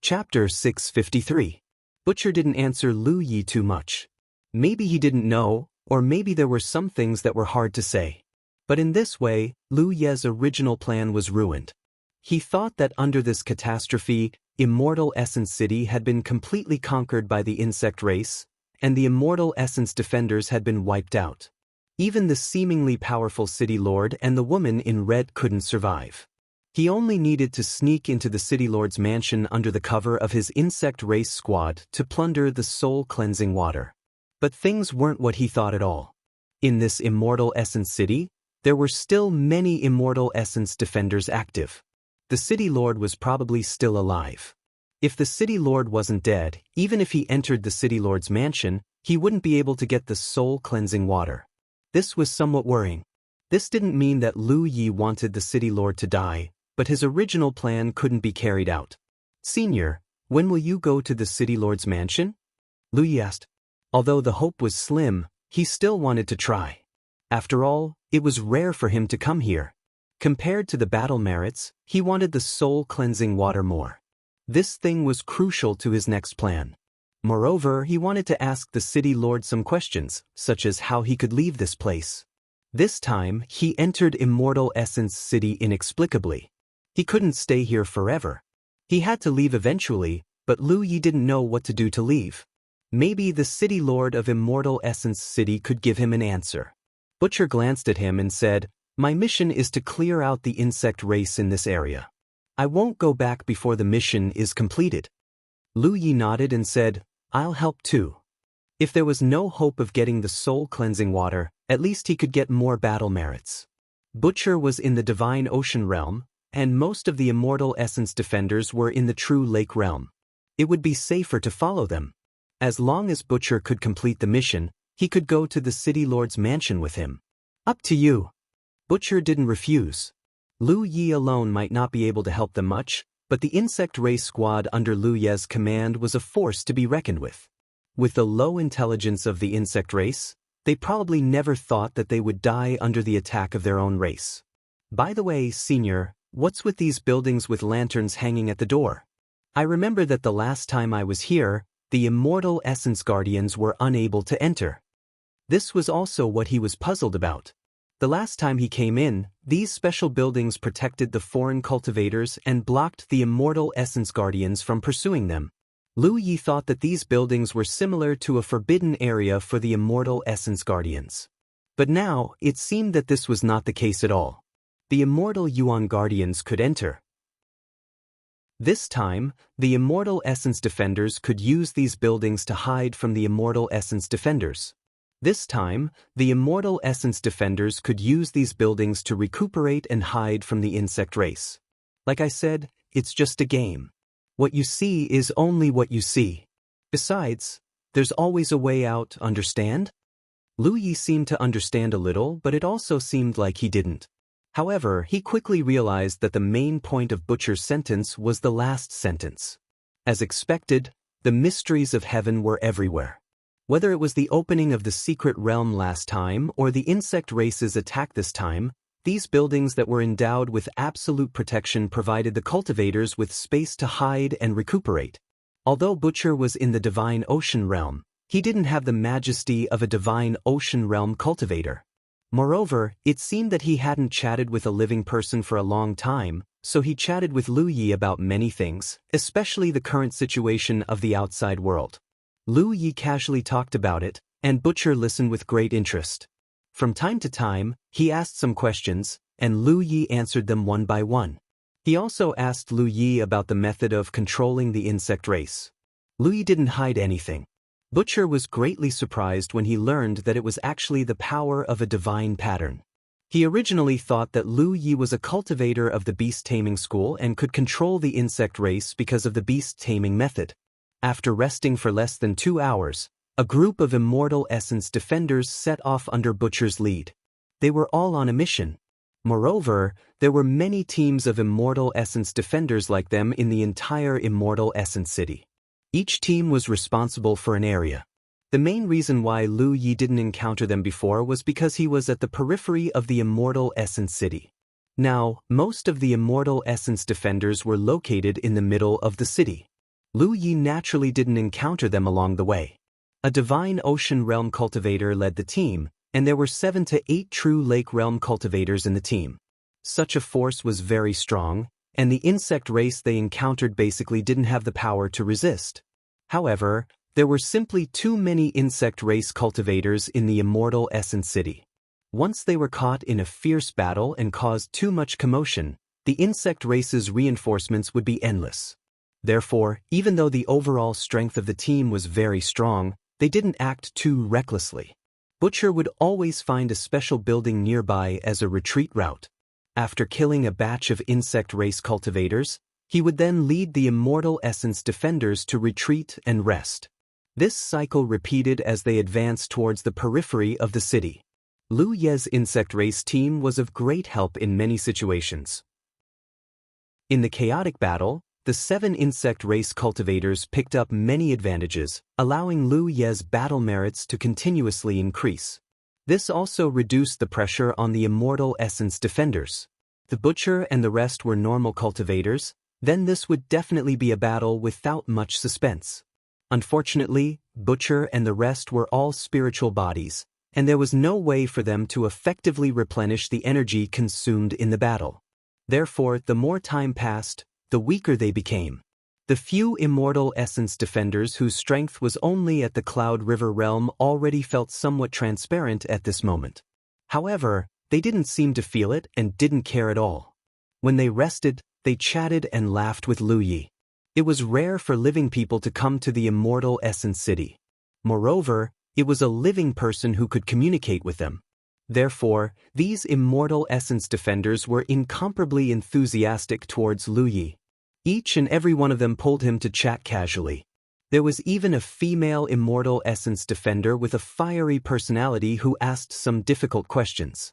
Chapter 653. Butcher didn't answer Lu Yi too much. Maybe he didn't know, or maybe there were some things that were hard to say. But in this way, Lu Ye's original plan was ruined. He thought that under this catastrophe, Immortal Essence City had been completely conquered by the insect race, and the Immortal Essence Defenders had been wiped out. Even the seemingly powerful City Lord and the woman in red couldn't survive. He only needed to sneak into the City Lord's mansion under the cover of his insect race squad to plunder the soul-cleansing water. But things weren't what he thought at all. In this Immortal Essence City, there were still many Immortal Essence Defenders active. The City Lord was probably still alive. If the City Lord wasn't dead, even if he entered the City Lord's mansion, he wouldn't be able to get the soul-cleansing water. This was somewhat worrying. This didn't mean that Lu Yi wanted the City Lord to die, but his original plan couldn't be carried out. "Senior, when will you go to the City Lord's mansion?" Lu Yi asked. Although the hope was slim, he still wanted to try. After all, it was rare for him to come here. Compared to the battle merits, he wanted the soul-cleansing water more. This thing was crucial to his next plan. Moreover, he wanted to ask the City Lord some questions, such as how he could leave this place. This time, he entered Immortal Essence City inexplicably. He couldn't stay here forever. He had to leave eventually, but Lu Yi didn't know what to do to leave. Maybe the City Lord of Immortal Essence City could give him an answer. Butcher glanced at him and said, "My mission is to clear out the insect race in this area. I won't go back before the mission is completed." Lu Yi nodded and said, "I'll help too." If there was no hope of getting the soul-cleansing water, at least he could get more battle merits. Butcher was in the Divine Ocean realm, and most of the Immortal Essence Defenders were in the True Lake realm. It would be safer to follow them. As long as Butcher could complete the mission, he could go to the City Lord's mansion with him. "Up to you." Butcher didn't refuse. Lu Yi alone might not be able to help them much, but the insect race squad under Lu Ye's command was a force to be reckoned with. With the low intelligence of the insect race, they probably never thought that they would die under the attack of their own race. "By the way, Senior, what's with these buildings with lanterns hanging at the door? I remember that the last time I was here, the Immortal Essence Guardians were unable to enter." This was also what he was puzzled about. The last time he came in, these special buildings protected the foreign cultivators and blocked the Immortal Essence Guardians from pursuing them. Lu Yi thought that these buildings were similar to a forbidden area for the Immortal Essence Guardians. But now, it seemed that this was not the case at all. The Immortal Yuan Guardians could enter. This time, the Immortal Essence Defenders could use these buildings to hide from the Immortal Essence Defenders. This time, the Immortal Essence Defenders could use these buildings to recuperate and hide from the insect race. Like I said, it's just a game. What you see is only what you see. Besides, there's always a way out, understand? Lu Yi seemed to understand a little, but it also seemed like he didn't. However, he quickly realized that the main point of Butcher's sentence was the last sentence. As expected, the mysteries of heaven were everywhere. Whether it was the opening of the secret realm last time or the insect race's attack this time, these buildings that were endowed with absolute protection provided the cultivators with space to hide and recuperate. Although Butcher was in the Divine Ocean realm, he didn't have the majesty of a Divine Ocean realm cultivator. Moreover, it seemed that he hadn't chatted with a living person for a long time, so he chatted with Lu Yi about many things, especially the current situation of the outside world. Lu Yi casually talked about it, and Butcher listened with great interest. From time to time, he asked some questions, and Lu Yi answered them one by one. He also asked Lu Yi about the method of controlling the insect race. Lu Yi didn't hide anything. Butcher was greatly surprised when he learned that it was actually the power of a divine pattern. He originally thought that Lu Yi was a cultivator of the beast taming school and could control the insect race because of the beast taming method. After resting for less than 2 hours, a group of Immortal Essence Defenders set off under Butcher's lead. They were all on a mission. Moreover, there were many teams of Immortal Essence Defenders like them in the entire Immortal Essence City. Each team was responsible for an area. The main reason why Lu Yi didn't encounter them before was because he was at the periphery of the Immortal Essence City. Now, most of the Immortal Essence Defenders were located in the middle of the city. Lu Yi naturally didn't encounter them along the way. A divine ocean realm cultivator led the team, and there were 7 to 8 true lake realm cultivators in the team. Such a force was very strong, and the insect race they encountered basically didn't have the power to resist. However, there were simply too many insect race cultivators in the Immortal Essence City. Once they were caught in a fierce battle and caused too much commotion, the insect race's reinforcements would be endless. Therefore, even though the overall strength of the team was very strong, they didn't act too recklessly. Butcher would always find a special building nearby as a retreat route. After killing a batch of insect race cultivators, he would then lead the Immortal Essence defenders to retreat and rest. This cycle repeated as they advanced towards the periphery of the city. Lu Ye's insect race team was of great help in many situations. In the chaotic battle, the 7 insect race cultivators picked up many advantages, allowing Lu Ye's battle merits to continuously increase. This also reduced the pressure on the Immortal Essence defenders. The Butcher and the rest were normal cultivators, then this would definitely be a battle without much suspense. Unfortunately, Butcher and the rest were all spiritual bodies, and there was no way for them to effectively replenish the energy consumed in the battle. Therefore, the more time passed, the weaker they became. The few Immortal Essence defenders whose strength was only at the Cloud River realm already felt somewhat transparent at this moment. However, they didn't seem to feel it and didn't care at all. When they rested, they chatted and laughed with Lu Yi. It was rare for living people to come to the Immortal Essence City. Moreover, it was a living person who could communicate with them. Therefore, these Immortal Essence defenders were incomparably enthusiastic towards Lu Yi. Each and every one of them pulled him to chat casually. There was even a female Immortal Essence defender with a fiery personality who asked some difficult questions.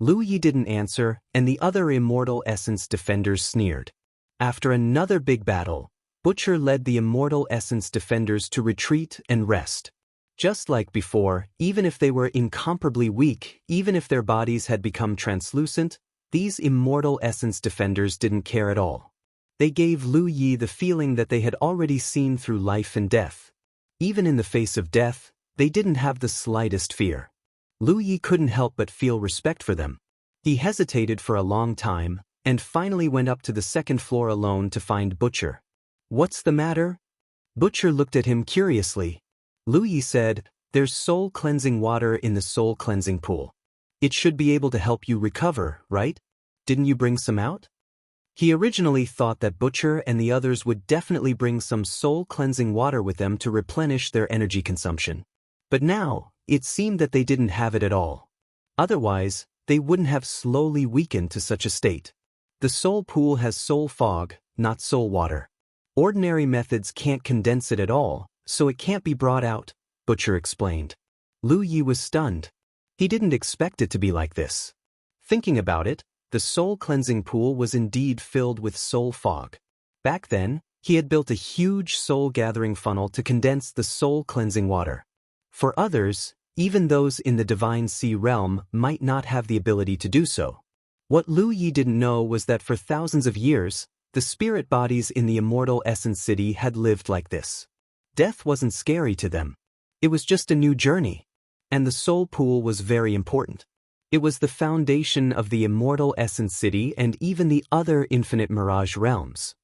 Lu Yi didn't answer, and the other Immortal Essence defenders sneered. After another big battle, Butcher led the Immortal Essence defenders to retreat and rest. Just like before, even if they were incomparably weak, even if their bodies had become translucent, these Immortal Essence defenders didn't care at all. They gave Lu Yi the feeling that they had already seen through life and death. Even in the face of death, they didn't have the slightest fear. Lu Yi couldn't help but feel respect for them. He hesitated for a long time, and finally went up to the 2nd floor alone to find Butcher. "What's the matter?" Butcher looked at him curiously. Lu Yi said, "There's soul-cleansing water in the soul-cleansing pool. It should be able to help you recover, right? Didn't you bring some out?" He originally thought that Butcher and the others would definitely bring some soul-cleansing water with them to replenish their energy consumption. But now, it seemed that they didn't have it at all. Otherwise, they wouldn't have slowly weakened to such a state. The soul pool has soul fog, not soul water. Ordinary methods can't condense it at all, so it can't be brought out, Butcher explained. Lu Yi was stunned. He didn't expect it to be like this. Thinking about it, the soul-cleansing pool was indeed filled with soul fog. Back then, he had built a huge soul-gathering funnel to condense the soul-cleansing water. For others, even those in the Divine Sea realm might not have the ability to do so. What Lu Yi didn't know was that for thousands of years, the spirit bodies in the Immortal Essence City had lived like this. Death wasn't scary to them. It was just a new journey. And the soul pool was very important. It was the foundation of the Immortal Essence City and even the other Infinite Mirage realms.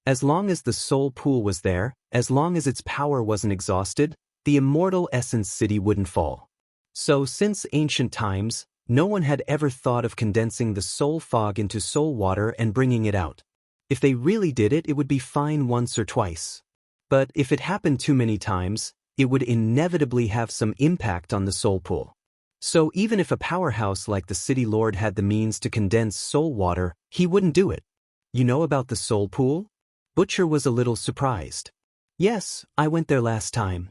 As long as the soul pool was there, as long as its power wasn't exhausted, the Immortal Essence City wouldn't fall. So since ancient times, no one had ever thought of condensing the soul fog into soul water and bringing it out. If they really did it, it would be fine once or twice. But if it happened too many times, it would inevitably have some impact on the soul pool. So even if a powerhouse like the City Lord had the means to condense soul water, he wouldn't do it. You know about the soul pool? Butcher was a little surprised. Yes, I went there last time.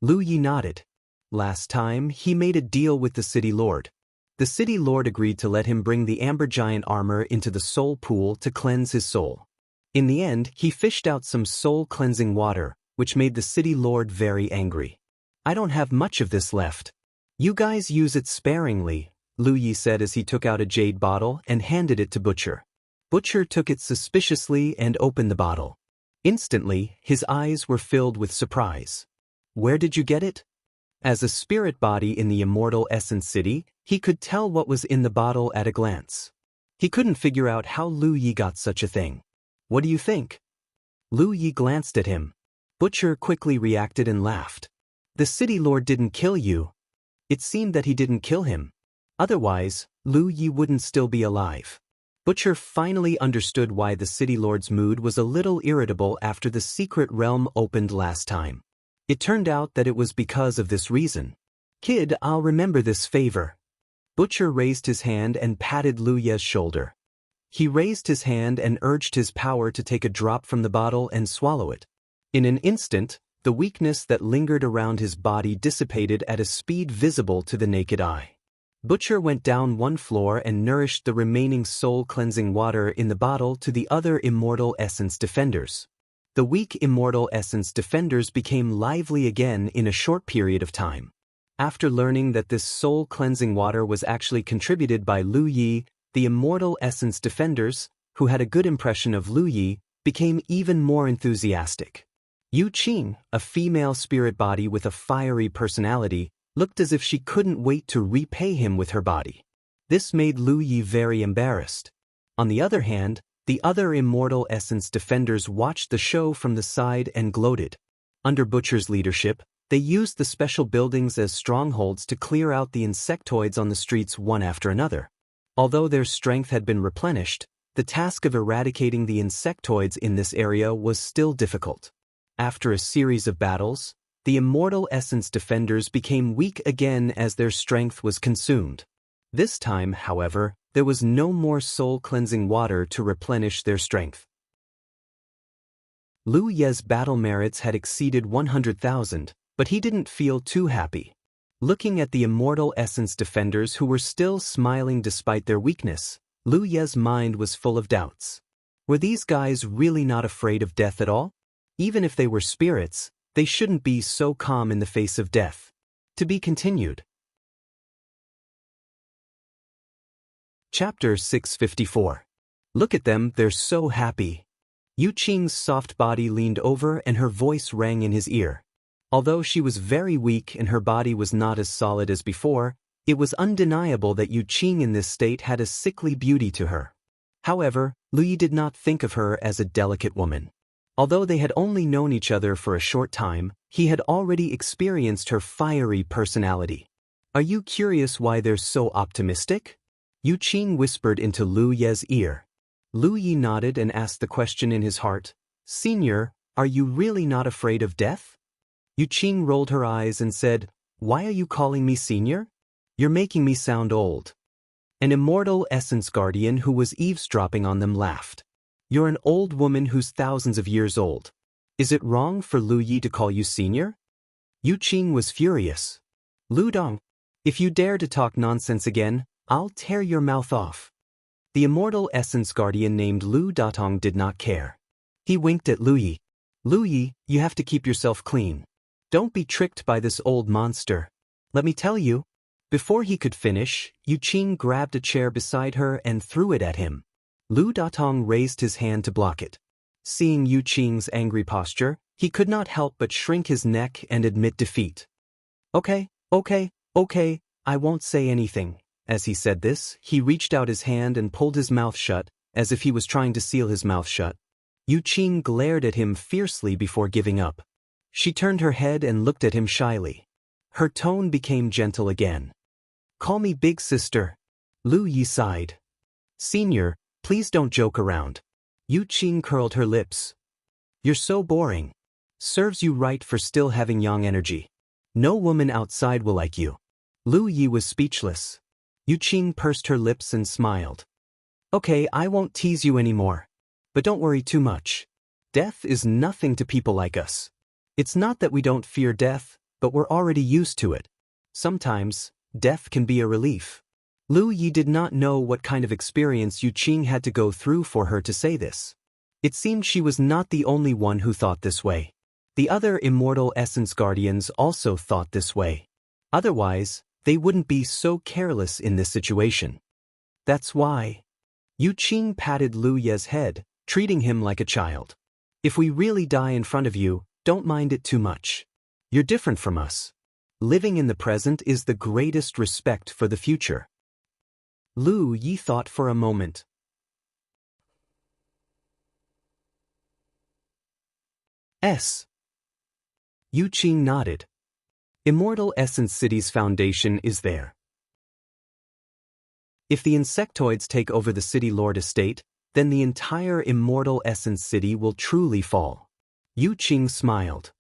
Lu Yi nodded. Last time, he made a deal with the City Lord. The City Lord agreed to let him bring the Amber Giant armor into the soul pool to cleanse his soul. In the end, he fished out some soul-cleansing water, which made the City Lord very angry. I don't have much of this left. You guys use it sparingly, Lu Yi said as he took out a jade bottle and handed it to Butcher. Butcher took it suspiciously and opened the bottle. Instantly, his eyes were filled with surprise. Where did you get it? As a spirit body in the Immortal Essence City, he could tell what was in the bottle at a glance. He couldn't figure out how Lu Yi got such a thing. What do you think? Lu Yi glanced at him. Butcher quickly reacted and laughed. The city lord didn't kill you. It seemed that he didn't kill him. Otherwise, Lu Yi wouldn't still be alive. Butcher finally understood why the city lord's mood was a little irritable after the secret realm opened last time. It turned out that it was because of this reason. Kid, I'll remember this favor. Butcher raised his hand and patted Lu Ye's shoulder. He raised his hand and urged his power to take a drop from the bottle and swallow it. In an instant, the weakness that lingered around his body dissipated at a speed visible to the naked eye. Butcher went down one floor and nourished the remaining soul-cleansing water in the bottle to the other Immortal Essence Defenders. The weak Immortal Essence Defenders became lively again in a short period of time. After learning that this soul-cleansing water was actually contributed by Lu Yi, the Immortal Essence Defenders, who had a good impression of Lu Yi, became even more enthusiastic. Yu Qing, a female spirit body with a fiery personality, looked as if she couldn't wait to repay him with her body. This made Lu Yi very embarrassed. On the other hand, the other Immortal Essence Defenders watched the show from the side and gloated. Under Butcher's leadership, they used the special buildings as strongholds to clear out the insectoids on the streets one after another. Although their strength had been replenished, the task of eradicating the insectoids in this area was still difficult. After a series of battles, the Immortal Essence Defenders became weak again as their strength was consumed. This time, however, there was no more soul-cleansing water to replenish their strength. Lu Ye's battle merits had exceeded 100,000, but he didn't feel too happy. Looking at the Immortal Essence Defenders who were still smiling despite their weakness, Lu Ye's mind was full of doubts. Were these guys really not afraid of death at all? Even if they were spirits, they shouldn't be so calm in the face of death. To be continued. Chapter 654. Look at them, they're so happy. Yu Qing's soft body leaned over and her voice rang in his ear. Although she was very weak and her body was not as solid as before, it was undeniable that Yu Qing in this state had a sickly beauty to her. However, Lu Yi did not think of her as a delicate woman. Although they had only known each other for a short time, he had already experienced her fiery personality. Are you curious why they're so optimistic? Yu Qing whispered into Lu Ye's ear. Lu Yi nodded and asked the question in his heart, Senior, are you really not afraid of death? Yu Qing rolled her eyes and said, Why are you calling me senior? You're making me sound old. An Immortal Essence Guardian who was eavesdropping on them laughed. You're an old woman who's thousands of years old. Is it wrong for Lu Yi to call you senior? Yu Qing was furious. Lu Dong, if you dare to talk nonsense again, I'll tear your mouth off. The Immortal Essence Guardian named Lu Datong did not care. He winked at Lu Yi. Lu Yi, you have to keep yourself clean. Don't be tricked by this old monster. Let me tell you. Before he could finish, Yu Qing grabbed a chair beside her and threw it at him. Lu Datong raised his hand to block it. Seeing Yu Qing's angry posture, he could not help but shrink his neck and admit defeat. Okay, I won't say anything. As he said this, he reached out his hand and pulled his mouth shut, as if he was trying to seal his mouth shut. Yu Qing glared at him fiercely before giving up. She turned her head and looked at him shyly. Her tone became gentle again. Call me big sister. Lu Yi sighed. Senior, please don't joke around. Yu Qing curled her lips. You're so boring. Serves you right for still having young energy. No woman outside will like you. Lu Yi was speechless. Yu Qing pursed her lips and smiled. Okay, I won't tease you anymore. But don't worry too much. Death is nothing to people like us. It's not that we don't fear death, but we're already used to it. Sometimes, death can be a relief. Lu Yi did not know what kind of experience Yu Qing had to go through for her to say this. It seemed she was not the only one who thought this way. The other Immortal Essence Guardians also thought this way. Otherwise, they wouldn't be so careless in this situation. That's why. Yu Qing patted Lu Ye's head, treating him like a child. If we really die in front of you, don't mind it too much. You're different from us. Living in the present is the greatest respect for the future. Lu Yi thought for a moment. Yu Qing nodded. Immortal Essence City's foundation is there. If the insectoids take over the City Lord estate, then the entire Immortal Essence City will truly fall. Yu Qing smiled.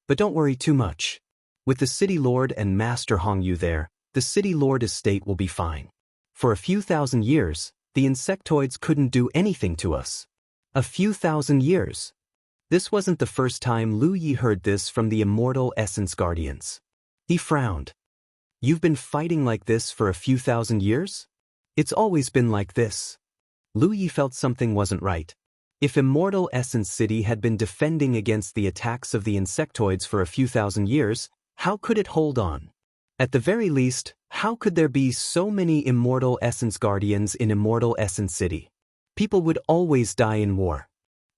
But don't worry too much. With the City Lord and Master Hongyu there, the City Lord estate will be fine. For a few thousand years, the insectoids couldn't do anything to us. A few thousand years. This wasn't the first time Lu Yi heard this from the Immortal Essence Guardians. He frowned. You've been fighting like this for a few thousand years? It's always been like this. Lu Yi felt something wasn't right. If Immortal Essence City had been defending against the attacks of the insectoids for a few thousand years, how could it hold on? At the very least, how could there be so many Immortal Essence Guardians in Immortal Essence City? People would always die in war.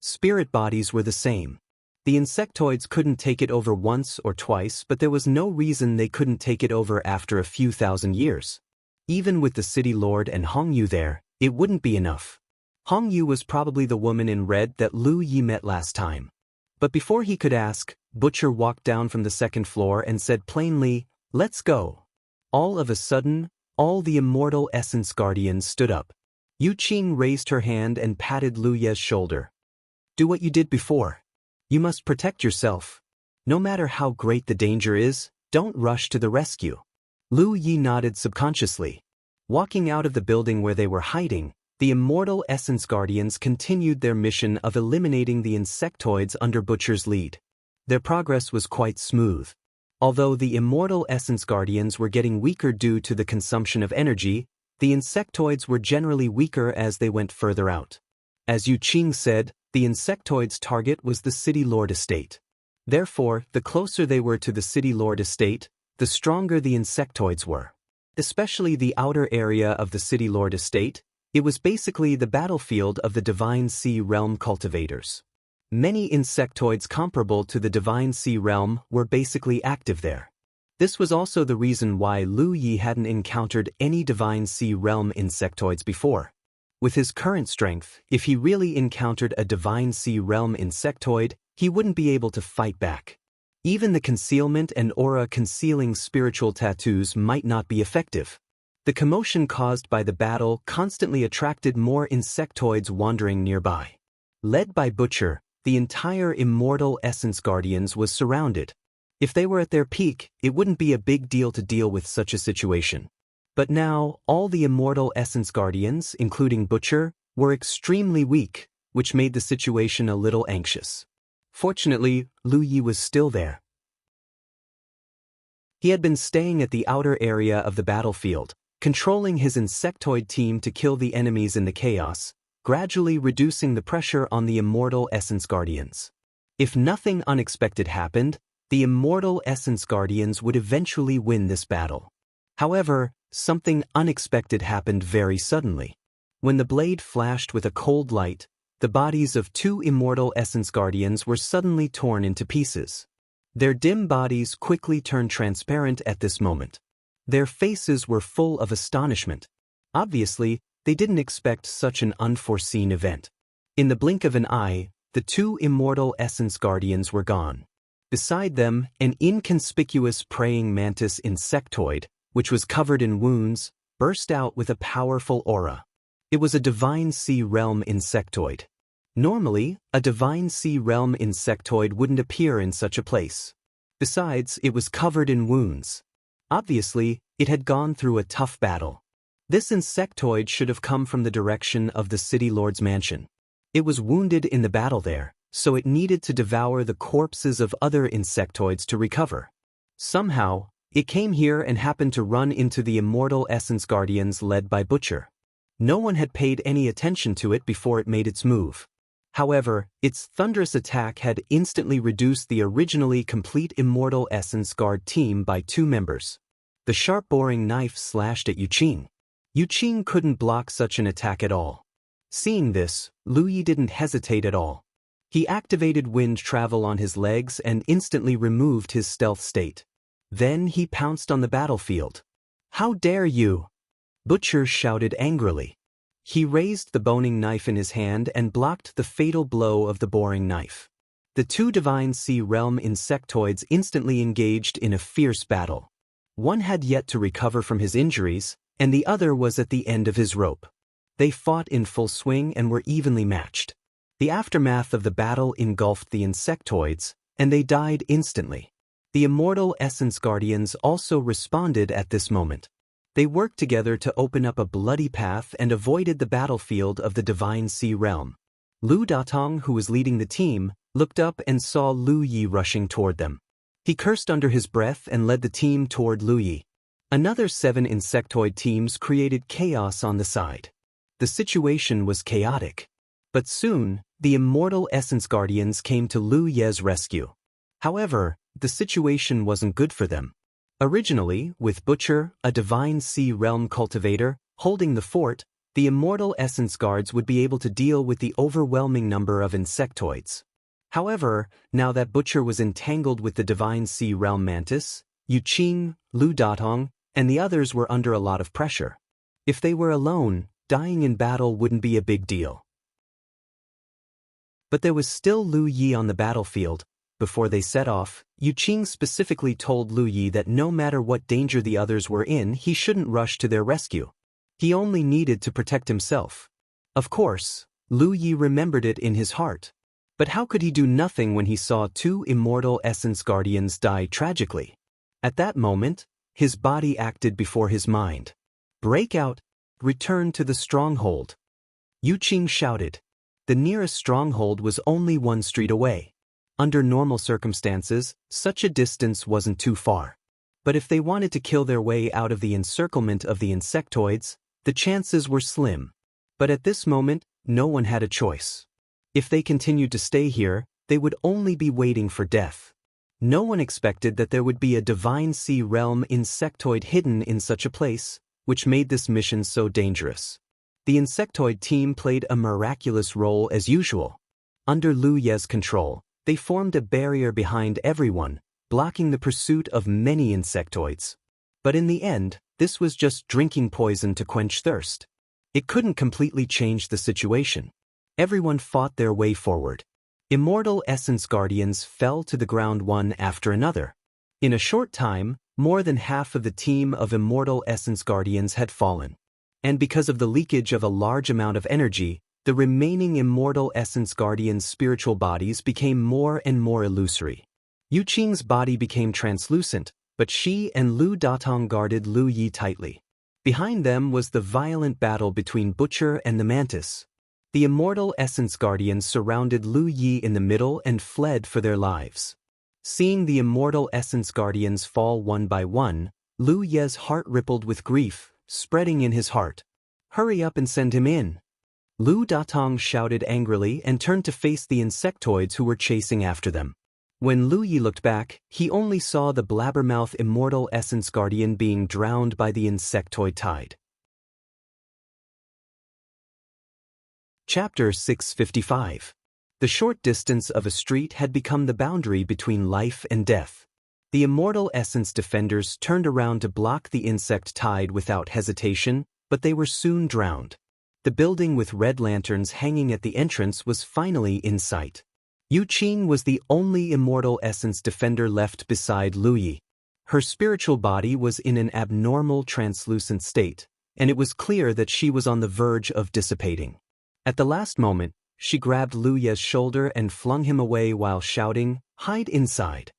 Spirit bodies were the same. The insectoids couldn't take it over once or twice, but there was no reason they couldn't take it over after a few thousand years. Even with the City Lord and Hongyu there, it wouldn't be enough. Hongyu was probably the woman in red that Lu Yi met last time. But before he could ask, Butcher walked down from the second floor and said plainly, "Let's go." All of a sudden, all the Immortal Essence Guardians stood up. Yu Qing raised her hand and patted Lu Ye's shoulder. Do what you did before. You must protect yourself. No matter how great the danger is, don't rush to the rescue. Lu Yi nodded subconsciously. Walking out of the building where they were hiding, the Immortal Essence Guardians continued their mission of eliminating the insectoids under Butcher's lead. Their progress was quite smooth. Although the Immortal Essence Guardians were getting weaker due to the consumption of energy, the insectoids were generally weaker as they went further out. As Yu Qing said, the insectoids' target was the City Lord estate. Therefore, the closer they were to the City Lord estate, the stronger the insectoids were. Especially the outer area of the City Lord estate, it was basically the battlefield of the Divine Sea Realm cultivators. Many insectoids comparable to the Divine Sea Realm were basically active there. This was also the reason why Lu Yi hadn't encountered any Divine Sea Realm insectoids before. With his current strength, if he really encountered a Divine Sea Realm insectoid, he wouldn't be able to fight back. Even the concealment and aura concealing spiritual tattoos might not be effective. The commotion caused by the battle constantly attracted more insectoids wandering nearby. Led by Butcher, the entire Immortal Essence Guardians was surrounded. If they were at their peak, it wouldn't be a big deal to deal with such a situation. But now, all the Immortal Essence Guardians, including Butcher, were extremely weak, which made the situation a little anxious. Fortunately, Lu Yi was still there. He had been staying at the outer area of the battlefield, controlling his insectoid team to kill the enemies in the chaos, gradually reducing the pressure on the Immortal Essence Guardians. If nothing unexpected happened, the Immortal Essence Guardians would eventually win this battle. However, something unexpected happened very suddenly. When the blade flashed with a cold light, the bodies of two Immortal Essence Guardians were suddenly torn into pieces. Their dim bodies quickly turned transparent at this moment. Their faces were full of astonishment. Obviously, they didn't expect such an unforeseen event. In the blink of an eye, the two Immortal Essence Guardians were gone. Beside them, an inconspicuous praying mantis insectoid, which was covered in wounds, burst out with a powerful aura. It was a Divine Sea Realm insectoid. Normally, a Divine Sea Realm insectoid wouldn't appear in such a place. Besides, it was covered in wounds. Obviously, it had gone through a tough battle. This insectoid should have come from the direction of the City Lord's mansion. It was wounded in the battle there, so it needed to devour the corpses of other insectoids to recover. Somehow, it came here and happened to run into the Immortal Essence Guardians led by Butcher. No one had paid any attention to it before it made its move. However, its thunderous attack had instantly reduced the originally complete Immortal Essence Guard team by 2 members. The sharp boring knife slashed at Yu Qing. Yu Qing couldn't block such an attack at all. Seeing this, Lu Yi didn't hesitate at all. He activated wind travel on his legs and instantly removed his stealth state. Then he pounced on the battlefield. "How dare you!" Butcher shouted angrily. He raised the boning knife in his hand and blocked the fatal blow of the boring knife. The two Divine Sea Realm insectoids instantly engaged in a fierce battle. One had yet to recover from his injuries, and the other was at the end of his rope. They fought in full swing and were evenly matched. The aftermath of the battle engulfed the insectoids, and they died instantly. The Immortal Essence Guardians also responded at this moment. They worked together to open up a bloody path and avoided the battlefield of the Divine Sea Realm. Lu Datong, who was leading the team, looked up and saw Lu Yi rushing toward them. He cursed under his breath and led the team toward Lu Yi. Another 7 insectoid teams created chaos on the side. The situation was chaotic. But soon, the Immortal Essence Guardians came to Lu Ye's rescue. However, the situation wasn't good for them. Originally, with Butcher, a Divine Sea Realm cultivator, holding the fort, the Immortal Essence Guards would be able to deal with the overwhelming number of insectoids. However, now that Butcher was entangled with the Divine Sea Realm Mantis, Yu Qing, Lu Datong, and the others were under a lot of pressure. If they were alone, dying in battle wouldn't be a big deal. But there was still Lu Yi on the battlefield. Before they set off, Yu Qing specifically told Lu Yi that no matter what danger the others were in, he shouldn't rush to their rescue. He only needed to protect himself. Of course, Lu Yi remembered it in his heart. But how could he do nothing when he saw 2 Immortal Essence Guardians die tragically? At that moment, his body acted before his mind. "Break out! Return to the stronghold!" Yu Qing shouted. The nearest stronghold was only 1 street away. Under normal circumstances, such a distance wasn't too far. But if they wanted to kill their way out of the encirclement of the insectoids, the chances were slim. But at this moment, no one had a choice. If they continued to stay here, they would only be waiting for death. No one expected that there would be a Divine Sea Realm insectoid hidden in such a place, which made this mission so dangerous. The insectoid team played a miraculous role as usual. Under Lu Ye's control, they formed a barrier behind everyone, blocking the pursuit of many insectoids. But in the end, this was just drinking poison to quench thirst. It couldn't completely change the situation. Everyone fought their way forward. Immortal Essence Guardians fell to the ground one after another. In a short time, more than half of the team of Immortal Essence Guardians had fallen. And because of the leakage of a large amount of energy, the remaining Immortal Essence Guardians' spiritual bodies became more and more illusory. Yu Qing's body became translucent, but she and Lu Datong guarded Lu Yi tightly. Behind them was the violent battle between Butcher and the Mantis. The Immortal Essence Guardians surrounded Lu Yi in the middle and fled for their lives. Seeing the Immortal Essence Guardians fall one by one, Lu Ye's heart rippled with grief, spreading in his heart. "Hurry up and send him in!" Lu Datong shouted angrily and turned to face the insectoids who were chasing after them. When Lu Yi looked back, he only saw the blabbermouth Immortal Essence Guardian being drowned by the insectoid tide. Chapter 655. The short distance of a street had become the boundary between life and death. The Immortal Essence defenders turned around to block the insect tide without hesitation, but they were soon drowned. The building with red lanterns hanging at the entrance was finally in sight. Yu Qing was the only Immortal Essence defender left beside Lu Yi. Her spiritual body was in an abnormal translucent state, and it was clear that she was on the verge of dissipating. At the last moment, she grabbed Lu Ye's shoulder and flung him away while shouting, "Hide inside."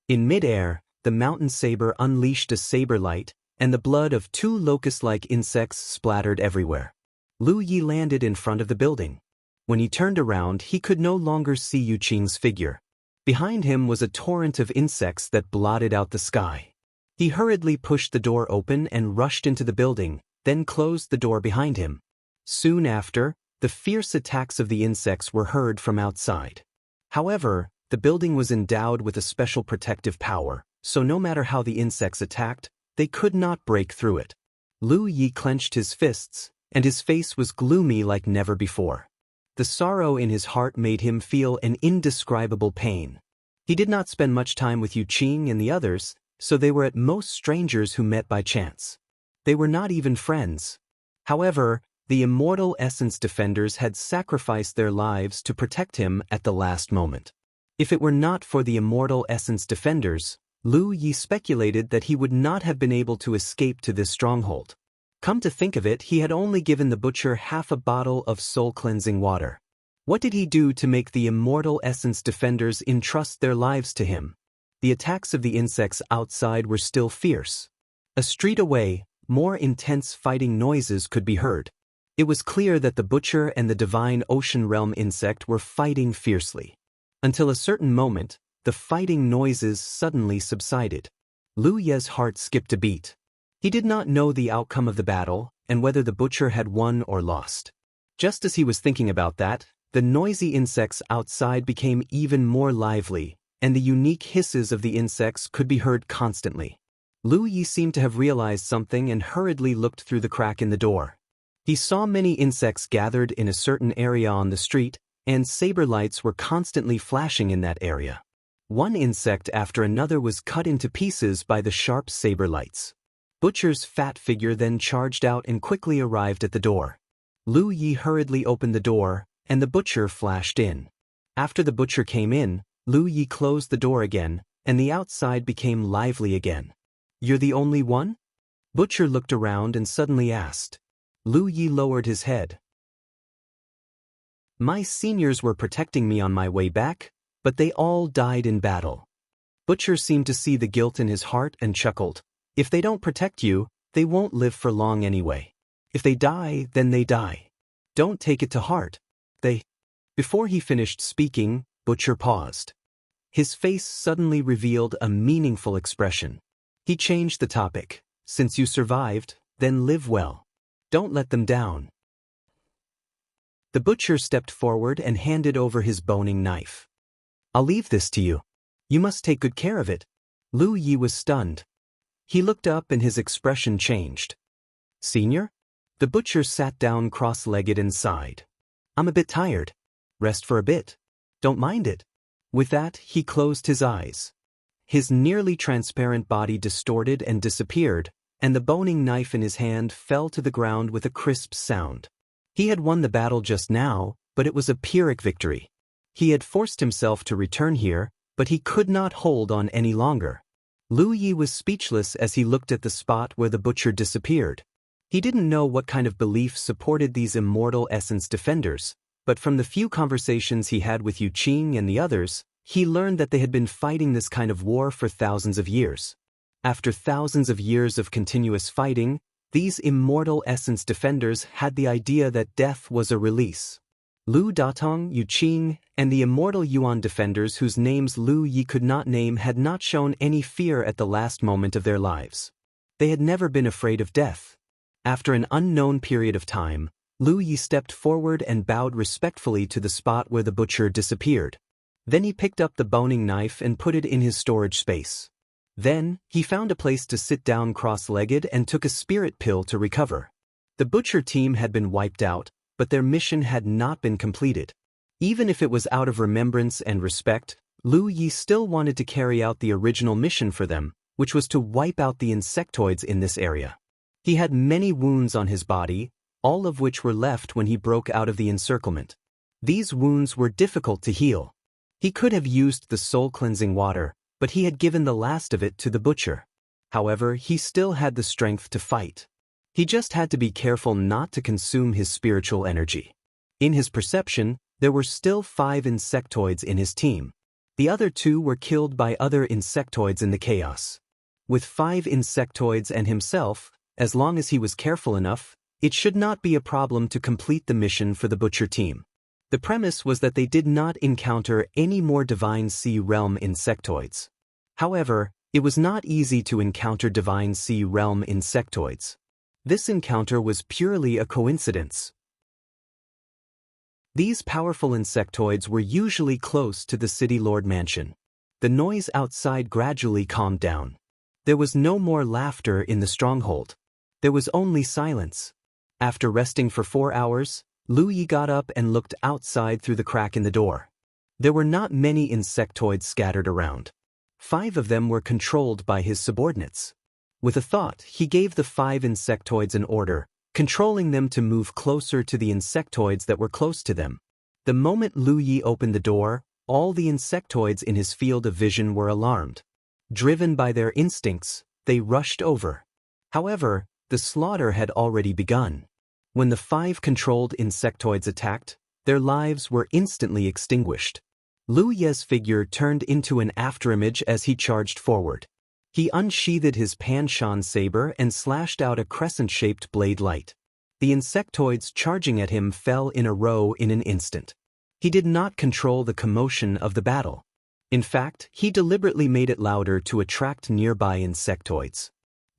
In midair, the mountain saber unleashed a saber light, and the blood of 2 locust-like insects splattered everywhere. Lu Yi landed in front of the building. When he turned around, he could no longer see Yu Qing's figure. Behind him was a torrent of insects that blotted out the sky. He hurriedly pushed the door open and rushed into the building, then closed the door behind him. Soon after, the fierce attacks of the insects were heard from outside. However, the building was endowed with a special protective power, so no matter how the insects attacked, they could not break through it. Lu Yi clenched his fists, and his face was gloomy like never before. The sorrow in his heart made him feel an indescribable pain. He did not spend much time with Yuqing and the others, so they were at most strangers who met by chance. They were not even friends. However, the Immortal Essence Defenders had sacrificed their lives to protect him at the last moment. If it were not for the Immortal Essence Defenders, Lu Yi speculated that he would not have been able to escape to this stronghold. Come to think of it, he had only given the butcher half a bottle of soul-cleansing water. What did he do to make the Immortal Essence Defenders entrust their lives to him? The attacks of the insects outside were still fierce. A street away, more intense fighting noises could be heard. It was clear that the butcher and the divine ocean realm insect were fighting fiercely. Until a certain moment, the fighting noises suddenly subsided. Lu Ye's heart skipped a beat. He did not know the outcome of the battle, and whether the butcher had won or lost. Just as he was thinking about that, the noisy insects outside became even more lively, and the unique hisses of the insects could be heard constantly. Lu Yi seemed to have realized something and hurriedly looked through the crack in the door. He saw many insects gathered in a certain area on the street, and saber lights were constantly flashing in that area. One insect after another was cut into pieces by the sharp saber lights. Butcher's fat figure then charged out and quickly arrived at the door. Lu Yi hurriedly opened the door, and the butcher flashed in. After the butcher came in, Lu Yi closed the door again, and the outside became lively again. "You're the only one?" Butcher looked around and suddenly asked. Lu Yi lowered his head. "My seniors were protecting me on my way back, but they all died in battle." Butcher seemed to see the guilt in his heart and chuckled. "If they don't protect you, they won't live for long anyway. If they die, then they die. Don't take it to heart. They—" Before he finished speaking, Butcher paused. His face suddenly revealed a meaningful expression. He changed the topic. "Since you survived, then live well. Don't let them down." The butcher stepped forward and handed over his boning knife. "I'll leave this to you. You must take good care of it." Lu Yi was stunned. He looked up and his expression changed. "Senior?" The butcher sat down cross-legged and sighed. "I'm a bit tired. Rest for a bit. Don't mind it." With that, he closed his eyes. His nearly transparent body distorted and disappeared, and the boning knife in his hand fell to the ground with a crisp sound. He had won the battle just now, but it was a Pyrrhic victory. He had forced himself to return here, but he could not hold on any longer. Lu Yi was speechless as he looked at the spot where the butcher disappeared. He didn't know what kind of belief supported these Immortal Essence Defenders, but from the few conversations he had with Yuqing and the others, he learned that they had been fighting this kind of war for thousands of years. After thousands of years of continuous fighting, these Immortal Essence Defenders had the idea that death was a release. Lu Datong, Yuqing, and the Immortal Yuan Defenders whose names Lu Yi could not name had not shown any fear at the last moment of their lives. They had never been afraid of death. After an unknown period of time, Lu Yi stepped forward and bowed respectfully to the spot where the butcher disappeared. Then he picked up the boning knife and put it in his storage space. Then, he found a place to sit down cross-legged and took a spirit pill to recover. The butcher team had been wiped out, but their mission had not been completed. Even if it was out of remembrance and respect, Lu Yi still wanted to carry out the original mission for them, which was to wipe out the insectoids in this area. He had many wounds on his body, all of which were left when he broke out of the encirclement. These wounds were difficult to heal. He could have used the soul-cleansing water, but he had given the last of it to the butcher. However, he still had the strength to fight. He just had to be careful not to consume his spiritual energy. In his perception, there were still 5 insectoids in his team. The other 2 were killed by other insectoids in the chaos. With 5 insectoids and himself, as long as he was careful enough, it should not be a problem to complete the mission for the butcher team. The premise was that they did not encounter any more Divine Sea Realm insectoids. However, it was not easy to encounter Divine Sea Realm insectoids. This encounter was purely a coincidence. These powerful insectoids were usually close to the City Lord Mansion. The noise outside gradually calmed down. There was no more laughter in the stronghold. There was only silence. After resting for 4 hours, Lu Yi got up and looked outside through the crack in the door. There were not many insectoids scattered around. 5 of them were controlled by his subordinates. With a thought, he gave the 5 insectoids an order, controlling them to move closer to the insectoids that were close to them. The moment Lu Yi opened the door, all the insectoids in his field of vision were alarmed. Driven by their instincts, they rushed over. However, the slaughter had already begun. When the 5 controlled insectoids attacked, their lives were instantly extinguished. Lu Ye's figure turned into an afterimage as he charged forward. He unsheathed his Panshan saber and slashed out a crescent-shaped blade light. The insectoids charging at him fell in a row in an instant. He did not control the commotion of the battle. In fact, he deliberately made it louder to attract nearby insectoids.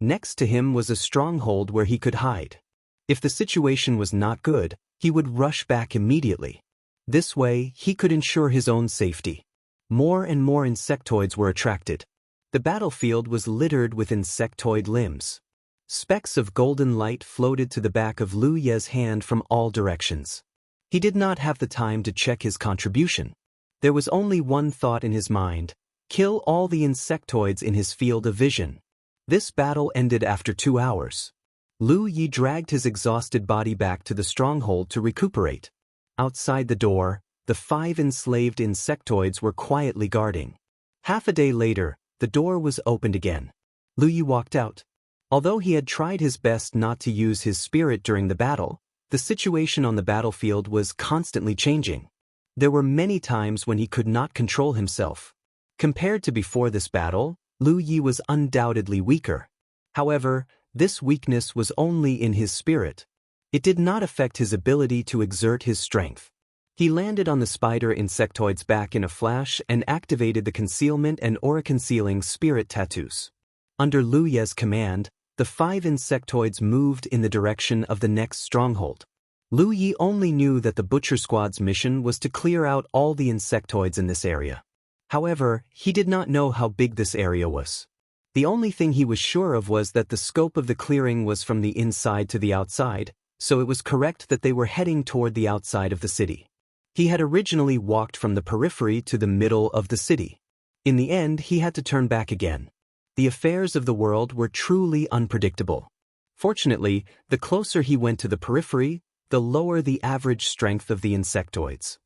Next to him was a stronghold where he could hide. If the situation was not good, he would rush back immediately. This way, he could ensure his own safety. More and more insectoids were attracted. The battlefield was littered with insectoid limbs. Specks of golden light floated to the back of Lu Ye's hand from all directions. He did not have the time to check his contribution. There was only one thought in his mind: kill all the insectoids in his field of vision. This battle ended after 2 hours. Lu Yi dragged his exhausted body back to the stronghold to recuperate. Outside the door, the 5 enslaved insectoids were quietly guarding. Half a day later, the door was opened again. Lu Yi walked out. Although he had tried his best not to use his spirit during the battle, the situation on the battlefield was constantly changing. There were many times when he could not control himself. Compared to before this battle, Lu Yi was undoubtedly weaker. However, this weakness was only in his spirit. It did not affect his ability to exert his strength. He landed on the spider insectoid's back in a flash and activated the concealment and aura-concealing spirit tattoos. Under Lu Ye's command, the 5 insectoids moved in the direction of the next stronghold. Lu Yi only knew that the Butcher Squad's mission was to clear out all the insectoids in this area. However, he did not know how big this area was. The only thing he was sure of was that the scope of the clearing was from the inside to the outside, so it was correct that they were heading toward the outside of the city. He had originally walked from the periphery to the middle of the city. In the end, he had to turn back again. The affairs of the world were truly unpredictable. Fortunately, the closer he went to the periphery, the lower the average strength of the insectoids.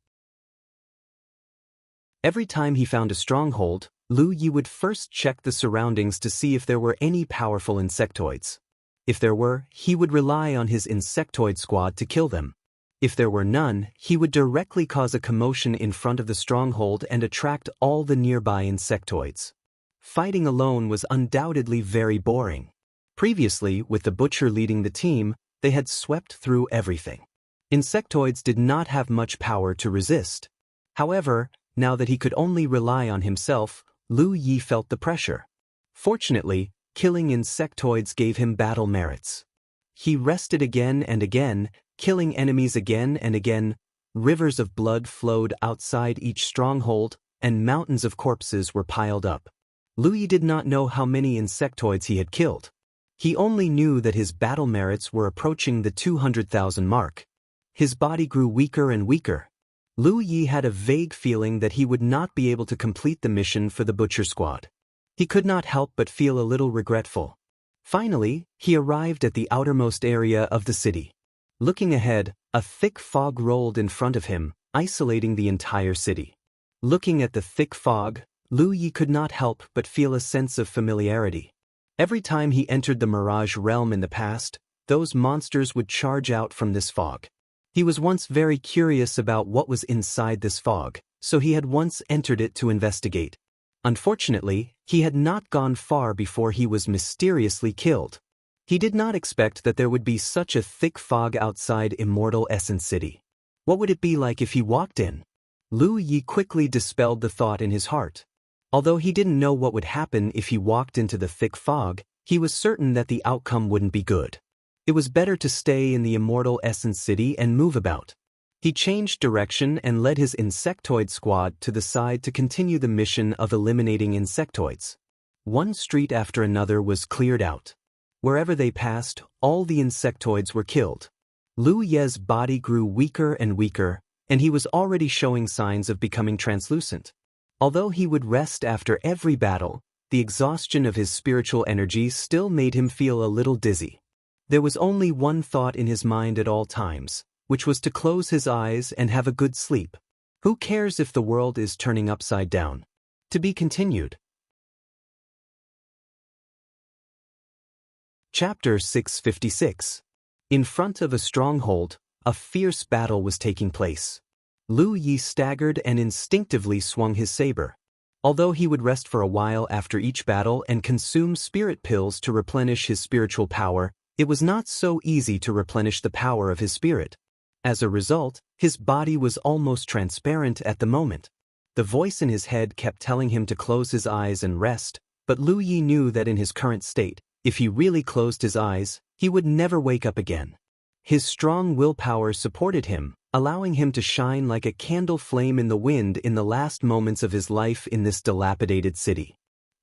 Every time he found a stronghold, Lu Yi would first check the surroundings to see if there were any powerful insectoids. If there were, he would rely on his insectoid squad to kill them. If there were none, he would directly cause a commotion in front of the stronghold and attract all the nearby insectoids. Fighting alone was undoubtedly very boring. Previously, with the butcher leading the team, they had swept through everything. Insectoids did not have much power to resist. However, now that he could only rely on himself, Lu Yi felt the pressure. Fortunately, killing insectoids gave him battle merits. He rested again and again, killing enemies again and again. Rivers of blood flowed outside each stronghold, and mountains of corpses were piled up. Lu Yi did not know how many insectoids he had killed. He only knew that his battle merits were approaching the 200,000 mark. His body grew weaker and weaker. Lu Yi had a vague feeling that he would not be able to complete the mission for the Butcher Squad. He could not help but feel a little regretful. Finally, he arrived at the outermost area of the city. Looking ahead, a thick fog rolled in front of him, isolating the entire city. Looking at the thick fog, Lu Yi could not help but feel a sense of familiarity. Every time he entered the Mirage realm in the past, those monsters would charge out from this fog. He was once very curious about what was inside this fog, so he had once entered it to investigate. Unfortunately, he had not gone far before he was mysteriously killed. He did not expect that there would be such a thick fog outside Immortal Essence City. What would it be like if he walked in? Lu Yi quickly dispelled the thought in his heart. Although he didn't know what would happen if he walked into the thick fog, he was certain that the outcome wouldn't be good. It was better to stay in the Immortal Essence City and move about. He changed direction and led his insectoid squad to the side to continue the mission of eliminating insectoids. One street after another was cleared out. Wherever they passed, all the insectoids were killed. Lu Ye's body grew weaker and weaker, and he was already showing signs of becoming translucent. Although he would rest after every battle, the exhaustion of his spiritual energy still made him feel a little dizzy. There was only one thought in his mind at all times, which was to close his eyes and have a good sleep. Who cares if the world is turning upside down? To be continued. Chapter 656. In front of a stronghold, a fierce battle was taking place. Lu Yi staggered and instinctively swung his saber. Although he would rest for a while after each battle and consume spirit pills to replenish his spiritual power, it was not so easy to replenish the power of his spirit. As a result, his body was almost transparent at the moment. The voice in his head kept telling him to close his eyes and rest, but Lu Yi knew that in his current state, if he really closed his eyes, he would never wake up again. His strong willpower supported him, allowing him to shine like a candle flame in the wind in the last moments of his life in this dilapidated city.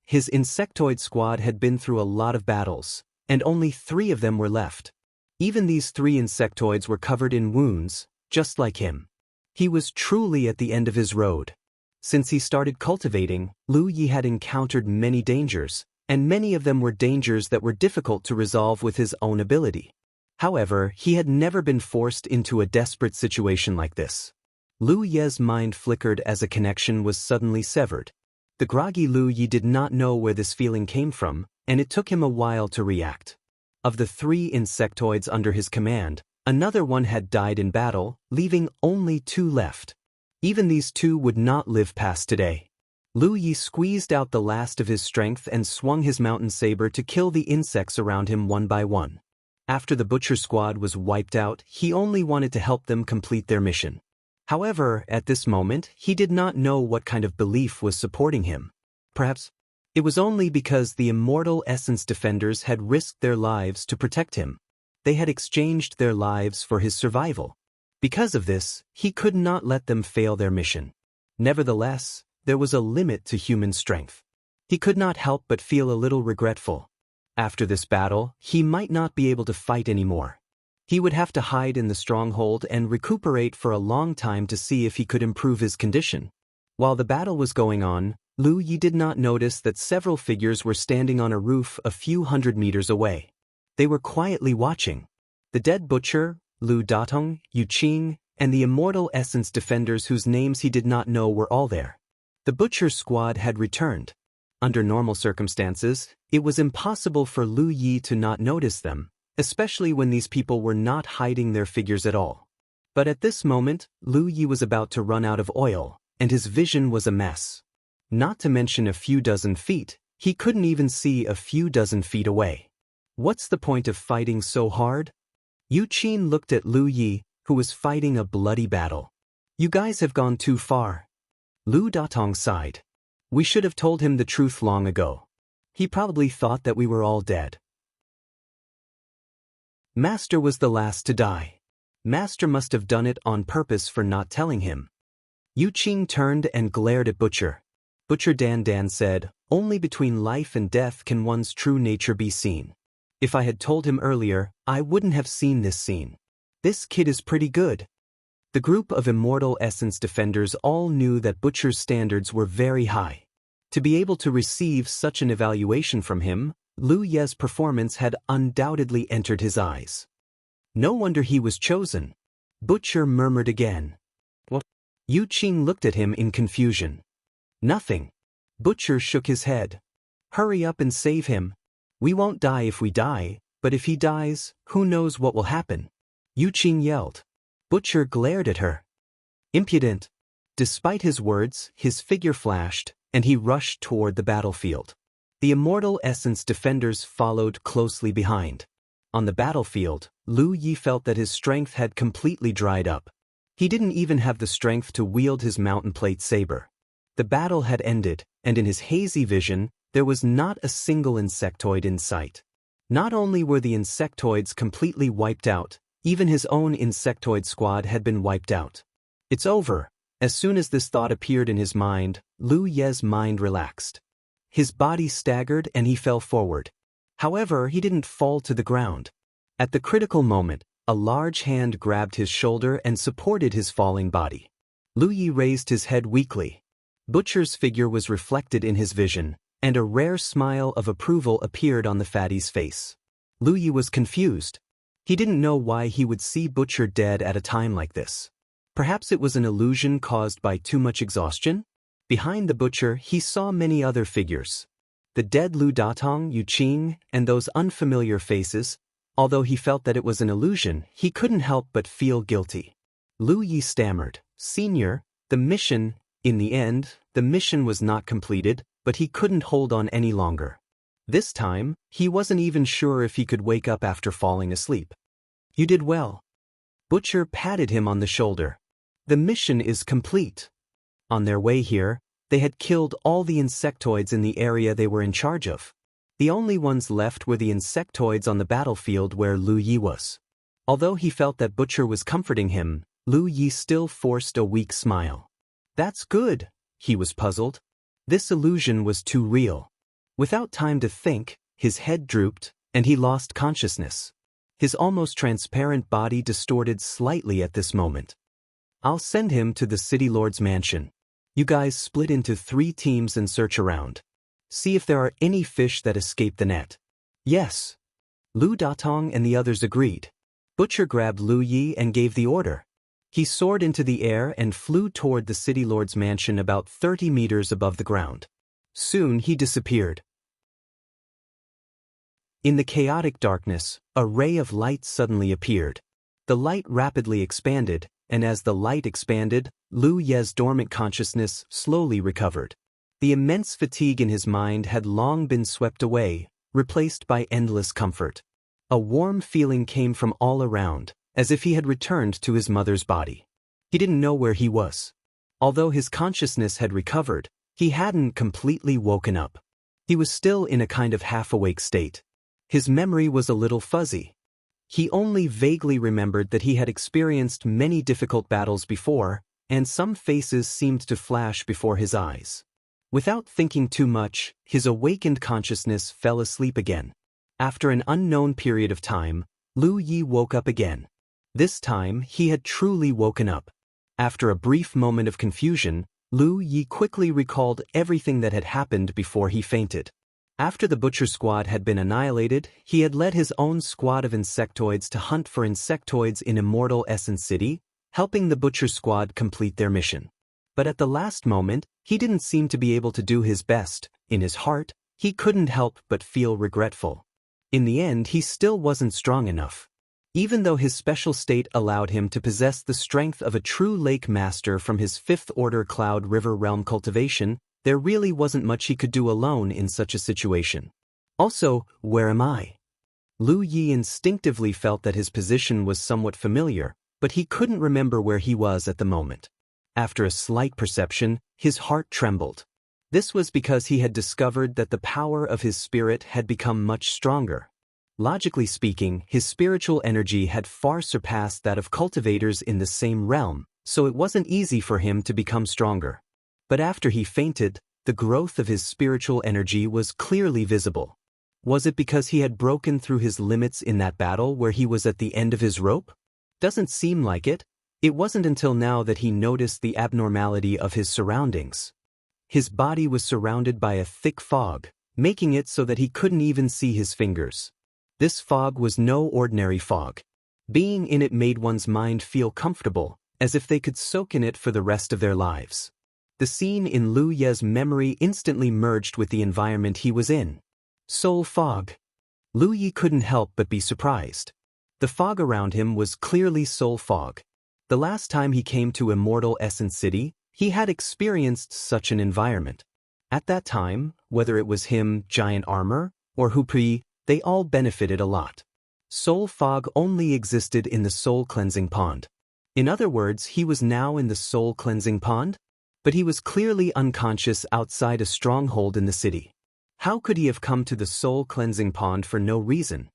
His insectoid squad had been through a lot of battles, and only 3 of them were left. Even these 3 insectoids were covered in wounds, just like him. He was truly at the end of his road. Since he started cultivating, Lu Yi had encountered many dangers, and many of them were dangers that were difficult to resolve with his own ability. However, he had never been forced into a desperate situation like this. Lu Ye's mind flickered as a connection was suddenly severed. The groggy Lu Yi did not know where this feeling came from, and it took him a while to react. Of the 3 insectoids under his command, another one had died in battle, leaving only 2 left. Even these 2 would not live past today. Lu Yi squeezed out the last of his strength and swung his mountain saber to kill the insects around him one by one. After the butcher squad was wiped out, he only wanted to help them complete their mission. However, at this moment, he did not know what kind of belief was supporting him. Perhaps it was only because the Immortal Essence Defenders had risked their lives to protect him. They had exchanged their lives for his survival. Because of this, he could not let them fail their mission. Nevertheless, there was a limit to human strength. He could not help but feel a little regretful. After this battle, he might not be able to fight anymore. He would have to hide in the stronghold and recuperate for a long time to see if he could improve his condition. While the battle was going on, Lu Yi did not notice that several figures were standing on a roof a few hundred meters away. They were quietly watching. The dead butcher, Lu Datong, Yu Qing, and the Immortal Essence Defenders whose names he did not know were all there. The butcher squad had returned. Under normal circumstances, it was impossible for Lu Yi to not notice them, especially when these people were not hiding their figures at all. But at this moment, Lu Yi was about to run out of oil, and his vision was a mess. Not to mention a few dozen feet, he couldn't even see a few dozen feet away. What's the point of fighting so hard? Yu Qin looked at Lu Yi, who was fighting a bloody battle. You guys have gone too far. Lu Datong sighed. We should have told him the truth long ago. He probably thought that we were all dead. Master was the last to die. Master must have done it on purpose for not telling him. Yu Qing turned and glared at Butcher. Butcher Dan Dan said, only between life and death can one's true nature be seen. If I had told him earlier, I wouldn't have seen this scene. This kid is pretty good. The group of Immortal Essence Defenders all knew that Butcher's standards were very high. To be able to receive such an evaluation from him, Lu Ye's performance had undoubtedly entered his eyes. No wonder he was chosen. Butcher murmured again. What? Yu Qing looked at him in confusion. Nothing. Butcher shook his head. Hurry up and save him. We won't die if we die, but if he dies, who knows what will happen? Yu Qing yelled. Butcher glared at her. Impudent. Despite his words, his figure flashed, and he rushed toward the battlefield. The Immortal Essence Defenders followed closely behind. On the battlefield, Lu Yi felt that his strength had completely dried up. He didn't even have the strength to wield his mountain plate saber. The battle had ended, and in his hazy vision, there was not a single insectoid in sight. Not only were the insectoids completely wiped out, even his own insectoid squad had been wiped out. It's over. As soon as this thought appeared in his mind, Lu Ye's mind relaxed. His body staggered and he fell forward. However, he didn't fall to the ground. At the critical moment, A large hand grabbed his shoulder and supported his falling body. Lu Yi raised his head weakly. Butcher's figure was reflected in his vision, and a rare smile of approval appeared on the fatty's face. Lu Yi was confused. He didn't know why he would see Butcher dead at a time like this. Perhaps it was an illusion caused by too much exhaustion? Behind the Butcher, he saw many other figures. The dead Lu Datong, Yu Qing, and those unfamiliar faces. Although he felt that it was an illusion, he couldn't help but feel guilty. Lu Yi stammered, "Senior, the mission..." In the end, the mission was not completed, but he couldn't hold on any longer. This time, he wasn't even sure if he could wake up after falling asleep. "You did well." Butcher patted him on the shoulder. "The mission is complete." On their way here, they had killed all the insectoids in the area they were in charge of. The only ones left were the insectoids on the battlefield where Lu Yi was. Although he felt that Butcher was comforting him, Lu Yi still forced a weak smile. "That's good," he was puzzled. This illusion was too real. Without time to think, his head drooped, and he lost consciousness. His almost transparent body distorted slightly at this moment. "I'll send him to the city lord's mansion. You guys split into 3 teams and search around. See if there are any fish that escape the net." "Yes." Lu Datong and the others agreed. Butcher grabbed Lu Yi and gave the order. He soared into the air and flew toward the city lord's mansion about 30 meters above the ground. Soon he disappeared. In the chaotic darkness, a ray of light suddenly appeared. The light rapidly expanded, and as the light expanded, Lu Ye's dormant consciousness slowly recovered. The immense fatigue in his mind had long been swept away, replaced by endless comfort. A warm feeling came from all around, as if he had returned to his mother's body. He didn't know where he was. Although his consciousness had recovered, he hadn't completely woken up. He was still in a kind of half-awake state. His memory was a little fuzzy. He only vaguely remembered that he had experienced many difficult battles before, and some faces seemed to flash before his eyes. Without thinking too much, his awakened consciousness fell asleep again. After an unknown period of time, Lu Yi woke up again. This time, he had truly woken up. After a brief moment of confusion, Lu Yi quickly recalled everything that had happened before he fainted. After the Butcher Squad had been annihilated, he had led his own squad of insectoids to hunt for insectoids in Immortal Essence City, helping the Butcher Squad complete their mission. But at the last moment, he didn't seem to be able to do his best. In his heart, he couldn't help but feel regretful. In the end, he still wasn't strong enough. Even though his special state allowed him to possess the strength of a true lake master from his 5th order Cloud River realm cultivation, there really wasn't much he could do alone in such a situation. Also, where am I? Lu Yi instinctively felt that his position was somewhat familiar, but he couldn't remember where he was at the moment. After a slight perception, his heart trembled. This was because he had discovered that the power of his spirit had become much stronger. Logically speaking, his spiritual energy had far surpassed that of cultivators in the same realm, so it wasn't easy for him to become stronger. But after he fainted, the growth of his spiritual energy was clearly visible. Was it because he had broken through his limits in that battle where he was at the end of his rope? Doesn't seem like it. It wasn't until now that he noticed the abnormality of his surroundings. His body was surrounded by a thick fog, making it so that he couldn't even see his fingers. This fog was no ordinary fog. Being in it made one's mind feel comfortable, as if they could soak in it for the rest of their lives. The scene in Lu Ye's memory instantly merged with the environment he was in. Soul fog. Lu Yi couldn't help but be surprised. The fog around him was clearly soul fog. The last time he came to Immortal Essence City, he had experienced such an environment. At that time, whether it was him, Giant Armor, or Hupri, they all benefited a lot. Soul fog only existed in the soul cleansing pond. In other words, he was now in the soul cleansing pond? But he was clearly unconscious outside a stronghold in the city. How could he have come to the soul cleansing pond for no reason?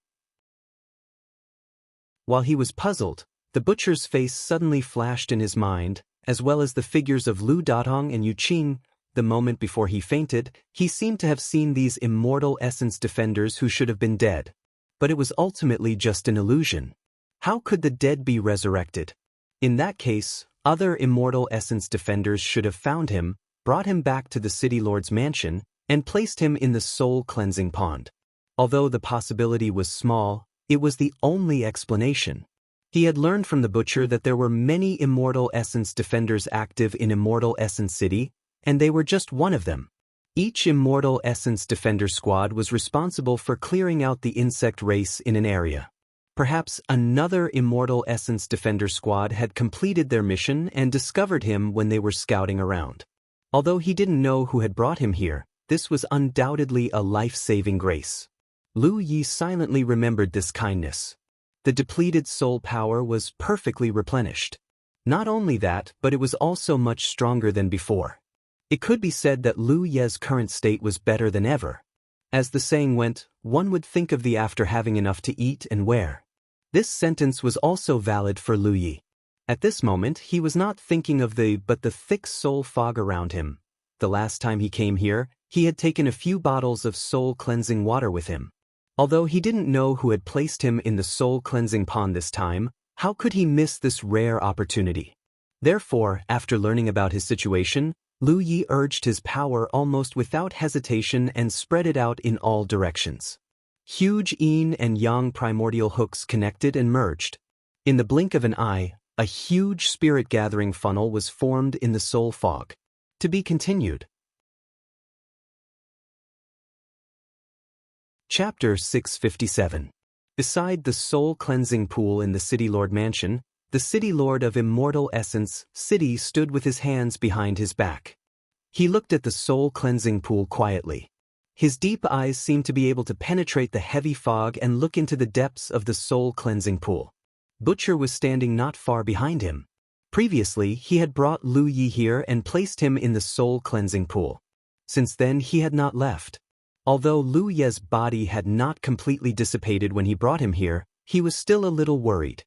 While he was puzzled, the butcher's face suddenly flashed in his mind, as well as the figures of Lu Datong and Yu Qing. The moment before he fainted, he seemed to have seen these immortal essence defenders who should have been dead. But it was ultimately just an illusion. How could the dead be resurrected? In that case, other immortal essence defenders should have found him, brought him back to the city lord's mansion, and placed him in the soul-cleansing pond. Although the possibility was small, it was the only explanation. He had learned from the butcher that there were many immortal essence defenders active in Immortal Essence City, and they were just one of them. Each immortal essence defender squad was responsible for clearing out the insect race in an area. Perhaps another immortal essence defender squad had completed their mission and discovered him when they were scouting around. Although he didn't know who had brought him here, this was undoubtedly a life-saving grace. Lu Yi silently remembered this kindness. The depleted soul power was perfectly replenished. Not only that, but it was also much stronger than before. It could be said that Lu Ye's current state was better than ever. As the saying went, one would think of the after having enough to eat and wear. This sentence was also valid for Lu Yi. At this moment, he was not thinking of the thick soul fog around him. The last time he came here, he had taken a few bottles of soul-cleansing water with him. Although he didn't know who had placed him in the soul-cleansing pond this time, how could he miss this rare opportunity? Therefore, after learning about his situation, Lu Yi urged his power almost without hesitation and spread it out in all directions. Huge yin and yang primordial hooks connected and merged. In the blink of an eye, a huge spirit-gathering funnel was formed in the soul fog. To be continued. Chapter 657. Beside the soul-cleansing pool in the City Lord Mansion, the City Lord of Immortal Essence City stood with his hands behind his back. He looked at the soul-cleansing pool quietly. His deep eyes seemed to be able to penetrate the heavy fog and look into the depths of the soul-cleansing pool. Butcher was standing not far behind him. Previously, he had brought Lu Yi here and placed him in the soul-cleansing pool. Since then, he had not left. Although Lu Ye's body had not completely dissipated when he brought him here, he was still a little worried.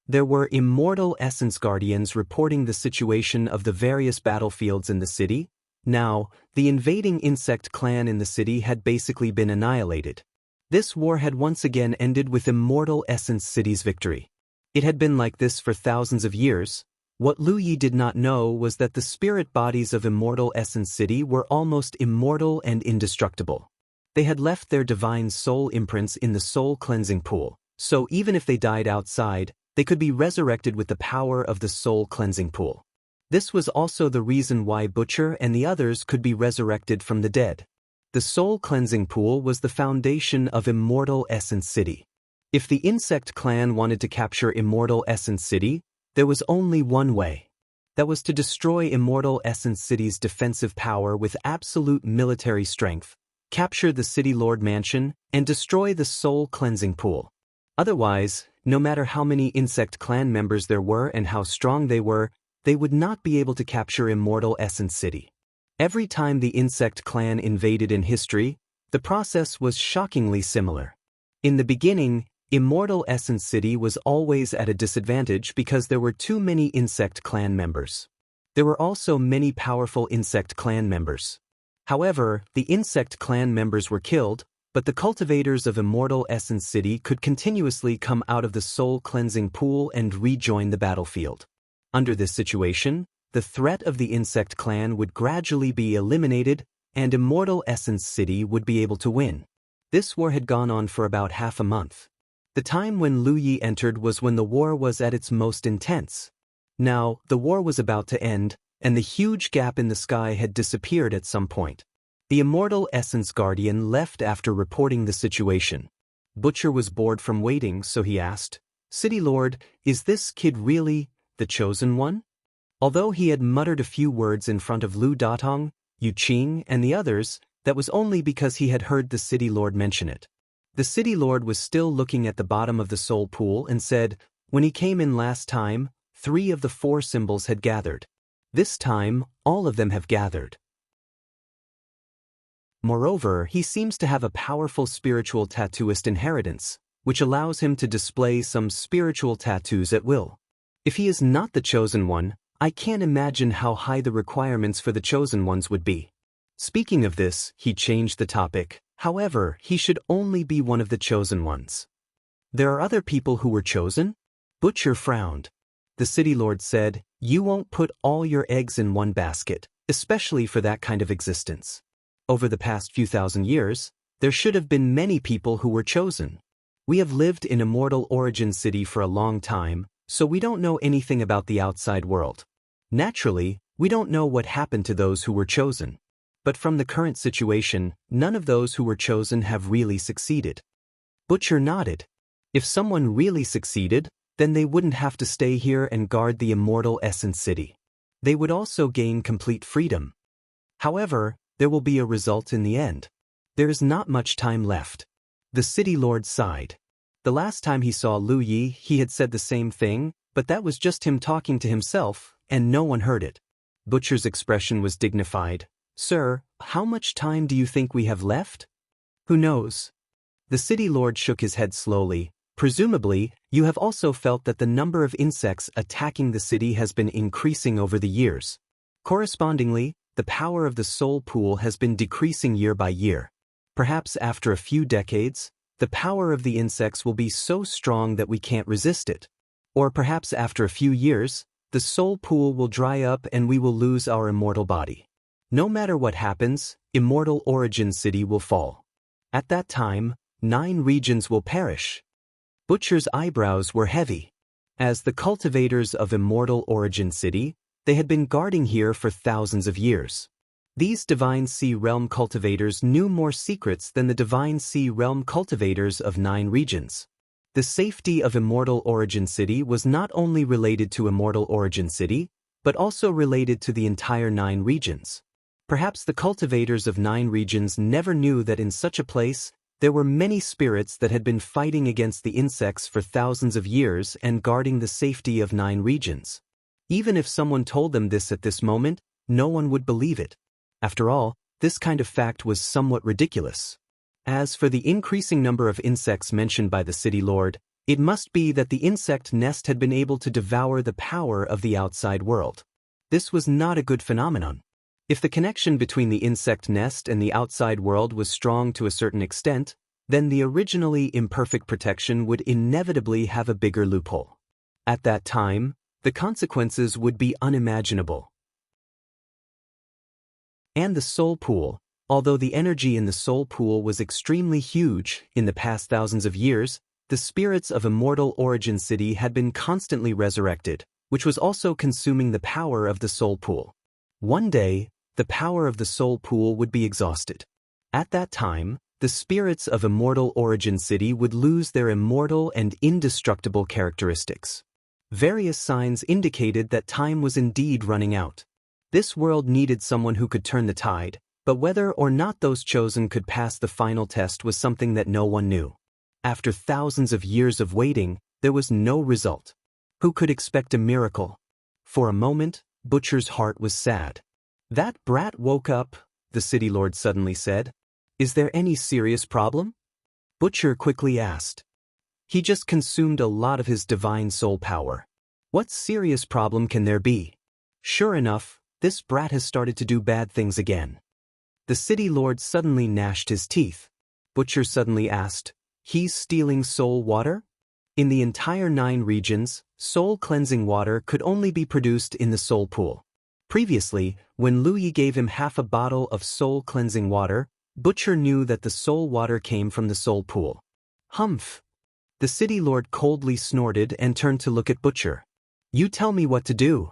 There were immortal essence guardians reporting the situation of the various battlefields in the city. Now, the invading insect clan in the city had basically been annihilated. This war had once again ended with Immortal Essence City's victory. It had been like this for thousands of years. What Lu Yi did not know was that the spirit bodies of Immortal Essence City were almost immortal and indestructible. They had left their divine soul imprints in the soul-cleansing pool, so even if they died outside, they could be resurrected with the power of the soul-cleansing pool. This was also the reason why Butcher and the others could be resurrected from the dead. The soul-cleansing pool was the foundation of Immortal Essence City. If the insect clan wanted to capture Immortal Essence City, there was only one way. That was to destroy Immortal Essence City's defensive power with absolute military strength, capture the City Lord Mansion, and destroy the soul-cleansing pool. Otherwise, no matter how many insect clan members there were and how strong they were, they would not be able to capture Immortal Essence City. Every time the insect clan invaded in history, the process was shockingly similar. In the beginning, Immortal Essence City was always at a disadvantage because there were too many insect clan members. There were also many powerful insect clan members. However, the insect clan members were killed, but the cultivators of Immortal Essence City could continuously come out of the soul-cleansing pool and rejoin the battlefield. Under this situation, the threat of the insect clan would gradually be eliminated, and Immortal Essence City would be able to win. This war had gone on for about half a month. The time when Lu Yi entered was when the war was at its most intense. Now, the war was about to end, and the huge gap in the sky had disappeared at some point. The Immortal Essence Guardian left after reporting the situation. Butcher was bored from waiting, so he asked, "City Lord, is this kid really the chosen one?" Although he had muttered a few words in front of Lu Datong, Yu Qing, and the others, that was only because he had heard the City Lord mention it. The City Lord was still looking at the bottom of the soul pool and said, "When he came in last time, 3 of the 4 symbols had gathered. This time, all of them have gathered. Moreover, he seems to have a powerful spiritual tattooist inheritance, which allows him to display some spiritual tattoos at will. If he is not the chosen one, I can't imagine how high the requirements for the chosen ones would be." Speaking of this, he changed the topic. However, he should only be one of the chosen ones. There are other people who were chosen? Butcher frowned. The city lord said, "You won't put all your eggs in one basket, especially for that kind of existence. Over the past few thousand years, there should have been many people who were chosen. We have lived in Immortal Origin City for a long time, so we don't know anything about the outside world. Naturally, we don't know what happened to those who were chosen. But from the current situation, none of those who were chosen have really succeeded." Butcher nodded. If someone really succeeded, then they wouldn't have to stay here and guard the Immortal Essence City. They would also gain complete freedom. However, there will be a result in the end. There is not much time left. The city lord sighed. The last time he saw Lu Yi, he had said the same thing, but that was just him talking to himself, and no one heard it. Butcher's expression was dignified. "Sir, how much time do you think we have left?" "Who knows?" The city lord shook his head slowly. "Presumably, you have also felt that the number of insects attacking the city has been increasing over the years. Correspondingly, the power of the soul pool has been decreasing year by year. Perhaps after a few decades, the power of the insects will be so strong that we can't resist it. Or perhaps after a few years, the soul pool will dry up and we will lose our immortal body. No matter what happens, Immortal Origin City will fall. At that time, 9 regions will perish." Butcher's eyebrows were heavy. As the cultivators of Immortal Origin City, they had been guarding here for thousands of years. These Divine Sea Realm cultivators knew more secrets than the Divine Sea Realm cultivators of 9 regions. The safety of Immortal Origin City was not only related to Immortal Origin City, but also related to the entire 9 regions. Perhaps the cultivators of 9 regions never knew that in such a place, there were many spirits that had been fighting against the insects for thousands of years and guarding the safety of 9 regions. Even if someone told them this at this moment, no one would believe it. After all, this kind of fact was somewhat ridiculous. As for the increasing number of insects mentioned by the city lord, it must be that the insect nest had been able to devour the power of the outside world. This was not a good phenomenon. If the connection between the insect nest and the outside world was strong to a certain extent, then the originally imperfect protection would inevitably have a bigger loophole. At that time, the consequences would be unimaginable. And the soul pool, although the energy in the soul pool was extremely huge in the past thousands of years, the spirits of Immortal Origin City had been constantly resurrected, which was also consuming the power of the soul pool. One day, the power of the soul pool would be exhausted. At that time, the spirits of Immortal Origin City would lose their immortal and indestructible characteristics. Various signs indicated that time was indeed running out. This world needed someone who could turn the tide, but whether or not those chosen could pass the final test was something that no one knew. After thousands of years of waiting, there was no result. Who could expect a miracle? For a moment, Butcher's heart was sad. "That brat woke up," the city lord suddenly said. "Is there any serious problem?" Butcher quickly asked. "He just consumed a lot of his divine soul power. What serious problem can there be? Sure enough, this brat has started to do bad things again." The city lord suddenly gnashed his teeth. Butcher suddenly asked, "He's stealing soul water?" In the entire 9 regions, soul cleansing water could only be produced in the soul pool. Previously, when Lu Yi gave him half a bottle of soul cleansing water, Butcher knew that the soul water came from the soul pool. "Humph." The city lord coldly snorted and turned to look at Butcher. "You tell me what to do.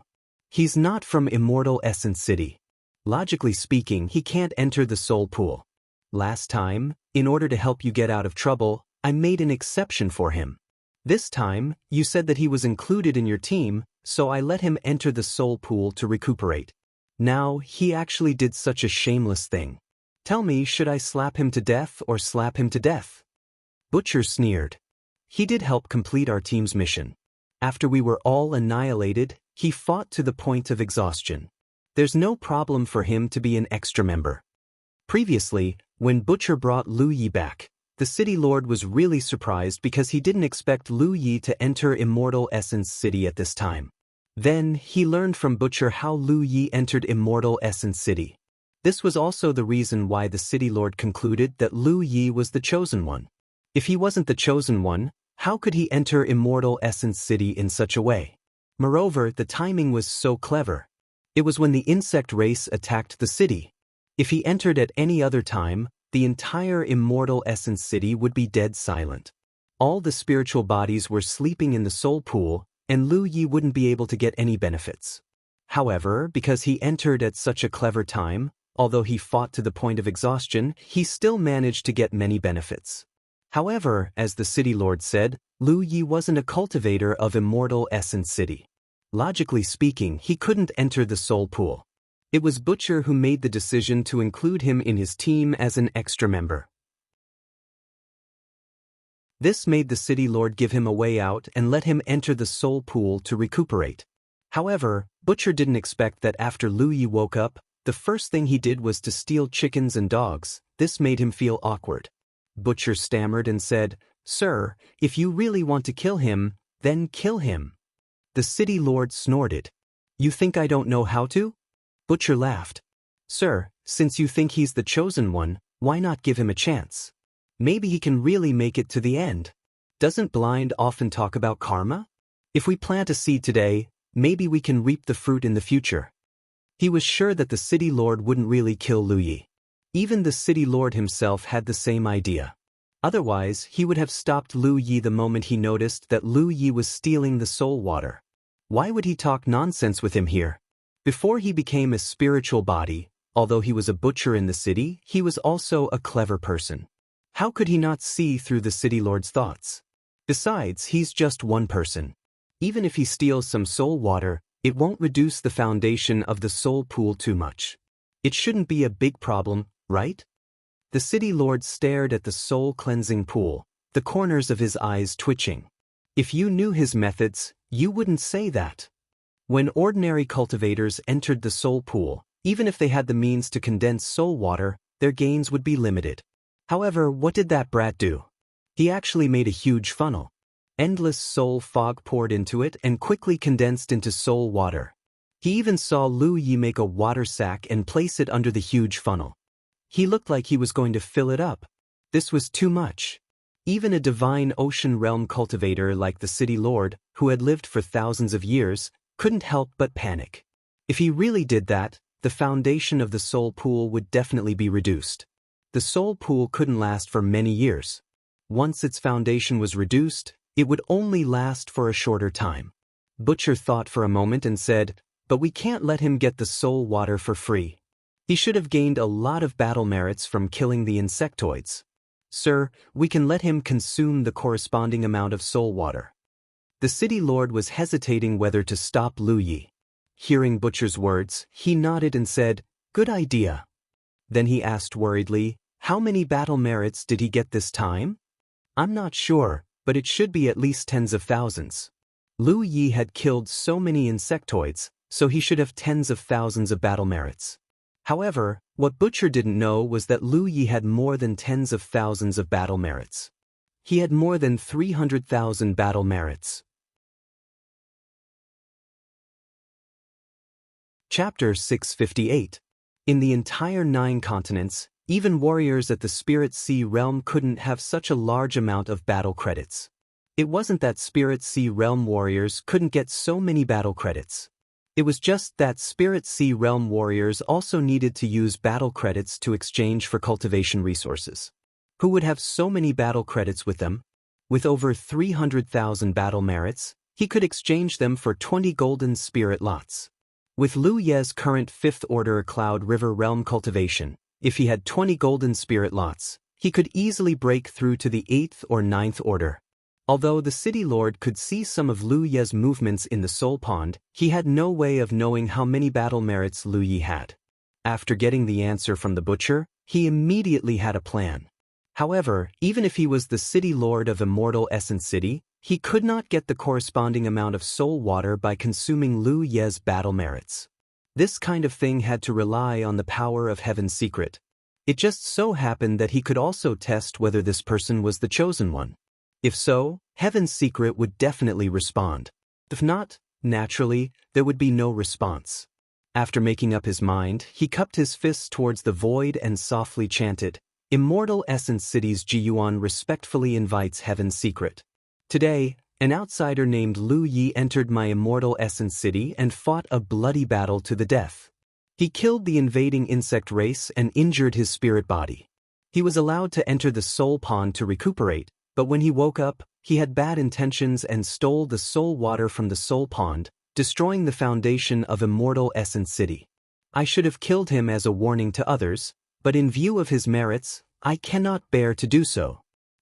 He's not from Immortal Essence City. Logically speaking, he can't enter the soul pool. Last time, in order to help you get out of trouble, I made an exception for him. This time, you said that he was included in your team, so I let him enter the soul pool to recuperate. Now, he actually did such a shameless thing. Tell me, should I slap him to death or slap him to death?" Butcher sneered. "He did help complete our team's mission. After we were all annihilated, he fought to the point of exhaustion. There's no problem for him to be an extra member." Previously, when Butcher brought Lu Yi back, the city lord was really surprised because he didn't expect Lu Yi to enter Immortal Essence City at this time. Then, he learned from Butcher how Lu Yi entered Immortal Essence City. This was also the reason why the city lord concluded that Lu Yi was the chosen one. If he wasn't the chosen one, How could he enter Immortal Essence City in such a way? Moreover, the timing was so clever. It was when the insect race attacked the city. If he entered at any other time, the entire Immortal Essence City would be dead silent. All the spiritual bodies were sleeping in the soul pool, and Lu Yi wouldn't be able to get any benefits. However, because he entered at such a clever time, although he fought to the point of exhaustion, he still managed to get many benefits. However, as the city lord said, Lu Yi wasn't a cultivator of Immortal Essence City. Logically speaking, he couldn't enter the soul pool. It was Butcher who made the decision to include him in his team as an extra member. This made the city lord give him a way out and let him enter the soul pool to recuperate. However, Butcher didn't expect that after Lu Yi woke up, the first thing he did was to steal chickens and dogs. This made him feel awkward. Butcher stammered and said, "Sir, if you really want to kill him, then kill him." The city lord snorted. "You think I don't know how to?" Butcher laughed. "Sir, since you think he's the chosen one, why not give him a chance? Maybe he can really make it to the end. Doesn't Blind often talk about karma? If we plant a seed today, maybe we can reap the fruit in the future." He was sure that the city lord wouldn't really kill Lu Yi. Even the city lord himself had the same idea. Otherwise, he would have stopped Lu Yi the moment he noticed that Lu Yi was stealing the soul water. Why would he talk nonsense with him here? Before he became a spiritual body, although he was a butcher in the city, he was also a clever person. How could he not see through the city lord's thoughts? Besides, he's just one person. Even if he steals some soul water, it won't reduce the foundation of the soul pool too much. It shouldn't be a big problem, right? The city lord stared at the soul-cleansing pool, the corners of his eyes twitching. If you knew his methods, you wouldn't say that. When ordinary cultivators entered the soul pool, even if they had the means to condense soul water, their gains would be limited. However, what did that brat do? He actually made a huge funnel. Endless soul fog poured into it and quickly condensed into soul water. He even saw Lu Yi make a water sack and place it under the huge funnel. He looked like he was going to fill it up. This was too much. Even a divine ocean realm cultivator like the city lord, who had lived for thousands of years, couldn't help but panic. If he really did that, the foundation of the soul pool would definitely be reduced. The soul pool couldn't last for many years. Once its foundation was reduced, it would only last for a shorter time. Butcher thought for a moment and said, "But we can't let him get the soul water for free. He should have gained a lot of battle merits from killing the insectoids. Sir, we can let him consume the corresponding amount of soul water." The city lord was hesitating whether to stop Lu Yi. Hearing Butcher's words, he nodded and said, "Good idea." Then he asked worriedly, "How many battle merits did he get this time?" "I'm not sure, but it should be at least tens of thousands." Lu Yi had killed so many insectoids, so he should have tens of thousands of battle merits. However, what Butcher didn't know was that Lu Yi had more than tens of thousands of battle merits. He had more than 300,000 battle merits. Chapter 658. In the entire 9 continents, even warriors at the Spirit Sea realm couldn't have such a large amount of battle credits. It wasn't that Spirit Sea realm warriors couldn't get so many battle credits. It was just that Spirit Sea realm warriors also needed to use battle credits to exchange for cultivation resources. Who would have so many battle credits with them? With over 300,000 battle merits, he could exchange them for 20 golden spirit lots. With Lu Ye's current 5th order Cloud River realm cultivation, if he had 20 golden spirit lots, he could easily break through to the 8th or 9th order. Although the city lord could see some of Lu Ye's movements in the soul pond, he had no way of knowing how many battle merits Lu Yi had. After getting the answer from the butcher, he immediately had a plan. However, even if he was the city lord of Immortal Essence City, he could not get the corresponding amount of soul water by consuming Lu Ye's battle merits. This kind of thing had to rely on the power of Heaven's secret. It just so happened that he could also test whether this person was the chosen one. If so, Heaven's secret would definitely respond. If not, naturally, there would be no response. After making up his mind, he cupped his fists towards the void and softly chanted, "Immortal Essence City's Jiyuan respectfully invites Heaven's secret." Today, an outsider named Lu Yi entered my immortal essence city and fought a bloody battle to the death. He killed the invading insect race and injured his spirit body. He was allowed to enter the soul pond to recuperate, but when he woke up, he had bad intentions and stole the soul water from the soul pond, destroying the foundation of Immortal Essence City. I should have killed him as a warning to others, but in view of his merits, I cannot bear to do so.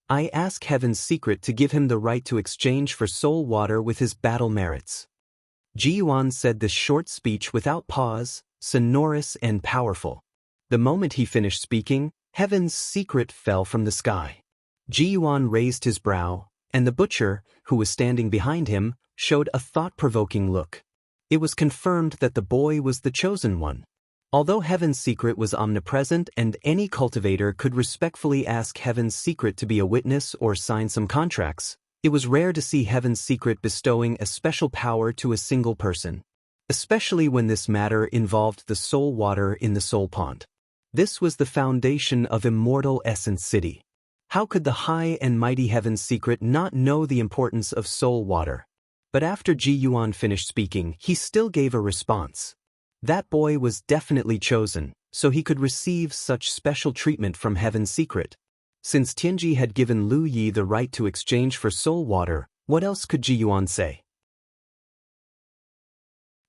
I ask Heaven's Secret to give him the right to exchange for soul water with his battle merits. Jianghu said this short speech without pause, sonorous and powerful. The moment he finished speaking, Heaven's Secret fell from the sky. Jianghu raised his brow, and the butcher, who was standing behind him, showed a thought-provoking look. It was confirmed that the boy was the chosen one. Although Heaven's Secret was omnipresent and any cultivator could respectfully ask Heaven's Secret to be a witness or sign some contracts, it was rare to see Heaven's Secret bestowing a special power to a single person, especially when this matter involved the soul water in the soul pond. This was the foundation of Immortal Essence City. How could the high and mighty Heaven's Secret not know the importance of soul water? But after Jianghu finished speaking, he still gave a response. That boy was definitely chosen, so he could receive such special treatment from Heaven's Secret. Since Tianji had given Lu Yi the right to exchange for soul water, what else could Jianghu say?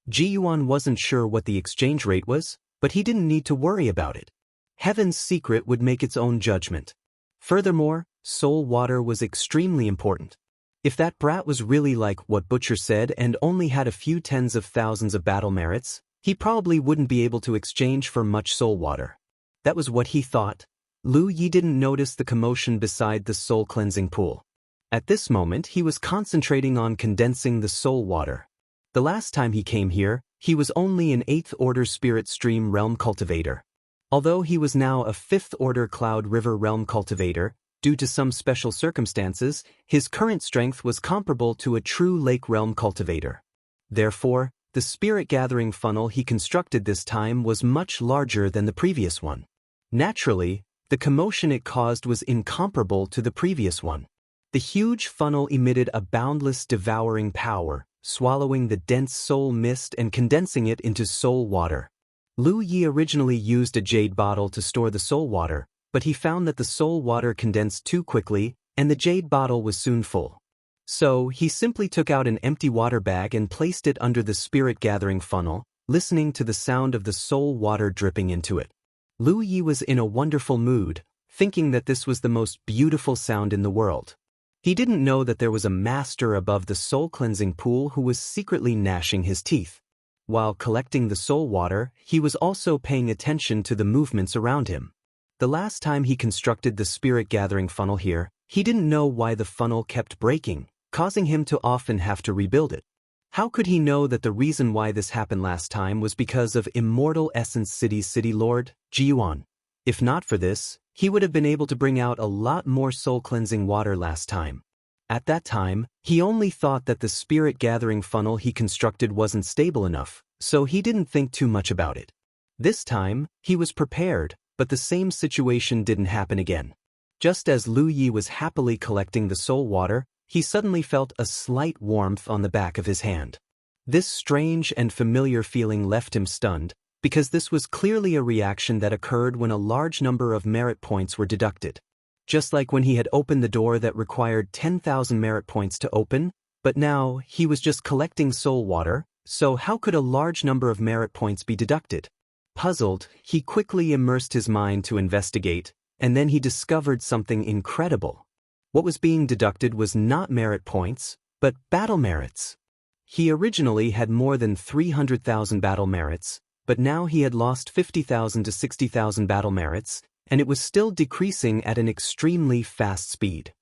Jianghu wasn't sure what the exchange rate was, but he didn't need to worry about it. Heaven's Secret would make its own judgment. Furthermore, soul water was extremely important. If that brat was really like what Butcher said and only had a few tens of thousands of battle merits, he probably wouldn't be able to exchange for much soul water. That was what he thought. Lu Yi didn't notice the commotion beside the soul cleansing pool. At this moment, he was concentrating on condensing the soul water. The last time he came here, he was only an 8th order spirit stream realm cultivator. Although he was now a 5th order cloud river realm cultivator, due to some special circumstances, his current strength was comparable to a true lake realm cultivator. Therefore, the spirit gathering funnel he constructed this time was much larger than the previous one. Naturally, the commotion it caused was incomparable to the previous one. The huge funnel emitted a boundless devouring power, swallowing the dense soul mist and condensing it into soul water. Lu Yi originally used a jade bottle to store the soul water, but he found that the soul water condensed too quickly, and the jade bottle was soon full. So, he simply took out an empty water bag and placed it under the spirit gathering funnel, listening to the sound of the soul water dripping into it. Lu Yi was in a wonderful mood, thinking that this was the most beautiful sound in the world. He didn't know that there was a master above the soul cleansing pool who was secretly gnashing his teeth. While collecting the soul water, he was also paying attention to the movements around him. The last time he constructed the spirit gathering funnel here, he didn't know why the funnel kept breaking, causing him to often have to rebuild it. How could he know that the reason why this happened last time was because of Immortal Essence City's City Lord, Jianghu? If not for this, he would have been able to bring out a lot more soul-cleansing water last time. At that time, he only thought that the spirit-gathering funnel he constructed wasn't stable enough, so he didn't think too much about it. This time, he was prepared, but the same situation didn't happen again. Just as Lu Yi was happily collecting the soul water, he suddenly felt a slight warmth on the back of his hand. This strange and familiar feeling left him stunned, because this was clearly a reaction that occurred when a large number of merit points were deducted. Just like when he had opened the door that required 10,000 merit points to open, but now he was just collecting soul water, so how could a large number of merit points be deducted? Puzzled, he quickly immersed his mind to investigate, and then he discovered something incredible. What was being deducted was not merit points, but battle merits. He originally had more than 300,000 battle merits, but now he had lost 50,000 to 60,000 battle merits, and it was still decreasing at an extremely fast speed.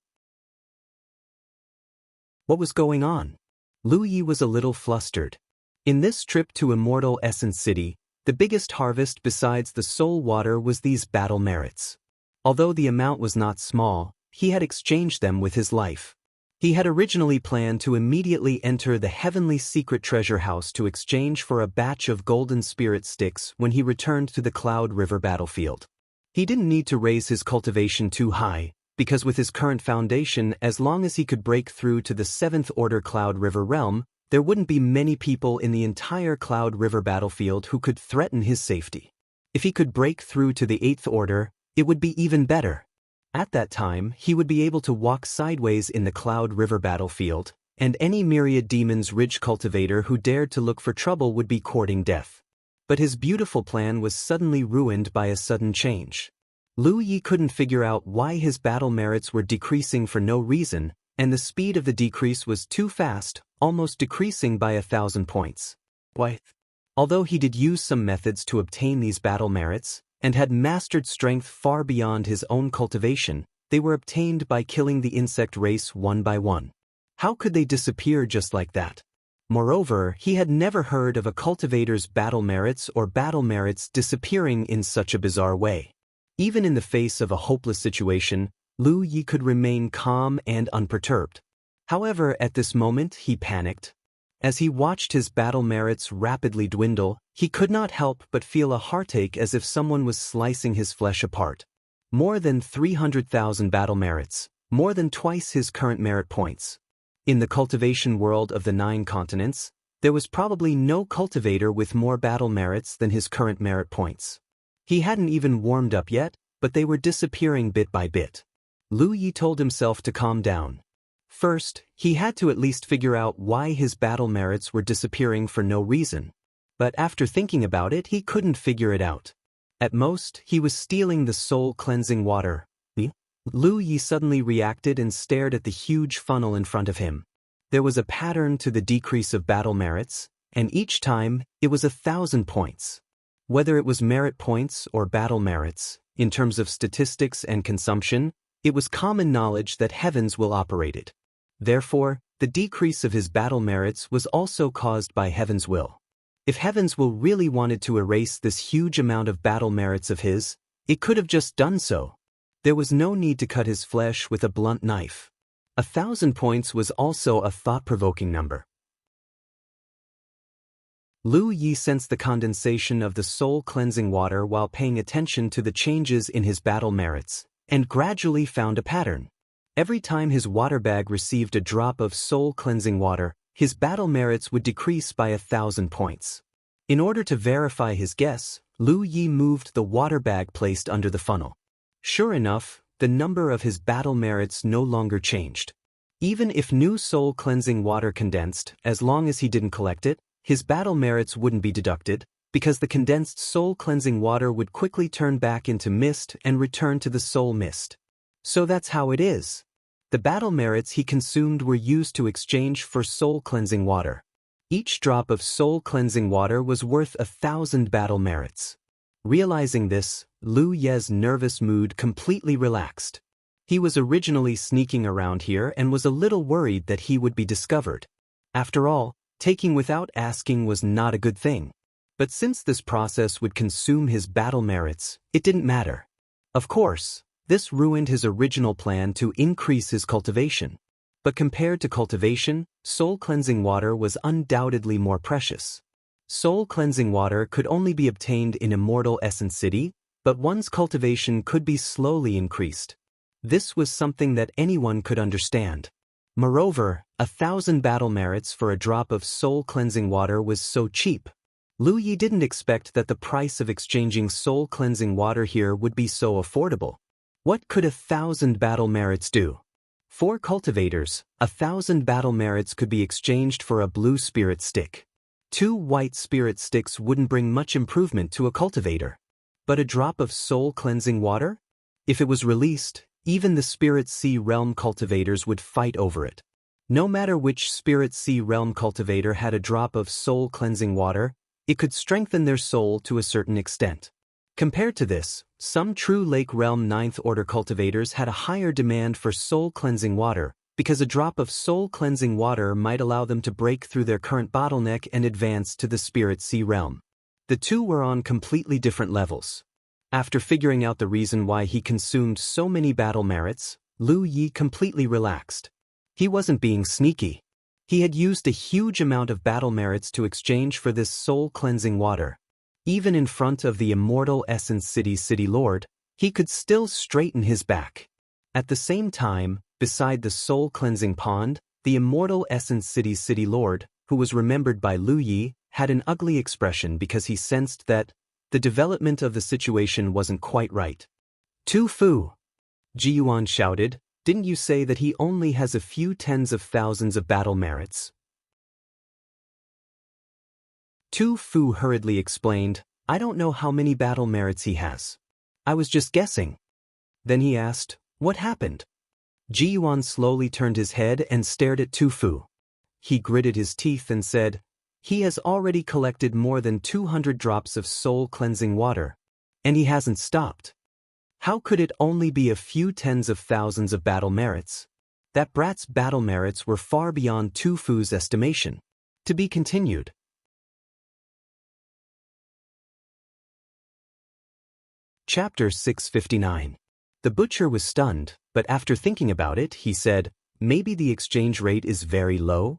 What was going on? Lu Yi was a little flustered. In this trip to Immortal Essence City, the biggest harvest besides the soul water was these battle merits. Although the amount was not small, he had exchanged them with his life. He had originally planned to immediately enter the heavenly secret treasure house to exchange for a batch of golden spirit sticks when he returned to the Cloud River battlefield. He didn't need to raise his cultivation too high, because with his current foundation, as long as he could break through to the 7th Order Cloud River realm, there wouldn't be many people in the entire Cloud River battlefield who could threaten his safety. If he could break through to the 8th Order, it would be even better. At that time, he would be able to walk sideways in the Cloud River battlefield, and any myriad demons Ridge cultivator who dared to look for trouble would be courting death. But his beautiful plan was suddenly ruined by a sudden change. Lu Yi couldn't figure out why his battle merits were decreasing for no reason, and the speed of the decrease was too fast, almost decreasing by 1,000 points. Why? Although he did use some methods to obtain these battle merits, and had mastered strength far beyond his own cultivation, they were obtained by killing the insect race one by one. How could they disappear just like that? Moreover, he had never heard of a cultivator's battle merits or battle merits disappearing in such a bizarre way. Even in the face of a hopeless situation, Lu Yi could remain calm and unperturbed. However, at this moment he panicked. As he watched his battle merits rapidly dwindle, he could not help but feel a heartache as if someone was slicing his flesh apart. More than 300,000 battle merits, more than twice his current merit points. In the cultivation world of the 9 continents, there was probably no cultivator with more battle merits than his current merit points. He hadn't even warmed up yet, but they were disappearing bit by bit. Lu Yi told himself to calm down. First, he had to at least figure out why his battle merits were disappearing for no reason. But after thinking about it, he couldn't figure it out. At most, he was stealing the soul-cleansing water. Lu Yi suddenly reacted and stared at the huge funnel in front of him. There was a pattern to the decrease of battle merits, and each time, it was 1,000 points. Whether it was merit points or battle merits, in terms of statistics and consumption, it was common knowledge that heavens will operate it. Therefore, the decrease of his battle merits was also caused by heaven's will. If heaven's will really wanted to erase this huge amount of battle merits of his, it could have just done so. There was no need to cut his flesh with a blunt knife. 1,000 points was also a thought-provoking number. Lu Yi sensed the condensation of the soul-cleansing water while paying attention to the changes in his battle merits, and gradually found a pattern. Every time his water bag received a drop of soul-cleansing water, his battle merits would decrease by 1,000 points. In order to verify his guess, Lu Yi moved the water bag placed under the funnel. Sure enough, the number of his battle merits no longer changed. Even if new soul-cleansing water condensed, as long as he didn't collect it, his battle merits wouldn't be deducted, because the condensed soul-cleansing water would quickly turn back into mist and return to the soul mist. So that's how it is. The battle merits he consumed were used to exchange for soul-cleansing water. Each drop of soul-cleansing water was worth 1,000 battle merits. Realizing this, Lu Ye's nervous mood completely relaxed. He was originally sneaking around here and was a little worried that he would be discovered. After all, taking without asking was not a good thing. But since this process would consume his battle merits, it didn't matter. Of course, this ruined his original plan to increase his cultivation. But compared to cultivation, soul-cleansing water was undoubtedly more precious. Soul-cleansing water could only be obtained in Immortal Essence City, but one's cultivation could be slowly increased. This was something that anyone could understand. Moreover, 1,000 battle merits for a drop of soul-cleansing water was so cheap. Lu Yi didn't expect that the price of exchanging soul-cleansing water here would be so affordable. What could 1,000 battle merits do? For cultivators, 1,000 battle merits could be exchanged for a blue spirit stick. 2 white spirit sticks wouldn't bring much improvement to a cultivator. But a drop of soul-cleansing water? If it was released, even the Spirit Sea Realm cultivators would fight over it. No matter which Spirit Sea Realm cultivator had a drop of soul-cleansing water, it could strengthen their soul to a certain extent. Compared to this, some true Lake Realm 9th Order cultivators had a higher demand for soul-cleansing water, because a drop of soul-cleansing water might allow them to break through their current bottleneck and advance to the Spirit Sea Realm. The two were on completely different levels. After figuring out the reason why he consumed so many battle merits, Lu Yi completely relaxed. He wasn't being sneaky. He had used a huge amount of battle merits to exchange for this soul-cleansing water. Even in front of the Immortal Essence City Lord, he could still straighten his back. At the same time, beside the soul-cleansing pond, the immortal Essence City's city lord, who was remembered by Lu Yi, had an ugly expression because he sensed that the development of the situation wasn't quite right. Tu Fu! Ji Yuan shouted, didn't you say that he only has a few tens of thousands of battle merits? Tu Fu hurriedly explained, I don't know how many battle merits he has. I was just guessing. Then he asked, what happened? Ji Yuan slowly turned his head and stared at Tu Fu. He gritted his teeth and said, he has already collected more than 200 drops of soul-cleansing water. And he hasn't stopped. How could it only be a few tens of thousands of battle merits? That brat's battle merits were far beyond Tu Fu's estimation. To be continued. Chapter 659. The butcher was stunned, but after thinking about it, he said, maybe the exchange rate is very low?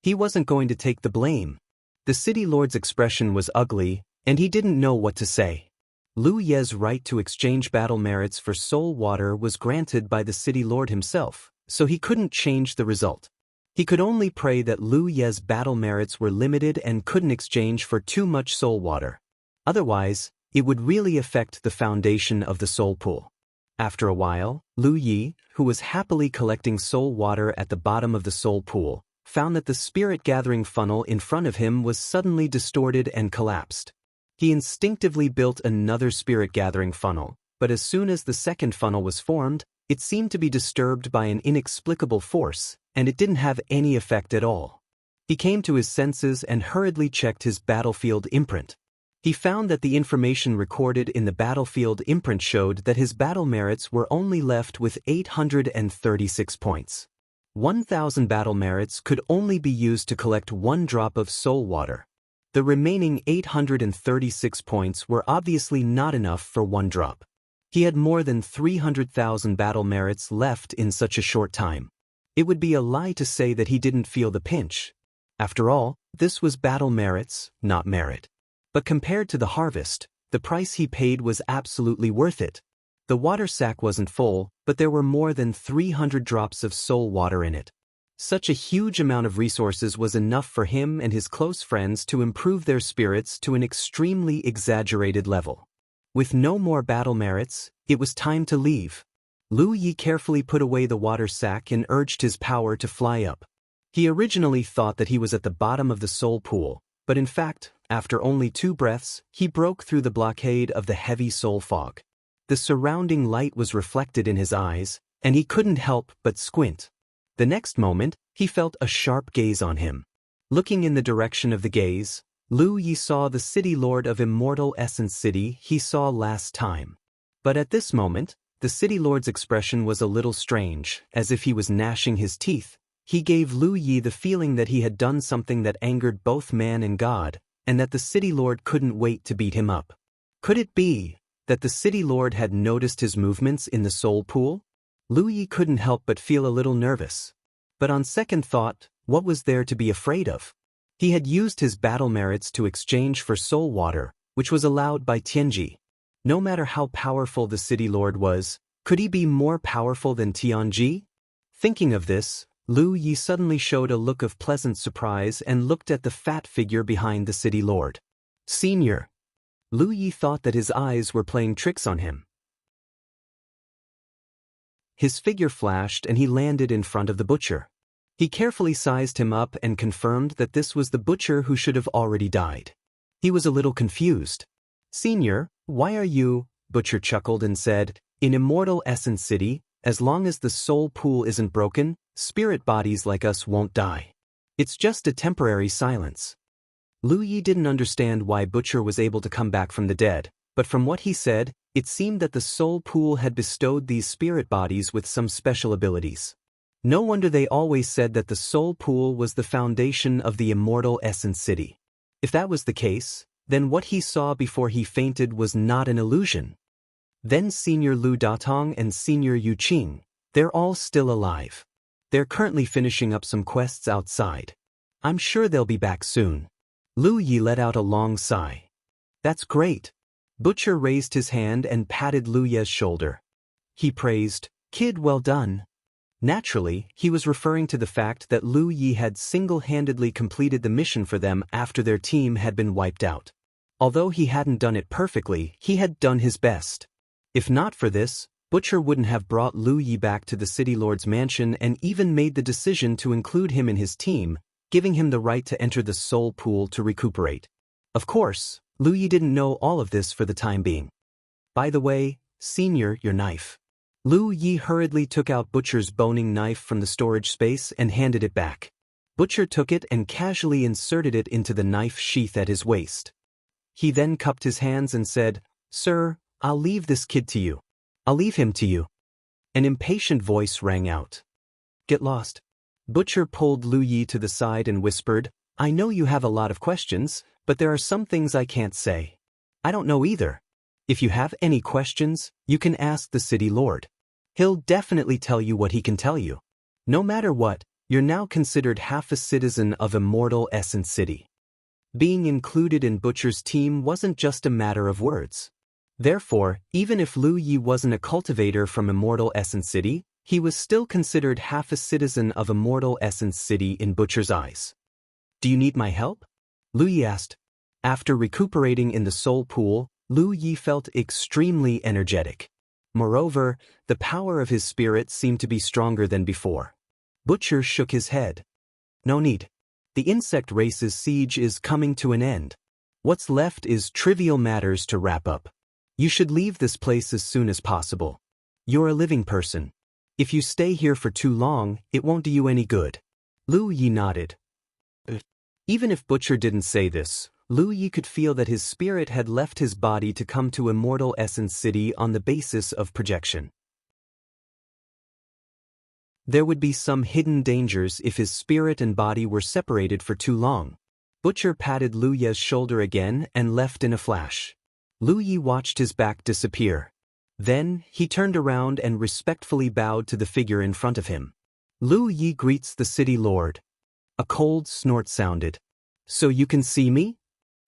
He wasn't going to take the blame. The city lord's expression was ugly, and he didn't know what to say. Lu Ye's right to exchange battle merits for soul water was granted by the city lord himself, so he couldn't change the result. He could only pray that Lu Ye's battle merits were limited and couldn't exchange for too much soul water. Otherwise, it would really affect the foundation of the soul pool. After a while, Lu Yi, who was happily collecting soul water at the bottom of the soul pool, found that the spirit-gathering funnel in front of him was suddenly distorted and collapsed. He instinctively built another spirit-gathering funnel, but as soon as the second funnel was formed, it seemed to be disturbed by an inexplicable force, and it didn't have any effect at all. He came to his senses and hurriedly checked his battlefield imprint. He found that the information recorded in the battlefield imprint showed that his battle merits were only left with 836 points. 1,000 battle merits could only be used to collect 1 drop of soul water. The remaining 836 points were obviously not enough for 1 drop. He had more than 300,000 battle merits left in such a short time. It would be a lie to say that he didn't feel the pinch. After all, this was battle merits, not merit. But compared to the harvest, the price he paid was absolutely worth it. The water sack wasn't full, but there were more than 300 drops of soul water in it. Such a huge amount of resources was enough for him and his close friends to improve their spirits to an extremely exaggerated level. With no more battle merits, it was time to leave. Lu Yi carefully put away the water sack and urged his power to fly up. He originally thought that he was at the bottom of the soul pool, but in fact, after only 2 breaths, he broke through the blockade of the heavy soul fog. The surrounding light was reflected in his eyes, and he couldn't help but squint. The next moment, he felt a sharp gaze on him. Looking in the direction of the gaze, Lu Yi saw the city lord of Immortal Essence City he saw last time. But at this moment, the city lord's expression was a little strange, as if he was gnashing his teeth. He gave Lu Yi the feeling that he had done something that angered both man and God, and that the city lord couldn't wait to beat him up. Could it be that the city lord had noticed his movements in the soul pool? Lu Yi couldn't help but feel a little nervous. But on second thought, what was there to be afraid of? He had used his battle merits to exchange for soul water, which was allowed by Tianji. No matter how powerful the city lord was, could he be more powerful than Tianji? Thinking of this, Lu Yi suddenly showed a look of pleasant surprise and looked at the fat figure behind the city lord. Senior. Lu Yi thought that his eyes were playing tricks on him. His figure flashed and he landed in front of the butcher. He carefully sized him up and confirmed that this was the butcher who should have already died. He was a little confused. Senior, why are you? Butcher chuckled and said, in Immortal Essence City, as long as the soul pool isn't broken, spirit bodies like us won't die. It's just a temporary silence. Lu Yi didn't understand why Butcher was able to come back from the dead, but from what he said, it seemed that the soul pool had bestowed these spirit bodies with some special abilities. No wonder they always said that the soul pool was the foundation of the Immortal Essence City. If that was the case, then what he saw before he fainted was not an illusion. Then Senior Lu Datong and Senior Yu Qing, they're all still alive. They're currently finishing up some quests outside. I'm sure they'll be back soon. Lu Yi let out a long sigh. That's great. Butcher raised his hand and patted Lu Ye's shoulder. He praised, Kid, well done. Naturally, he was referring to the fact that Lu Yi had single-handedly completed the mission for them after their team had been wiped out. Although he hadn't done it perfectly, he had done his best. If not for this, Butcher wouldn't have brought Lu Yi back to the City Lord's mansion and even made the decision to include him in his team, giving him the right to enter the soul pool to recuperate. Of course, Lu Yi didn't know all of this for the time being. By the way, Senior, your knife. Lu Yi hurriedly took out Butcher's boning knife from the storage space and handed it back. Butcher took it and casually inserted it into the knife sheath at his waist. He then cupped his hands and said, "Sir, I'll leave this kid to you. I'll leave him to you." An impatient voice rang out. "Get lost." Butcher pulled Lu Yi to the side and whispered, "I know you have a lot of questions, but there are some things I can't say. I don't know either. If you have any questions, you can ask the City Lord. He'll definitely tell you what he can tell you. No matter what, you're now considered half a citizen of Immortal Essence City." Being included in Butcher's team wasn't just a matter of words. Therefore, even if Lu Yi wasn't a cultivator from Immortal Essence City, he was still considered half a citizen of Immortal Essence City in Butcher's eyes. "Do you need my help?" Lu Yi asked. After recuperating in the soul pool, Lu Yi felt extremely energetic. Moreover, the power of his spirit seemed to be stronger than before. Butcher shook his head. "No need. The insect race's siege is coming to an end. What's left is trivial matters to wrap up. You should leave this place as soon as possible. You're a living person. If you stay here for too long, it won't do you any good." Lu Yi nodded. Even if Butcher didn't say this, Lu Yi could feel that his spirit had left his body to come to Immortal Essence City on the basis of projection. There would be some hidden dangers if his spirit and body were separated for too long. Butcher patted Lu Yi's shoulder again and left in a flash. Lu Yi watched his back disappear. Then, he turned around and respectfully bowed to the figure in front of him. "Lu Yi greets the City Lord." A cold snort sounded. "So you can see me?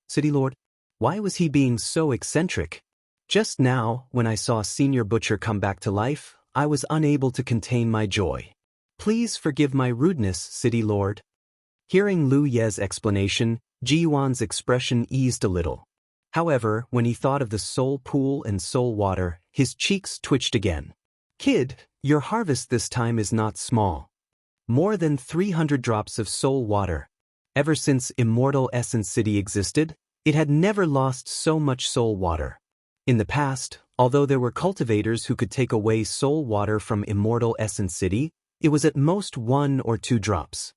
City Lord?" Why was he being so eccentric? Just now, when I saw Senior Butcher come back to life, I was unable to contain my joy. "Please forgive my rudeness, City Lord." Hearing Lu Yi's explanation, Jiyuan's expression eased a little. However, when he thought of the soul pool and soul water, his cheeks twitched again. "Kid, your harvest this time is not small. More than 300 drops of soul water. Ever since Immortal Essence City existed, it had never lost so much soul water. In the past, although there were cultivators who could take away soul water from Immortal Essence City, it was at most 1 or 2 drops.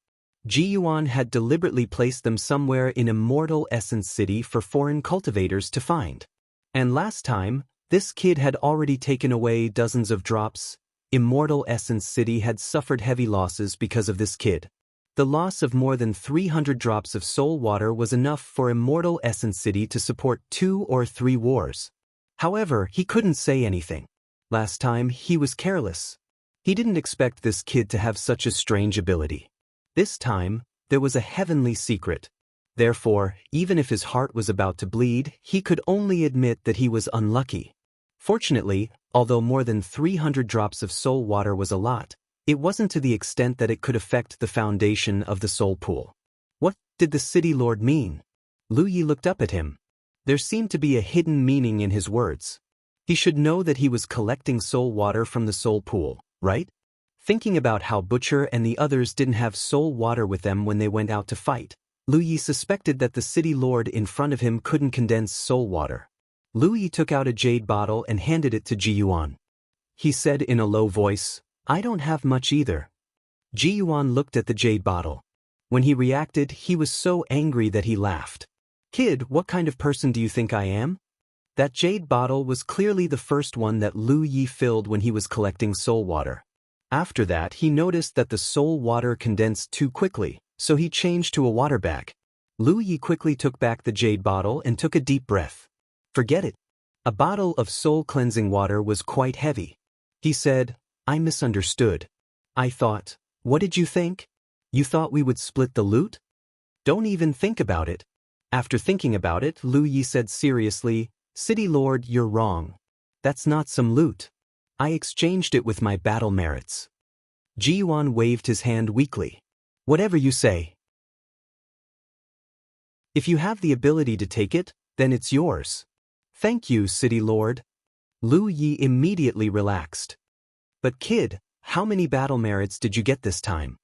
Jiyuan had deliberately placed them somewhere in Immortal Essence City for foreign cultivators to find. And last time, this kid had already taken away dozens of drops. Immortal Essence City had suffered heavy losses because of this kid. The loss of more than 300 drops of soul water was enough for Immortal Essence City to support 2 or 3 wars. However, he couldn't say anything. Last time, he was careless. He didn't expect this kid to have such a strange ability. This time, there was a heavenly secret. Therefore, even if his heart was about to bleed, he could only admit that he was unlucky. Fortunately, although more than 300 drops of soul water was a lot, it wasn't to the extent that it could affect the foundation of the soul pool. What did the City Lord mean? Lu Yi looked up at him. There seemed to be a hidden meaning in his words. He should know that he was collecting soul water from the soul pool, right? Thinking about how Butcher and the others didn't have soul water with them when they went out to fight, Lu Yi suspected that the City Lord in front of him couldn't condense soul water. Lu Yi took out a jade bottle and handed it to Jiyuan. He said in a low voice, "I don't have much either." Jiyuan looked at the jade bottle. When he reacted, he was so angry that he laughed. "Kid, what kind of person do you think I am?" That jade bottle was clearly the first one that Lu Yi filled when he was collecting soul water. After that, he noticed that the soul water condensed too quickly, so he changed to a water bag. Lu Yi quickly took back the jade bottle and took a deep breath. Forget it. A bottle of soul-cleansing water was quite heavy. He said, "I misunderstood. I thought, what did you think? You thought we would split the loot? Don't even think about it." After thinking about it, Lu Yi said seriously, "City Lord, you're wrong. That's not some loot. I exchanged it with my battle merits. Jiyuan waved his hand weakly. Whatever you say. If you have the ability to take it, then it's yours. Thank you, City Lord. Lu Yi immediately relaxed. But kid, how many battle merits did you get this time?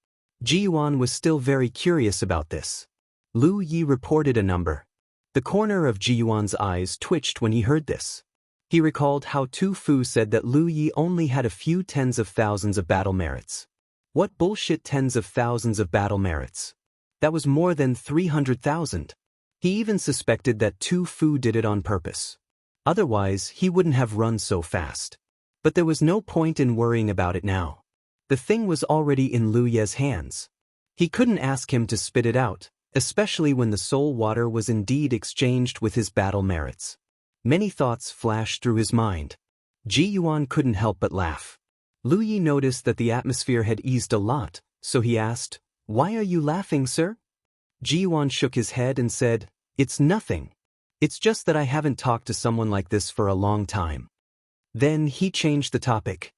Jiyuan was still very curious about this. Lu Yi reported a number. The corner of Jiyuan's eyes twitched when he heard this. He recalled how Tu Fu said that Lu Yi only had a few tens of thousands of battle merits. What bullshit tens of thousands of battle merits? That was more than 300,000. He even suspected that Tu Fu did it on purpose. Otherwise, he wouldn't have run so fast. But there was no point in worrying about it now. The thing was already in Lu Ye's hands. He couldn't ask him to spit it out, especially when the soul water was indeed exchanged with his battle merits. Many thoughts flashed through his mind. Jiyuan couldn't help but laugh. Lu Yi noticed that the atmosphere had eased a lot, so he asked, "Why are you laughing, sir?" Jiyuan shook his head and said, "It's nothing. It's just that I haven't talked to someone like this for a long time." Then he changed the topic.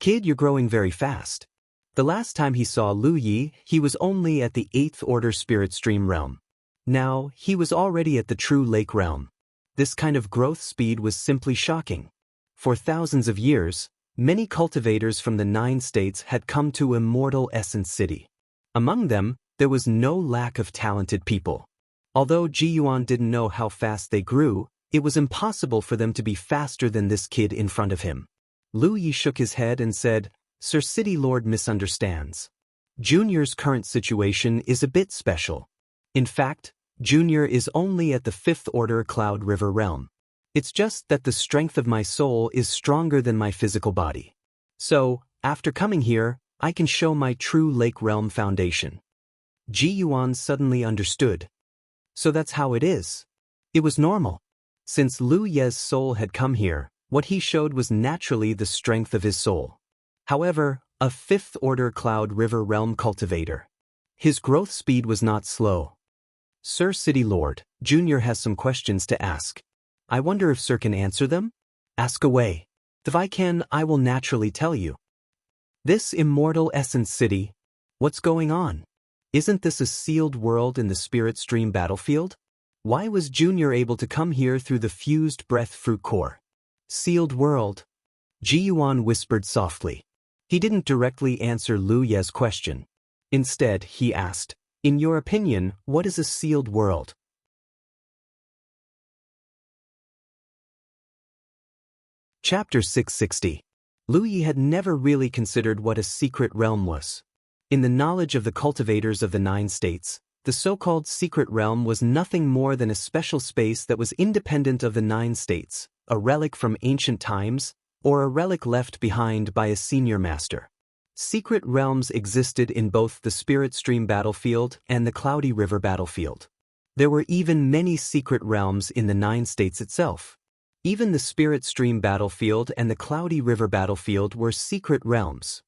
"Kid, you're growing very fast." The last time he saw Lu Yi, he was only at the 8th order spirit stream realm. Now, he was already at the true lake realm. This kind of growth speed was simply shocking. For thousands of years, many cultivators from the 9 states had come to Immortal Essence City. Among them, there was no lack of talented people. Although Jiyuan didn't know how fast they grew, it was impossible for them to be faster than this kid in front of him. Lu Yi shook his head and said, "Sir City Lord misunderstands. Junior's current situation is a bit special. In fact, Junior is only at the 5th order Cloud River realm. It's just that the strength of my soul is stronger than my physical body. So, after coming here, I can show my true lake realm foundation." Jiyuan suddenly understood. So that's how it is. It was normal. Since Lu Ye's soul had come here, what he showed was naturally the strength of his soul. However, a 5th order Cloud River realm cultivator. His growth speed was not slow. "Sir City Lord, Junior has some questions to ask. I wonder if Sir can answer them?" "Ask away. If I can, I will naturally tell you." "This Immortal Essence City, what's going on? Isn't this a sealed world in the Spirit Stream battlefield? Why was Junior able to come here through the fused breath fruit core?" "Sealed world?" Jiyuan whispered softly. He didn't directly answer Lu Ye's question. Instead, he asked, "In your opinion, what is a sealed world?" Chapter 660. Lu Yi had never really considered what a secret realm was. In the knowledge of the cultivators of the 9 states, the so-called secret realm was nothing more than a special space that was independent of the 9 states, a relic from ancient times, or a relic left behind by a senior master. Secret realms existed in both the Spirit Stream battlefield and the Cloudy River battlefield. There were even many secret realms in the 9 states itself. Even the Spirit Stream battlefield and the Cloudy River battlefield were secret realms.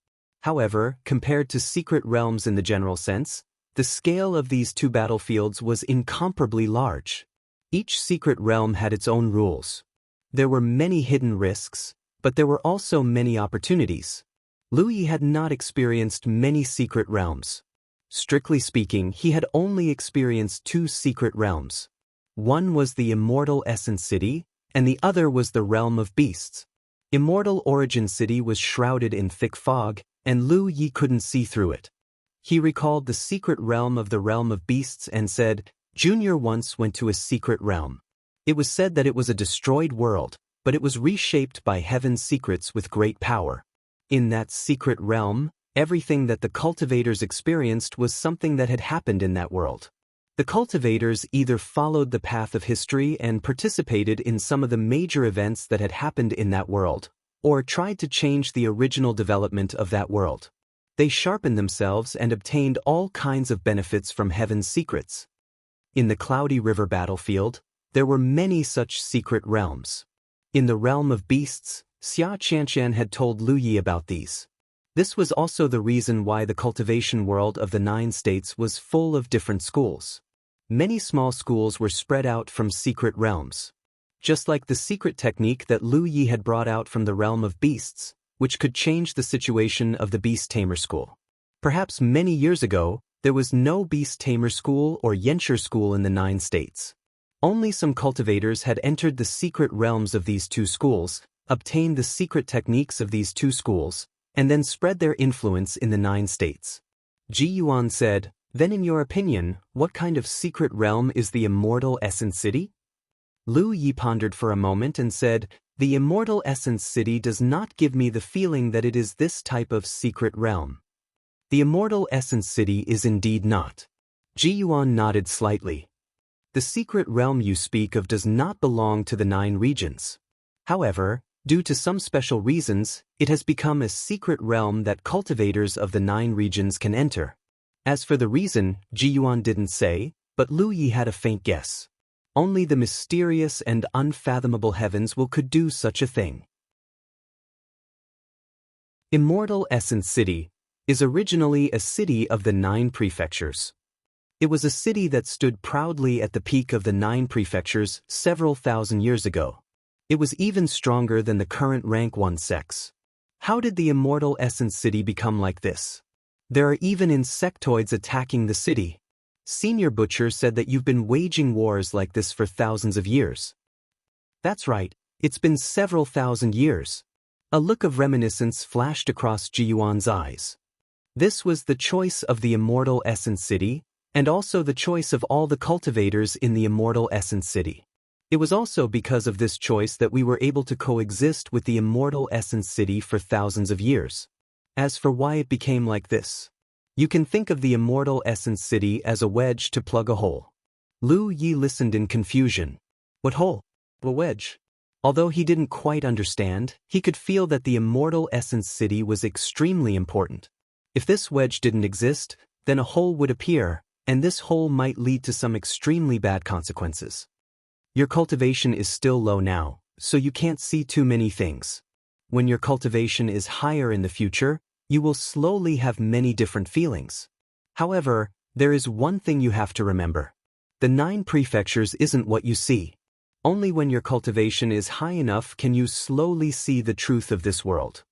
However, compared to secret realms in the general sense, the scale of these two battlefields was incomparably large. Each secret realm had its own rules. There were many hidden risks, but there were also many opportunities. Lu Yi had not experienced many secret realms. Strictly speaking, he had only experienced 2 secret realms. One was the Immortal Essence City, and the other was the Realm of Beasts. Immortal Origin City was shrouded in thick fog, and Lu Yi couldn't see through it. He recalled the secret realm of the Realm of Beasts and said, "Junior once went to a secret realm. It was said that it was a destroyed world, but it was reshaped by heaven's secrets with great power. In that secret realm, everything that the cultivators experienced was something that had happened in that world. The cultivators either followed the path of history and participated in some of the major events that had happened in that world, or tried to change the original development of that world. They sharpened themselves and obtained all kinds of benefits from heaven's secrets. In the Cloudy River battlefield, there were many such secret realms. In the Realm of Beasts, Xia Qianqian had told Lu Yi about these. This was also the reason why the cultivation world of the 9 states was full of different schools. Many small schools were spread out from secret realms. Just like the secret technique that Lu Yi had brought out from the Realm of Beasts, which could change the situation of the beast tamer school. Perhaps many years ago, there was no beast tamer school or Yenshur school in the 9 states. Only some cultivators had entered the secret realms of these 2 schools, obtained the secret techniques of these 2 schools, and then spread their influence in the 9 states. Ji Yuan said, "Then in your opinion, what kind of secret realm is the Immortal Essence City?" Lu Yi pondered for a moment and said, "The Immortal Essence City does not give me the feeling that it is this type of secret realm." The Immortal Essence City is indeed not. Ji Yuan nodded slightly. The secret realm you speak of does not belong to the 9 regions. However, due to some special reasons, it has become a secret realm that cultivators of the 9 regions can enter. As for the reason, Ji Yuan didn't say, but Lu Yi had a faint guess. Only the mysterious and unfathomable heavens could do such a thing. Immortal Essence City is originally a city of the 9 prefectures. It was a city that stood proudly at the peak of the 9 prefectures several thousand years ago. It was even stronger than the current rank 1 sex. How did the Immortal Essence City become like this? There are even insectoids attacking the city. Senior Butcher said that you've been waging wars like this for thousands of years. That's right, it's been several thousand years. A look of reminiscence flashed across Ji Yuan's eyes. This was the choice of the Immortal Essence City, and also the choice of all the cultivators in the Immortal Essence City. It was also because of this choice that we were able to coexist with the Immortal Essence City for thousands of years. As for why it became like this, you can think of the Immortal Essence City as a wedge to plug a hole. Lu Yi listened in confusion. What hole? A wedge. Although he didn't quite understand, he could feel that the Immortal Essence City was extremely important. If this wedge didn't exist, then a hole would appear, and this hole might lead to some extremely bad consequences. Your cultivation is still low now, so you can't see too many things. When your cultivation is higher in the future, you will slowly have many different feelings. However, there is one thing you have to remember. The 9 prefectures isn't what you see. Only when your cultivation is high enough can you slowly see the truth of this world.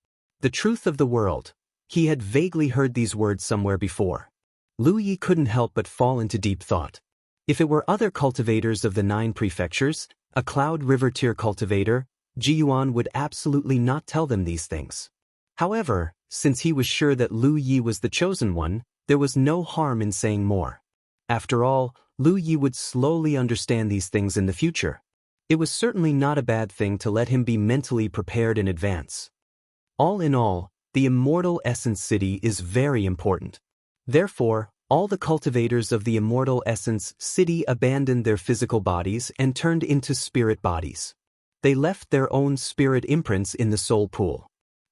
The truth of the world. He had vaguely heard these words somewhere before. Lu Yi couldn't help but fall into deep thought. If it were other cultivators of the 9 prefectures, a Cloud River tier cultivator, Ji Yuan would absolutely not tell them these things. However, since he was sure that Lu Yi was the chosen one, there was no harm in saying more. After all, Lu Yi would slowly understand these things in the future. It was certainly not a bad thing to let him be mentally prepared in advance. All in all, the Immortal Essence City is very important. Therefore, all the cultivators of the Immortal Essence City abandoned their physical bodies and turned into spirit bodies. They left their own spirit imprints in the soul pool.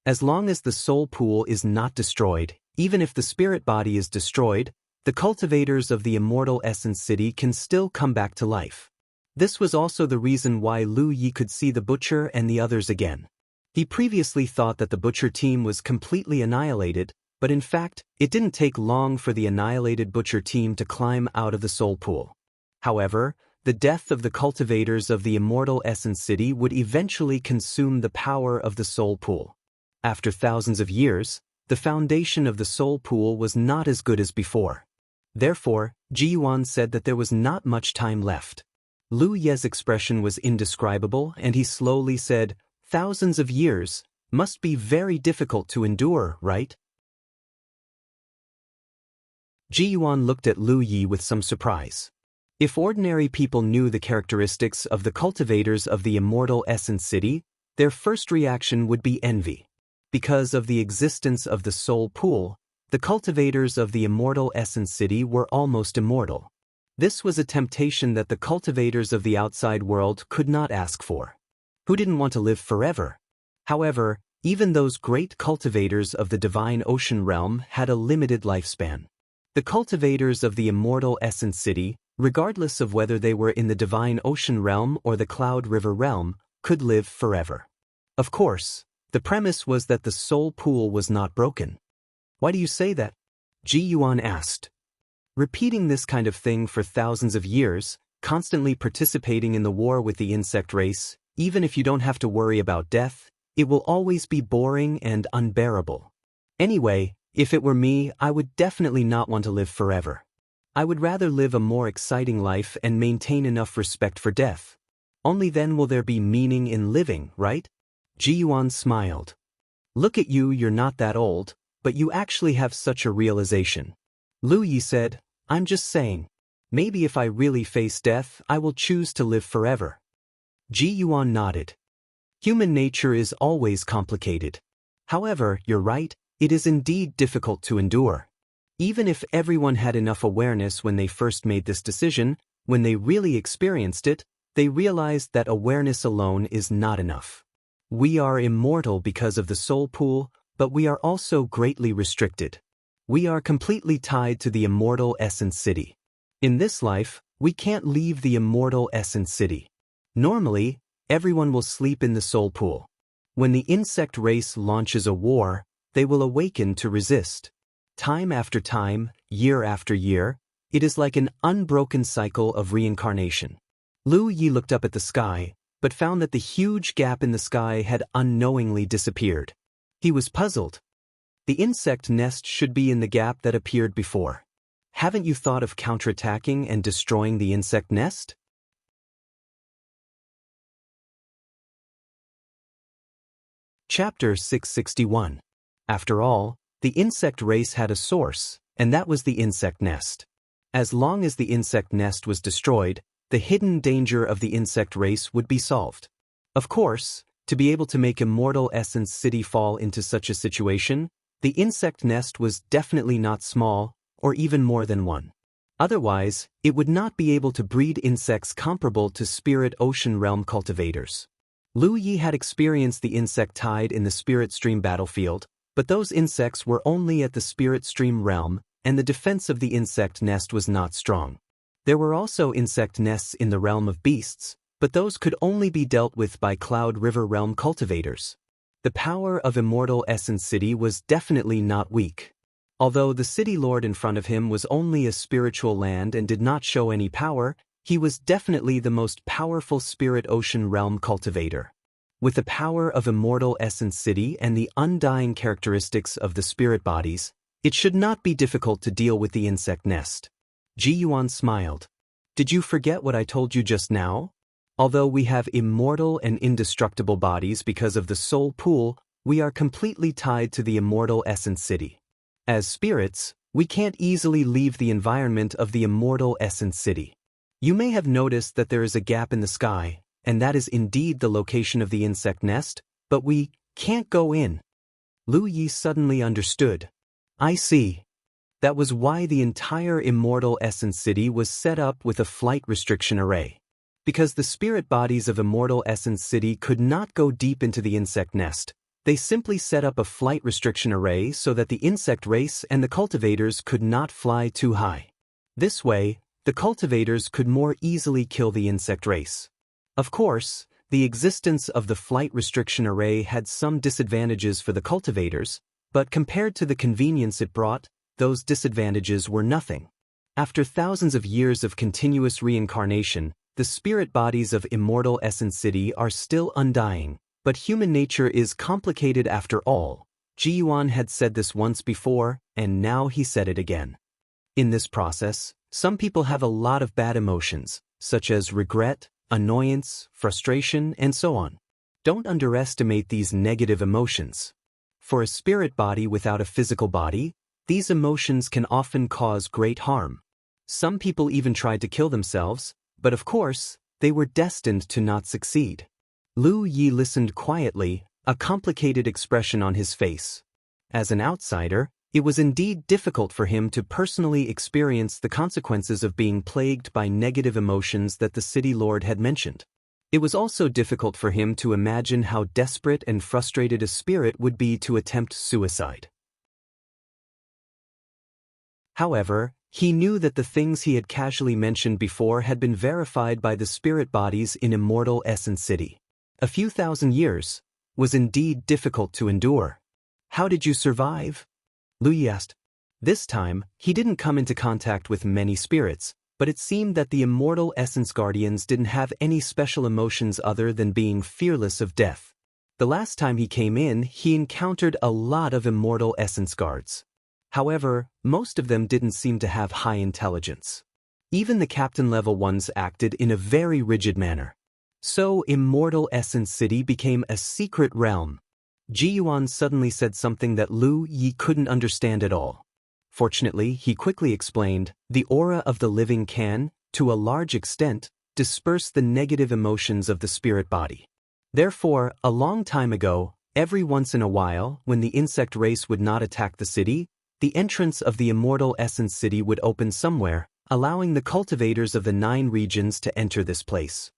As long as the soul pool is not destroyed, even if the spirit body is destroyed, the cultivators of the Immortal Essence City can still come back to life. This was also the reason why Lu Yi could see the Butcher and the others again. He previously thought that the Butcher team was completely annihilated, but in fact, it didn't take long for the annihilated Butcher team to climb out of the soul pool. However, the death of the cultivators of the Immortal Essence City would eventually consume the power of the soul pool. After thousands of years, the foundation of the soul pool was not as good as before. Therefore, Ji Yuan said that there was not much time left. Lu Ye's expression was indescribable, and he slowly said, "Thousands of years must be very difficult to endure, right?" Ji Yuan looked at Lu Yi with some surprise. If ordinary people knew the characteristics of the cultivators of the Immortal Essence City, their first reaction would be envy. Because of the existence of the soul pool, the cultivators of the Immortal Essence City were almost immortal. This was a temptation that the cultivators of the outside world could not ask for. Who didn't want to live forever? However, even those great cultivators of the Divine Ocean Realm had a limited lifespan. The cultivators of the Immortal Essence City, regardless of whether they were in the Divine Ocean Realm or the Cloud River Realm, could live forever. Of course, the premise was that the soul pool was not broken. Why do you say that? Ji Yuan asked. Repeating this kind of thing for thousands of years, constantly participating in the war with the insect race, even if you don't have to worry about death, It will always be boring and unbearable. Anyway, if it were me, I would definitely not want to live forever. I would rather live a more exciting life and maintain enough respect for death. Only then will there be meaning in living, right? Ji Yuan smiled. Look at you, you're not that old, but you actually have such a realization. Lu Yi said, I'm just saying. Maybe if I really face death, I will choose to live forever. Ji Yuan nodded. Human nature is always complicated. However, you're right, it is indeed difficult to endure. Even if everyone had enough awareness when they first made this decision, when they really experienced it, they realized that awareness alone is not enough. We are immortal because of the soul pool, but we are also greatly restricted. We are completely tied to the immortal essence city. In this life, we can't leave the immortal essence city. Normally, everyone will sleep in the soul pool. When the insect race launches a war, they will awaken to resist. Time after time, year after year, it is like an unbroken cycle of reincarnation. Lu Yi looked up at the sky, but found that the huge gap in the sky had unknowingly disappeared. He was puzzled. The insect nest should be in the gap that appeared before. Haven't you thought of counterattacking and destroying the insect nest? Chapter 661. After all, the insect race had a source, and that was the insect nest. As long as the insect nest was destroyed, the hidden danger of the insect race would be solved. Of course, to be able to make Immortal Essence City fall into such a situation, the insect nest was definitely not small, or even more than one. Otherwise, it would not be able to breed insects comparable to Spirit Ocean Realm cultivators. Lu Yi had experienced the insect tide in the Spirit Stream battlefield, but those insects were only at the Spirit Stream realm, and the defense of the insect nest was not strong. There were also insect nests in the realm of beasts, but those could only be dealt with by Cloud River realm cultivators. The power of Immortal Essence City was definitely not weak. Although the city lord in front of him was only a spiritual land and did not show any power, he was definitely the most powerful Spirit Ocean realm cultivator. With the power of Immortal Essence City and the undying characteristics of the spirit bodies, it should not be difficult to deal with the insect nest. Ji Yuan smiled. Did you forget what I told you just now? Although we have immortal and indestructible bodies because of the soul pool, we are completely tied to the Immortal Essence City. As spirits, we can't easily leave the environment of the Immortal Essence City. You may have noticed that there is a gap in the sky, and that is indeed the location of the insect nest, but we can't go in. Lu Yi suddenly understood. I see. That was why the entire Immortal Essence City was set up with a flight restriction array. Because the spirit bodies of Immortal Essence City could not go deep into the insect nest, they simply set up a flight restriction array so that the insect race and the cultivators could not fly too high. This way, the cultivators could more easily kill the insect race. Of course, the existence of the flight restriction array had some disadvantages for the cultivators, but compared to the convenience it brought, those disadvantages were nothing. After thousands of years of continuous reincarnation, the spirit bodies of Immortal Essence City are still undying, but human nature is complicated after all. Ji Yuan had said this once before, and now he said it again. In this process, some people have a lot of bad emotions, such as regret, annoyance, frustration, and so on. Don't underestimate these negative emotions. For a spirit body without a physical body, these emotions can often cause great harm. Some people even tried to kill themselves, but of course, they were destined to not succeed. Lu Yi listened quietly, a complicated expression on his face. As an outsider, it was indeed difficult for him to personally experience the consequences of being plagued by negative emotions that the city lord had mentioned. It was also difficult for him to imagine how desperate and frustrated a spirit would be to attempt suicide. However, he knew that the things he had casually mentioned before had been verified by the spirit bodies in Immortal Essence City. A few thousand years was indeed difficult to endure. How did you survive? Lu Yi asked. This time, he didn't come into contact with many spirits, but it seemed that the Immortal Essence Guardians didn't have any special emotions other than being fearless of death. The last time he came in, he encountered a lot of immortal essence guards. However, most of them didn't seem to have high intelligence. Even the captain-level ones acted in a very rigid manner. So, Immortal Essence City became a secret realm. Ji Yuan suddenly said something that Lu Yi couldn't understand at all. Fortunately, he quickly explained, the aura of the living can, to a large extent, disperse the negative emotions of the spirit body. Therefore, a long time ago, every once in a while, when the insect race would not attack the city, the entrance of the Immortal Essence City would open somewhere, allowing the cultivators of the 9 regions to enter this place.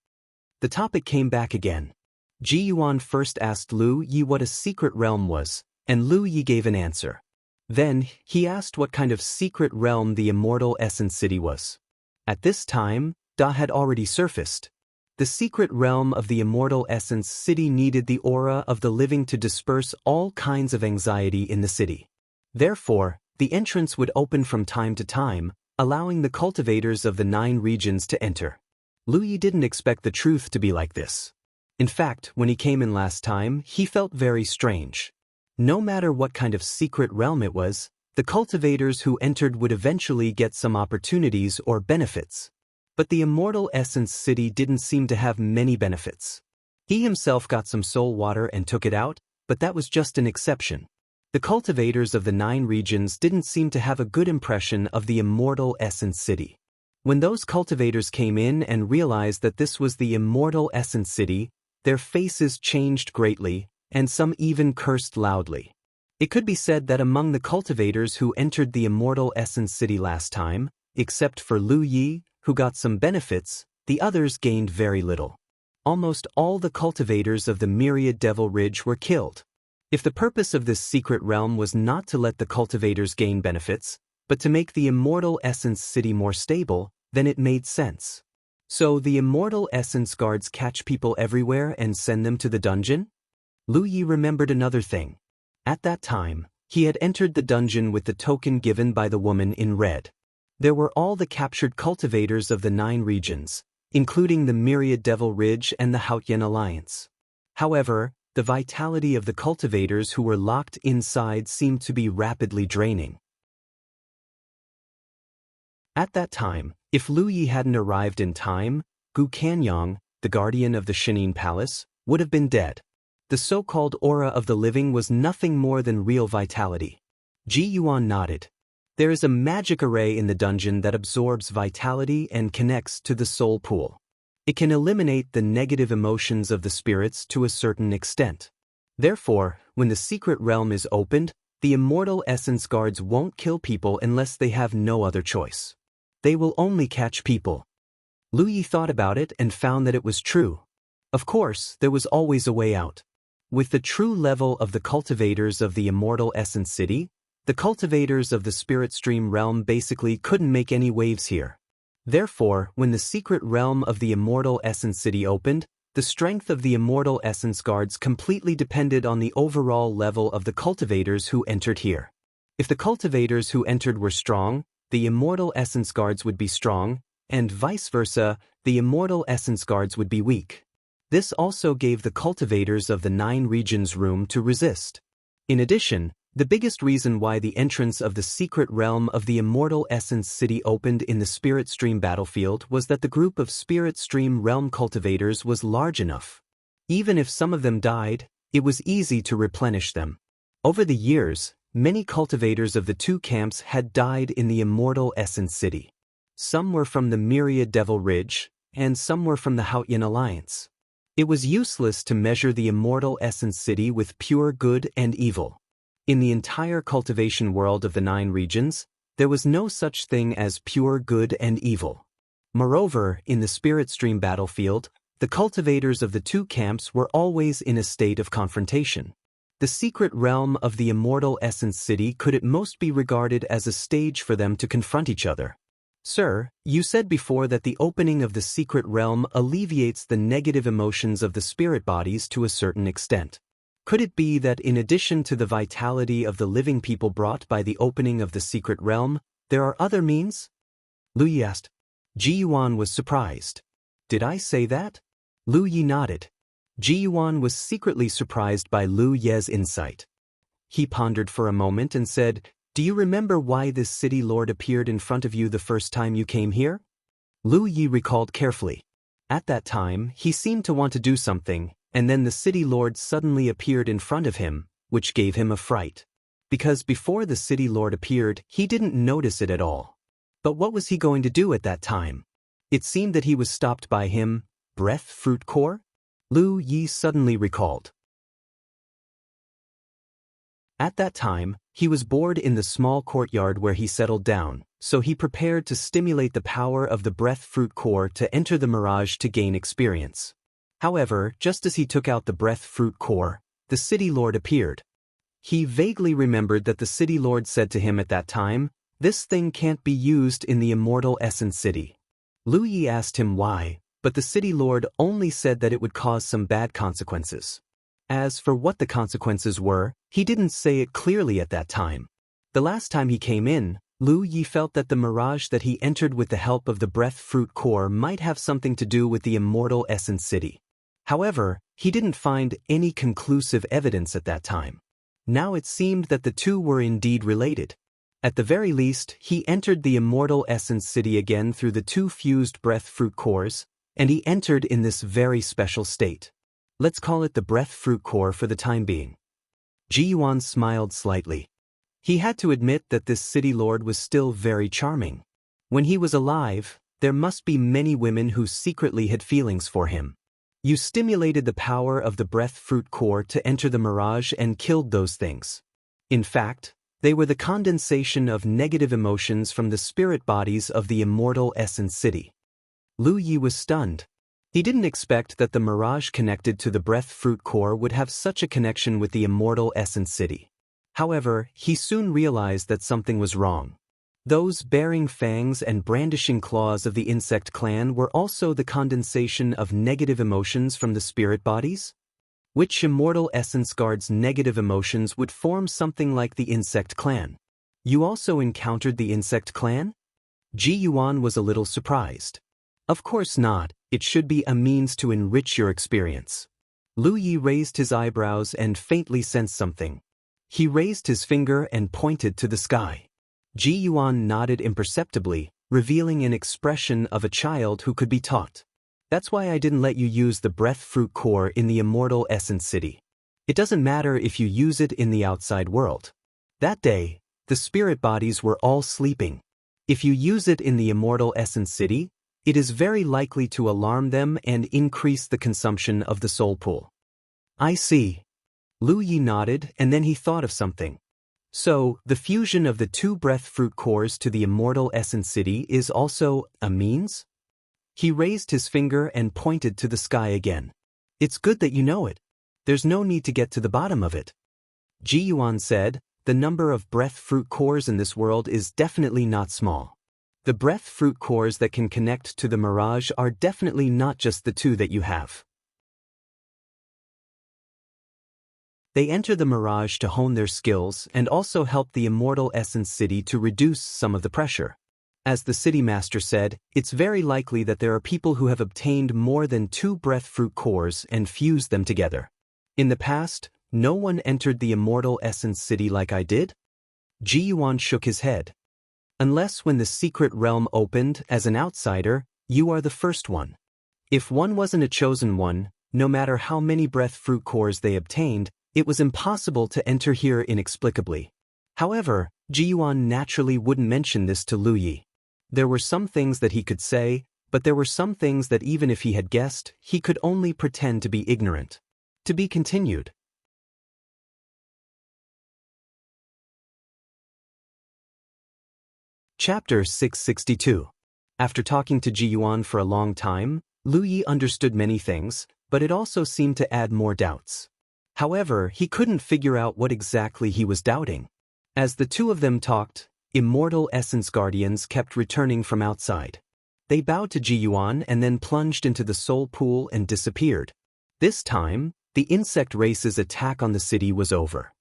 The topic came back again. Ji Yuan first asked Lu Yi what a secret realm was, and Lu Yi gave an answer. Then, he asked what kind of secret realm the Immortal Essence City was. At this time, Da had already surfaced. The secret realm of the Immortal Essence City needed the aura of the living to disperse all kinds of anxiety in the city. Therefore, the entrance would open from time to time, allowing the cultivators of the 9 regions to enter. Lu Yi didn't expect the truth to be like this. In fact, when he came in last time, he felt very strange. No matter what kind of secret realm it was, the cultivators who entered would eventually get some opportunities or benefits. But the Immortal Essence City didn't seem to have many benefits. He himself got some soul water and took it out, but that was just an exception. The cultivators of the 9 regions didn't seem to have a good impression of the Immortal Essence City. When those cultivators came in and realized that this was the Immortal Essence City, their faces changed greatly, and some even cursed loudly. It could be said that among the cultivators who entered the Immortal Essence City last time, except for Lu Yi, who got some benefits, the others gained very little. Almost all the cultivators of the Myriad Devil Ridge were killed. If the purpose of this secret realm was not to let the cultivators gain benefits, but to make the Immortal Essence City more stable, then it made sense. So the Immortal Essence Guards catch people everywhere and send them to the dungeon? Lu Yi remembered another thing. At that time, he had entered the dungeon with the token given by the woman in red. There were all the captured cultivators of the 9 regions, including the Myriad Devil Ridge and the Haotian Alliance. However, the vitality of the cultivators who were locked inside seemed to be rapidly draining. At that time, if Lu Yi hadn't arrived in time, Gu Kanyang, the guardian of the Shinin Palace, would have been dead. The so-called aura of the living was nothing more than real vitality. Ji Yuan nodded. There is a magic array in the dungeon that absorbs vitality and connects to the soul pool. It can eliminate the negative emotions of the spirits to a certain extent. Therefore, when the secret realm is opened, the Immortal Essence Guards won't kill people unless they have no other choice. They will only catch people. Lu Yi thought about it and found that it was true. Of course, there was always a way out. With the true level of the cultivators of the Immortal Essence City, the cultivators of the Spirit Stream realm basically couldn't make any waves here. Therefore, when the secret realm of the Immortal Essence City opened, the strength of the Immortal Essence Guards completely depended on the overall level of the cultivators who entered here. If the cultivators who entered were strong, the Immortal Essence Guards would be strong, and vice versa, the Immortal Essence Guards would be weak. This also gave the cultivators of the 9 regions room to resist. In addition, the biggest reason why the entrance of the secret realm of the Immortal Essence City opened in the Spirit Stream battlefield was that the group of Spirit Stream realm cultivators was large enough. Even if some of them died, it was easy to replenish them. Over the years, many cultivators of the 2 camps had died in the Immortal Essence City. Some were from the Myriad Devil Ridge, and some were from the Haotian Alliance. It was useless to measure the Immortal Essence City with pure good and evil. In the entire cultivation world of the 9 regions, there was no such thing as pure good and evil. Moreover, in the Spirit Stream battlefield, the cultivators of the 2 camps were always in a state of confrontation. The secret realm of the Immortal Essence City could at most be regarded as a stage for them to confront each other. Sir, you said before that the opening of the secret realm alleviates the negative emotions of the spirit bodies to a certain extent. Could it be that in addition to the vitality of the living people brought by the opening of the secret realm, there are other means? Lu Yi asked. Ji Yuan was surprised. Did I say that? Lu Yi nodded. Ji Yuan was secretly surprised by Lu Ye's insight. He pondered for a moment and said, "Do you remember why this city lord appeared in front of you the first time you came here?" Lu Yi recalled carefully. At that time, he seemed to want to do something, and then the city lord suddenly appeared in front of him, which gave him a fright. Because before the city lord appeared, he didn't notice it at all. But what was he going to do at that time? It seemed that he was stopped by him, breath fruit core? Lu Yi suddenly recalled. At that time, he was bored in the small courtyard where he settled down, so he prepared to stimulate the power of the breath fruit core to enter the mirage to gain experience. However, just as he took out the breath fruit core, the city lord appeared. He vaguely remembered that the city lord said to him at that time, "This thing can't be used in the immortal essence city." Lu Yi asked him why, but the city lord only said that it would cause some bad consequences. As for what the consequences were, he didn't say it clearly at that time. The last time he came in, Lu Yi felt that the mirage that he entered with the help of the breath fruit core might have something to do with the immortal essence city. However, he didn't find any conclusive evidence at that time. Now it seemed that the two were indeed related. At the very least, he entered the immortal essence city again through the two fused breath fruit cores, and he entered in this very special state. Let's call it the breath fruit core for the time being. Ji Yuan smiled slightly. He had to admit that this city lord was still very charming. When he was alive, there must be many women who secretly had feelings for him. You stimulated the power of the breath fruit core to enter the mirage and killed those things. In fact, they were the condensation of negative emotions from the spirit bodies of the immortal essence city. Lu Yi was stunned. He didn't expect that the mirage connected to the breath fruit core would have such a connection with the immortal essence city. However, he soon realized that something was wrong. Those bearing fangs and brandishing claws of the insect clan were also the condensation of negative emotions from the spirit bodies? Which immortal essence guard's negative emotions would form something like the insect clan? You also encountered the insect clan? Ji Yuan was a little surprised. Of course not, it should be a means to enrich your experience. Lu Yi raised his eyebrows and faintly sensed something. He raised his finger and pointed to the sky. Ji Yuan nodded imperceptibly, revealing an expression of a child who could be taught. That's why I didn't let you use the breath fruit core in the immortal essence city. It doesn't matter if you use it in the outside world. That day, the spirit bodies were all sleeping. If you use it in the immortal essence city, it is very likely to alarm them and increase the consumption of the soul pool. I see. Lu Yi nodded, and then he thought of something. So, the fusion of the two breath fruit cores to the immortal essence city is also a means? He raised his finger and pointed to the sky again. It's good that you know it. There's no need to get to the bottom of it. Ji Yuan said, the number of breath fruit cores in this world is definitely not small. The breath fruit cores that can connect to the mirage are definitely not just the two that you have. They enter the mirage to hone their skills and also help the immortal essence city to reduce some of the pressure. As the city master said, it's very likely that there are people who have obtained more than 2 breath fruit cores and fused them together. In the past, no one entered the immortal essence city like I did? Ji Yuan shook his head. Unless when the secret realm opened as an outsider, you are the first one. If one wasn't a chosen one, no matter how many breath fruit cores they obtained, it was impossible to enter here inexplicably. However, Ji Yuan naturally wouldn't mention this to Lu Yi. There were some things that he could say, but there were some things that even if he had guessed, he could only pretend to be ignorant. To be continued. Chapter 662. After talking to Ji Yuan for a long time, Lu Yi understood many things, but it also seemed to add more doubts. However, he couldn't figure out what exactly he was doubting. As the two of them talked, immortal essence guardians kept returning from outside. They bowed to Ji Yuan and then plunged into the soul pool and disappeared. This time, the insect race's attack on the city was over.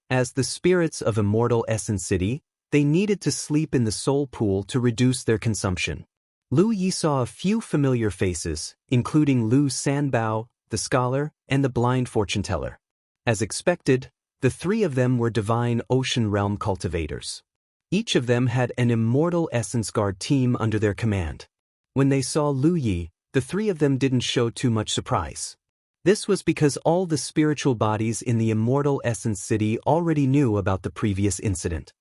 As the spirits of immortal essence city, they needed to sleep in the soul pool to reduce their consumption. Lu Yi saw a few familiar faces, including Lu Sanbao, the scholar, and the blind fortune-teller. As expected, the three of them were divine ocean realm cultivators. Each of them had an immortal essence guard team under their command. When they saw Lu Yi, the three of them didn't show too much surprise. This was because all the spiritual bodies in the Immortal Essence City already knew about the previous incident.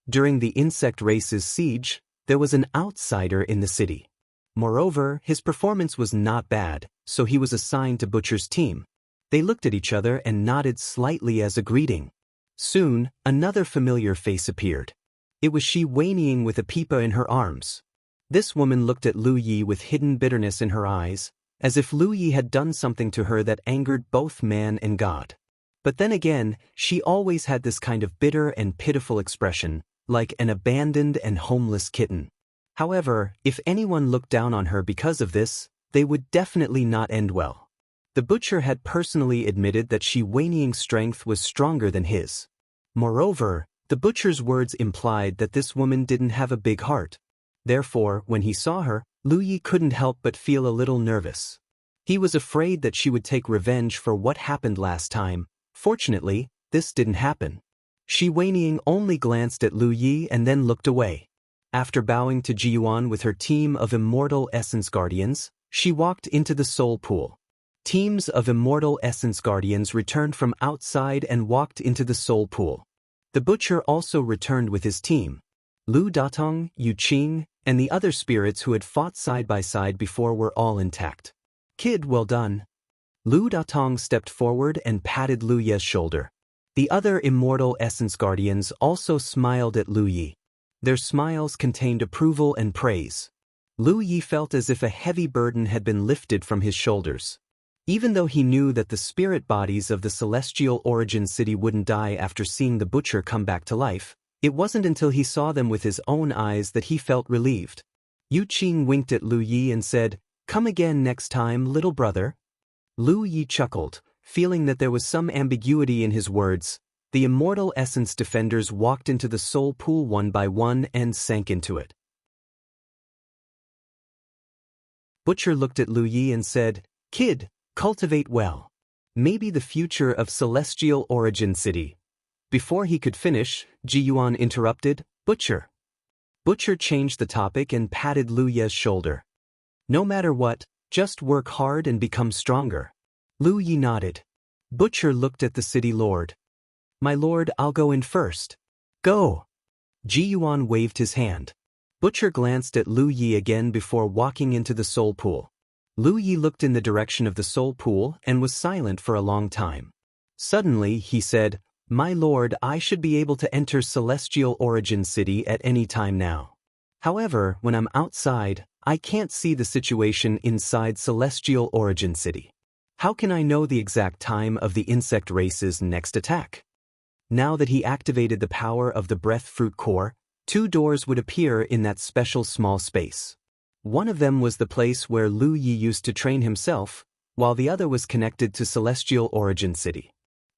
During the insect race's siege, there was an outsider in the city. Moreover, his performance was not bad, so he was assigned to Butcher's team. They looked at each other and nodded slightly as a greeting. Soon, another familiar face appeared. It was she whinnying with a pipa in her arms. This woman looked at Lu Yi with hidden bitterness in her eyes, as if Lu Yi had done something to her that angered both man and God. But then again, she always had this kind of bitter and pitiful expression, like an abandoned and homeless kitten. However, if anyone looked down on her because of this, they would definitely not end well. The butcher had personally admitted that she whinnying strength was stronger than his. Moreover, the butcher's words implied that this woman didn't have a big heart. Therefore, when he saw her, Lu Yi couldn't help but feel a little nervous. He was afraid that she would take revenge for what happened last time. Fortunately, this didn't happen. Shi Weiniang only glanced at Lu Yi and then looked away. After bowing to Jiyuan with her team of Immortal Essence Guardians, she walked into the Soul Pool. Teams of Immortal Essence Guardians returned from outside and walked into the Soul Pool. The butcher also returned with his team. Lu Datong, Yu Qing, and the other spirits who had fought side by side before were all intact. "Kid, well done." Lu Datong stepped forward and patted Lu Ye's shoulder. The other Immortal Essence Guardians also smiled at Lu Yi. Their smiles contained approval and praise. Lu Yi felt as if a heavy burden had been lifted from his shoulders. Even though he knew that the spirit bodies of the Celestial Origin City wouldn't die after seeing the butcher come back to life, it wasn't until he saw them with his own eyes that he felt relieved. Yu Qing winked at Lu Yi and said, "Come again next time, little brother." Lu Yi chuckled, feeling that there was some ambiguity in his words. The Immortal Essence Defenders walked into the Soul Pool one by one and sank into it. Butcher looked at Lu Yi and said, "Kid, cultivate well. Maybe the future of Celestial Origin City." Before he could finish, Jiyuan interrupted, "Butcher." Butcher changed the topic and patted Lu Ye's shoulder. "No matter what, just work hard and become stronger." Lu Yi nodded. Butcher looked at the city lord. "My lord, I'll go in first." "Go." Jiyuan waved his hand. Butcher glanced at Lu Yi again before walking into the Soul Pool. Lu Yi looked in the direction of the Soul Pool and was silent for a long time. Suddenly, he said, "My lord, I should be able to enter Celestial Origin City at any time now. However, when I'm outside, I can't see the situation inside Celestial Origin City. How can I know the exact time of the insect race's next attack?" Now that he activated the power of the Breath Fruit Core, 2 doors would appear in that special small space. One of them was the place where Lu Yi used to train himself, while the other was connected to Celestial Origin City.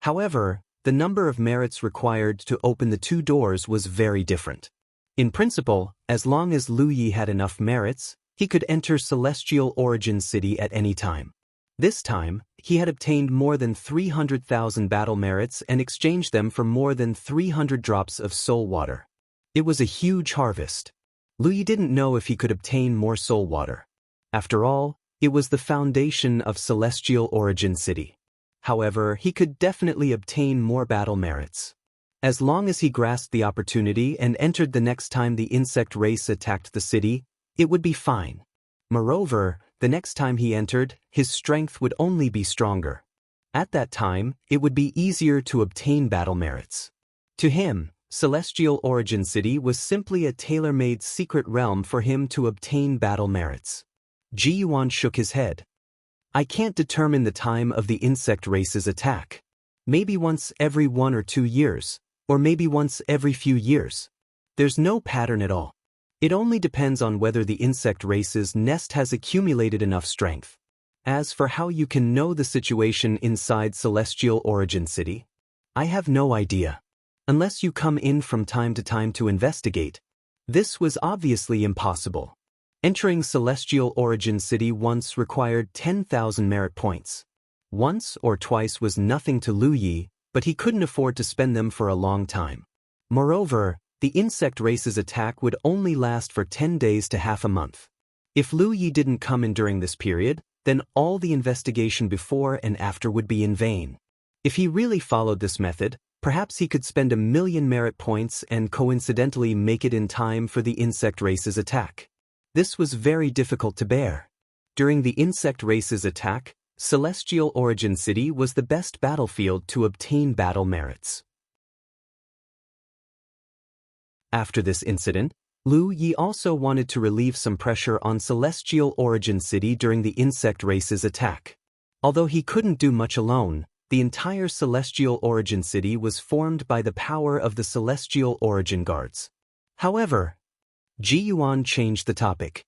However, the number of merits required to open the 2 doors was very different. In principle, as long as Lu Yi had enough merits, he could enter Celestial Origin City at any time. This time, he had obtained more than 300,000 battle merits and exchanged them for more than 300 drops of soul water. It was a huge harvest. Lu Yi didn't know if he could obtain more soul water. After all, it was the foundation of Celestial Origin City. However, he could definitely obtain more battle merits. As long as he grasped the opportunity and entered the next time the insect race attacked the city, it would be fine. Moreover, the next time he entered, his strength would only be stronger. At that time, it would be easier to obtain battle merits. To him, Celestial Origin City was simply a tailor-made secret realm for him to obtain battle merits. Jiyuan shook his head. "I can't determine the time of the insect race's attack. Maybe once every 1 or 2 years, or maybe once every few years. There's no pattern at all. It only depends on whether the insect race's nest has accumulated enough strength. As for how you can know the situation inside Celestial Origin City, I have no idea. Unless you come in from time to investigate." This was obviously impossible. Entering Celestial Origin City once required 10,000 merit points. Once or twice was nothing to Lu Yi, but he couldn't afford to spend them for a long time. Moreover, the insect race's attack would only last for 10 days to half a month. If Lu Yi didn't come in during this period, then all the investigation before and after would be in vain. If he really followed this method, perhaps he could spend 1,000,000 merit points and coincidentally make it in time for the insect race's attack. This was very difficult to bear. During the insect race's attack, Celestial Origin City was the best battlefield to obtain battle merits. After this incident, Lu Yi also wanted to relieve some pressure on Celestial Origin City during the insect race's attack. Although he couldn't do much alone, the entire Celestial Origin City was formed by the power of the Celestial Origin Guards. However, Ji Yuan changed the topic.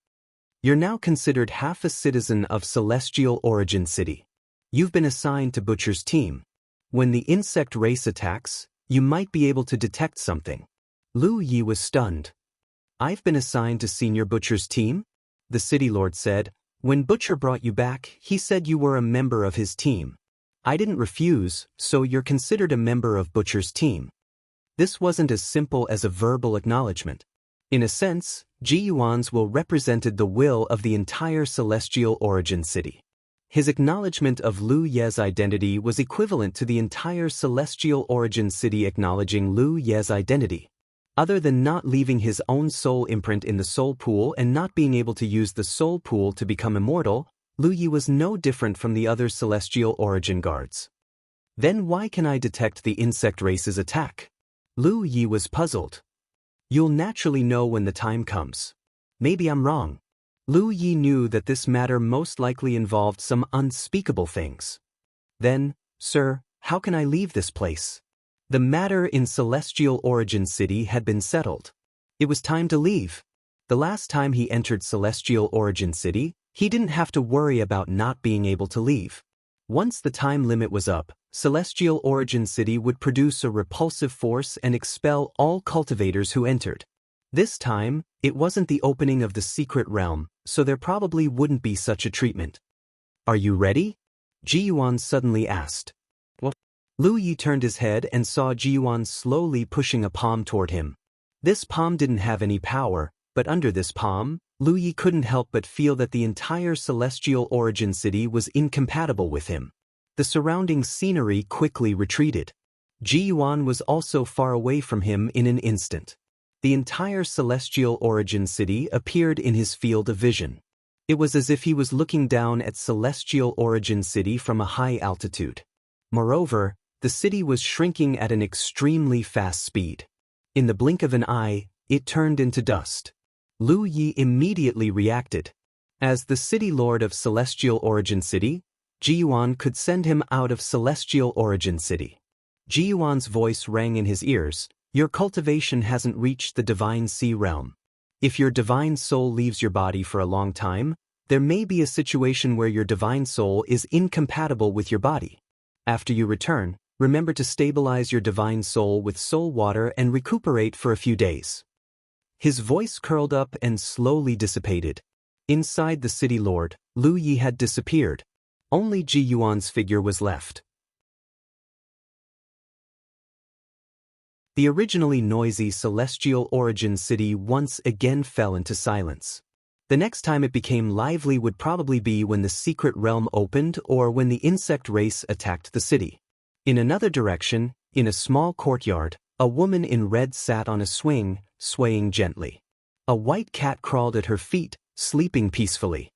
You're now considered half a citizen of Celestial Origin City. You've been assigned to Butcher's team. When the insect race attacks, you might be able to detect something. Lu Yi was stunned. I've been assigned to Senior Butcher's team? The City Lord said. When Butcher brought you back, he said you were a member of his team. I didn't refuse, so you're considered a member of Butcher's team. This wasn't as simple as a verbal acknowledgement. In a sense, Ji Yuan's will represented the will of the entire Celestial Origin City. His acknowledgement of Lu Ye's identity was equivalent to the entire Celestial Origin City acknowledging Lu Ye's identity. Other than not leaving his own soul imprint in the soul pool and not being able to use the soul pool to become immortal, Lu Yi was no different from the other Celestial Origin Guards. Then why can I detect the insect race's attack? Lu Yi was puzzled. You'll naturally know when the time comes. Maybe I'm wrong. Lu Yi knew that this matter most likely involved some unspeakable things. Then, sir, how can I leave this place? The matter in Celestial Origin City had been settled. It was time to leave. The last time he entered Celestial Origin City, he didn't have to worry about not being able to leave. Once the time limit was up, Celestial Origin City would produce a repulsive force and expel all cultivators who entered. This time, it wasn't the opening of the secret realm, so there probably wouldn't be such a treatment. Are you ready? Ji Yuan suddenly asked. What? Lu Yi turned his head and saw Ji Yuan slowly pushing a palm toward him. This palm didn't have any power, but under this palm, Lu Yi couldn't help but feel that the entire Celestial Origin City was incompatible with him. The surrounding scenery quickly retreated. Ji Yuan was also far away from him in an instant. The entire Celestial Origin City appeared in his field of vision. It was as if he was looking down at Celestial Origin City from a high altitude. Moreover, the city was shrinking at an extremely fast speed. In the blink of an eye, it turned into dust. Lu Yi immediately reacted. As the City Lord of Celestial Origin City, Ji Yuan could send him out of Celestial Origin City. Ji Yuan's voice rang in his ears. Your cultivation hasn't reached the Divine Sea realm. If your divine soul leaves your body for a long time, there may be a situation where your divine soul is incompatible with your body. After you return, remember to stabilize your divine soul with soul water and recuperate for a few days. His voice curled up and slowly dissipated. Inside the City Lord, Lu Yi had disappeared. Only Ji Yuan's figure was left. The originally noisy Celestial Origin City once again fell into silence. The next time it became lively would probably be when the secret realm opened or when the insect race attacked the city. In another direction, in a small courtyard, a woman in red sat on a swing, swaying gently. A white cat crawled at her feet, sleeping peacefully.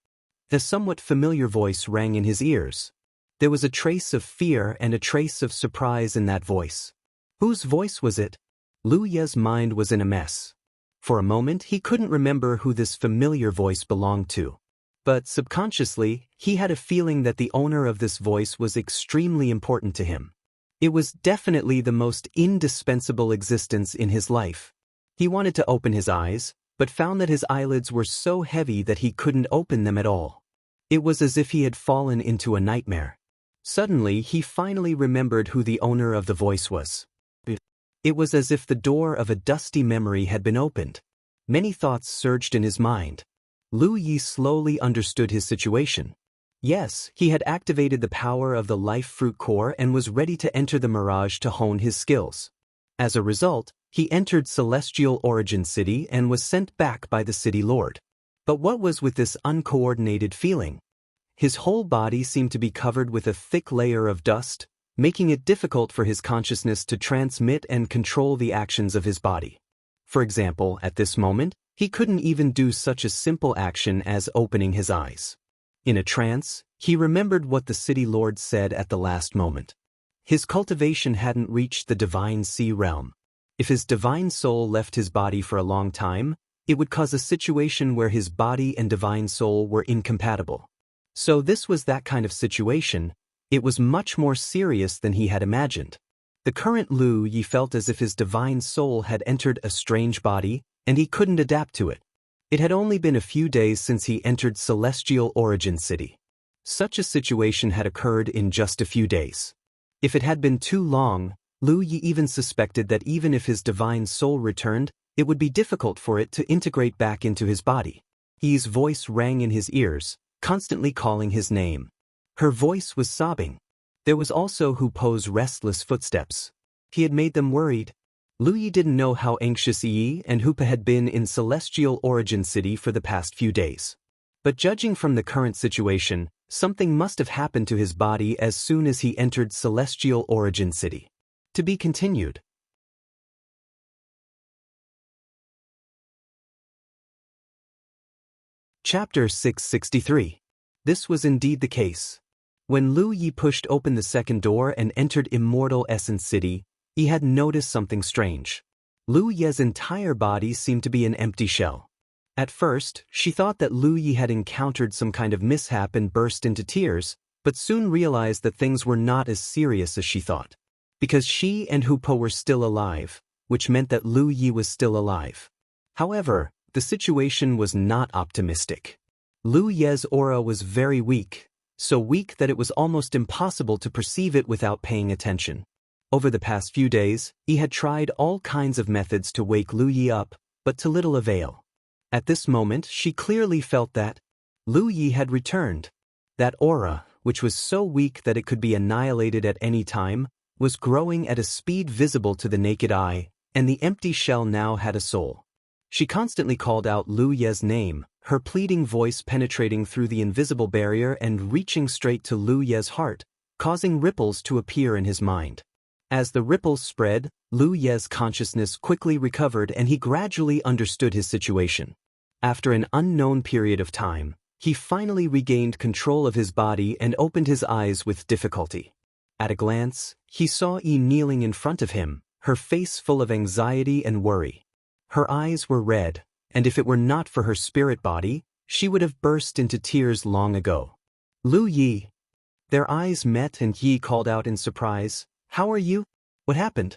The somewhat familiar voice rang in his ears. There was a trace of fear and a trace of surprise in that voice. Whose voice was it? Lu Ye's mind was in a mess. For a moment he couldn't remember who this familiar voice belonged to. But subconsciously, he had a feeling that the owner of this voice was extremely important to him. It was definitely the most indispensable existence in his life. He wanted to open his eyes, but found that his eyelids were so heavy that he couldn't open them at all. It was as if he had fallen into a nightmare. Suddenly, he finally remembered who the owner of the voice was. It was as if the door of a dusty memory had been opened. Many thoughts surged in his mind. Lu Yi slowly understood his situation. Yes, he had activated the power of the life fruit core and was ready to enter the mirage to hone his skills. As a result, he entered Celestial Origin City and was sent back by the city lord. But what was with this uncoordinated feeling? His whole body seemed to be covered with a thick layer of dust, making it difficult for his consciousness to transmit and control the actions of his body. For example, at this moment, he couldn't even do such a simple action as opening his eyes. In a trance, he remembered what the city lord said at the last moment. His cultivation hadn't reached the divine sea realm. If his divine soul left his body for a long time, it would cause a situation where his body and divine soul were incompatible. So this was that kind of situation. It was much more serious than he had imagined. The current Lu Yi felt as if his divine soul had entered a strange body, and he couldn't adapt to it. It had only been a few days since he entered Celestial Origin City. Such a situation had occurred in just a few days. If it had been too long, Lu Yi even suspected that even if his divine soul returned, it would be difficult for it to integrate back into his body. Yi's voice rang in his ears, constantly calling his name. Her voice was sobbing. There was also Hu Po's restless footsteps. He had made them worried. Lu Yi didn't know how anxious Yi and Hu Po had been in Celestial Origin City for the past few days. But judging from the current situation, something must have happened to his body as soon as he entered Celestial Origin City. To be continued. Chapter 663. This was indeed the case. When Lu Yi pushed open the second door and entered Immortal Essence City, he had noticed something strange. Lu Yi's entire body seemed to be an empty shell. At first, she thought that Lu Yi had encountered some kind of mishap and burst into tears, but soon realized that things were not as serious as she thought. Because she and Hu Po were still alive, which meant that Lu Yi was still alive. However, the situation was not optimistic. Lu Yi's aura was very weak, so weak that it was almost impossible to perceive it without paying attention. Over the past few days, he had tried all kinds of methods to wake Lu Yi up, but to little avail. At this moment, she clearly felt that Lu Yi had returned. That aura, which was so weak that it could be annihilated at any time, was growing at a speed visible to the naked eye, and the empty shell now had a soul. She constantly called out Lu Yi's name, her pleading voice penetrating through the invisible barrier and reaching straight to Lu Yi's heart, causing ripples to appear in his mind. As the ripples spread, Lu Yi's consciousness quickly recovered and he gradually understood his situation. After an unknown period of time, he finally regained control of his body and opened his eyes with difficulty. At a glance, he saw Yi kneeling in front of him, her face full of anxiety and worry. Her eyes were red, and if it were not for her spirit body, she would have burst into tears long ago. Lu Yi. Their eyes met and Yi called out in surprise, "How are you? What happened?"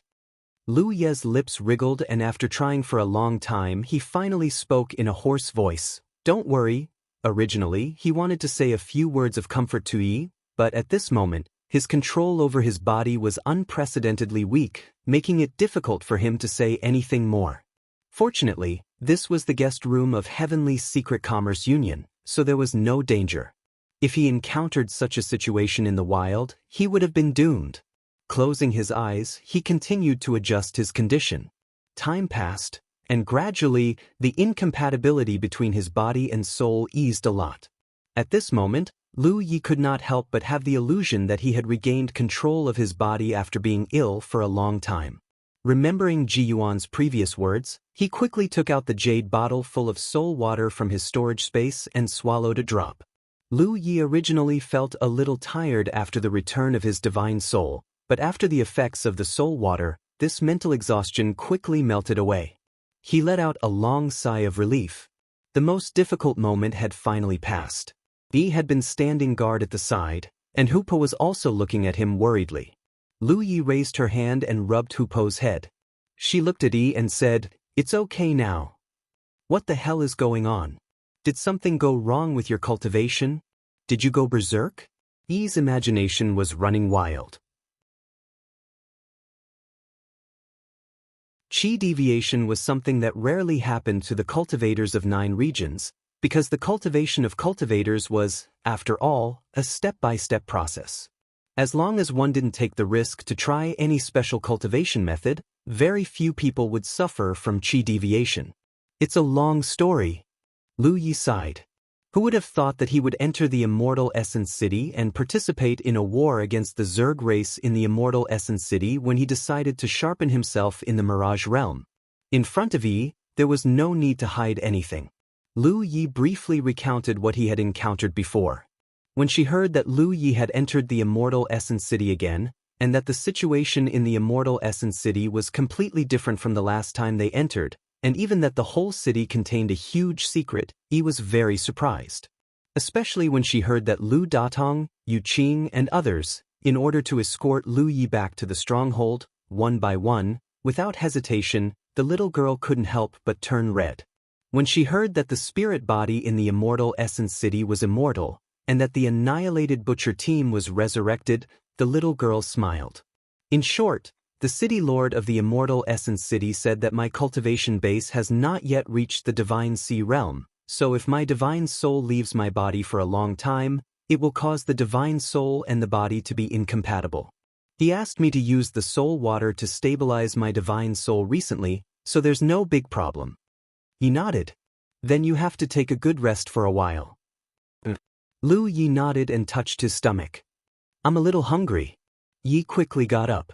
Lu Yi's lips wriggled and after trying for a long time he finally spoke in a hoarse voice. "Don't worry." Originally, he wanted to say a few words of comfort to Yi, but at this moment, his control over his body was unprecedentedly weak, making it difficult for him to say anything more. Fortunately, this was the guest room of Heavenly Secret Commerce Union, so there was no danger. If he encountered such a situation in the wild, he would have been doomed. Closing his eyes, he continued to adjust his condition. Time passed, and gradually, the incompatibility between his body and soul eased a lot. At this moment, Lu Yi could not help but have the illusion that he had regained control of his body after being ill for a long time. Remembering Ji Yuan's previous words, he quickly took out the jade bottle full of soul water from his storage space and swallowed a drop. Lu Yi originally felt a little tired after the return of his divine soul, but after the effects of the soul water, this mental exhaustion quickly melted away. He let out a long sigh of relief. The most difficult moment had finally passed. Yi had been standing guard at the side, and Hu Po was also looking at him worriedly. Lu Yi raised her hand and rubbed Hu Po's head. She looked at Yi and said, "It's okay now." "What the hell is going on? Did something go wrong with your cultivation? Did you go berserk?" Yi's imagination was running wild. Qi deviation was something that rarely happened to the cultivators of 9 regions, because the cultivation of cultivators was, after all, a step-by-step process. As long as one didn't take the risk to try any special cultivation method, very few people would suffer from qi deviation. It's a long story. Lu Yi sighed. Who would have thought that he would enter the Immortal Essence City and participate in a war against the Zerg race in the Immortal Essence City when he decided to sharpen himself in the Mirage Realm? In front of Yi, there was no need to hide anything. Lu Yi briefly recounted what he had encountered before. When she heard that Lu Yi had entered the Immortal Essence City again, and that the situation in the Immortal Essence City was completely different from the last time they entered, and even that the whole city contained a huge secret, Yi was very surprised. Especially when she heard that Lu Datong, Yu Qing, and others, in order to escort Lu Yi back to the stronghold, one by one, without hesitation, the little girl couldn't help but turn red. When she heard that the spirit body in the Immortal Essence City was immortal, and that the annihilated butcher team was resurrected, the little girl smiled. In short, the City Lord of the Immortal Essence City said that my cultivation base has not yet reached the Divine Sea Realm, so if my Divine Soul leaves my body for a long time, it will cause the Divine Soul and the body to be incompatible. He asked me to use the Soul Water to stabilize my Divine Soul recently, so there's no big problem. He nodded. Then you have to take a good rest for a while. Lu Yi nodded and touched his stomach. I'm a little hungry. Yi quickly got up.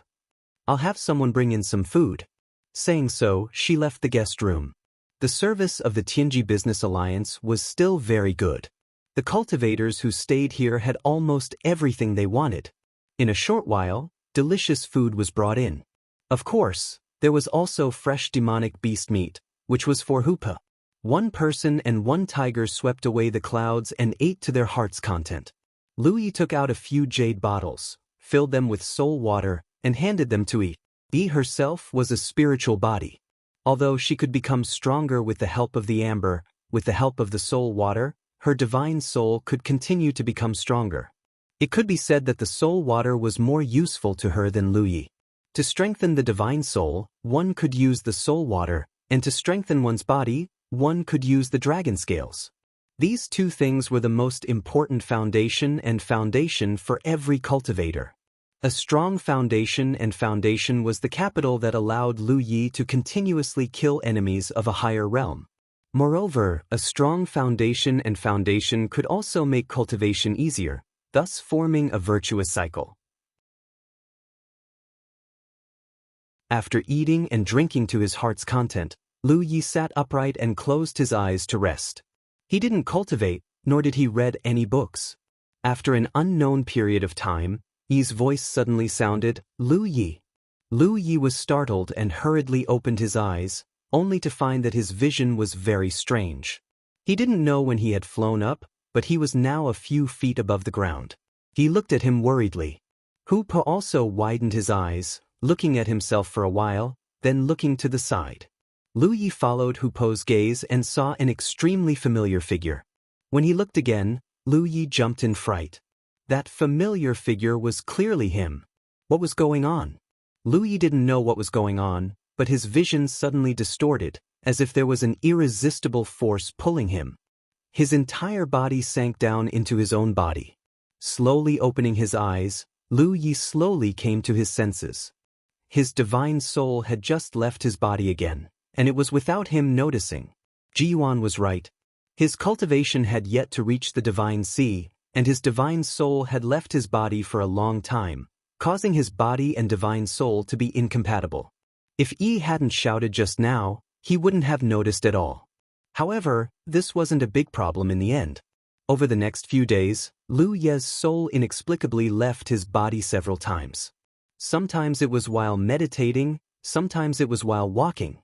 I'll have someone bring in some food. Saying so, she left the guest room. The service of the Tianji Business Alliance was still very good. The cultivators who stayed here had almost everything they wanted. In a short while, delicious food was brought in. Of course, there was also fresh demonic beast meat, which was for Hupa. One person and one tiger swept away the clouds and ate to their heart's content. Lu Yi took out a few jade bottles, filled them with soul water, and handed them to Yi. Yi herself was a spiritual body. Although she could become stronger with the help of the amber, with the help of the soul water, her divine soul could continue to become stronger. It could be said that the soul water was more useful to her than Lu Yi. To strengthen the divine soul, one could use the soul water, and to strengthen one's body, one could use the dragon scales. These two things were the most important foundation for every cultivator. A strong foundation was the capital that allowed Lu Yi to continuously kill enemies of a higher realm. Moreover, a strong foundation could also make cultivation easier, thus forming a virtuous cycle. After eating and drinking to his heart's content, Lu Yi sat upright and closed his eyes to rest. He didn't cultivate, nor did he read any books. After an unknown period of time, Yi's voice suddenly sounded, Lu Yi. Lu Yi was startled and hurriedly opened his eyes, only to find that his vision was very strange. He didn't know when he had flown up, but he was now a few feet above the ground. He looked at him worriedly. Hu Po also widened his eyes, looking at himself for a while, then looking to the side. Lu Yi followed Hu Po's gaze and saw an extremely familiar figure. When he looked again, Lu Yi jumped in fright. That familiar figure was clearly him. What was going on? Lu Yi didn't know what was going on, but his vision suddenly distorted, as if there was an irresistible force pulling him. His entire body sank down into his own body. Slowly opening his eyes, Lu Yi slowly came to his senses. His divine soul had just left his body again, and it was without him noticing. Ji Yuan was right. His cultivation had yet to reach the divine sea, and his divine soul had left his body for a long time, causing his body and divine soul to be incompatible. If Yi hadn't shouted just now, he wouldn't have noticed at all. However, this wasn't a big problem in the end. Over the next few days, Lu Ye's soul inexplicably left his body several times. Sometimes it was while meditating, sometimes it was while walking.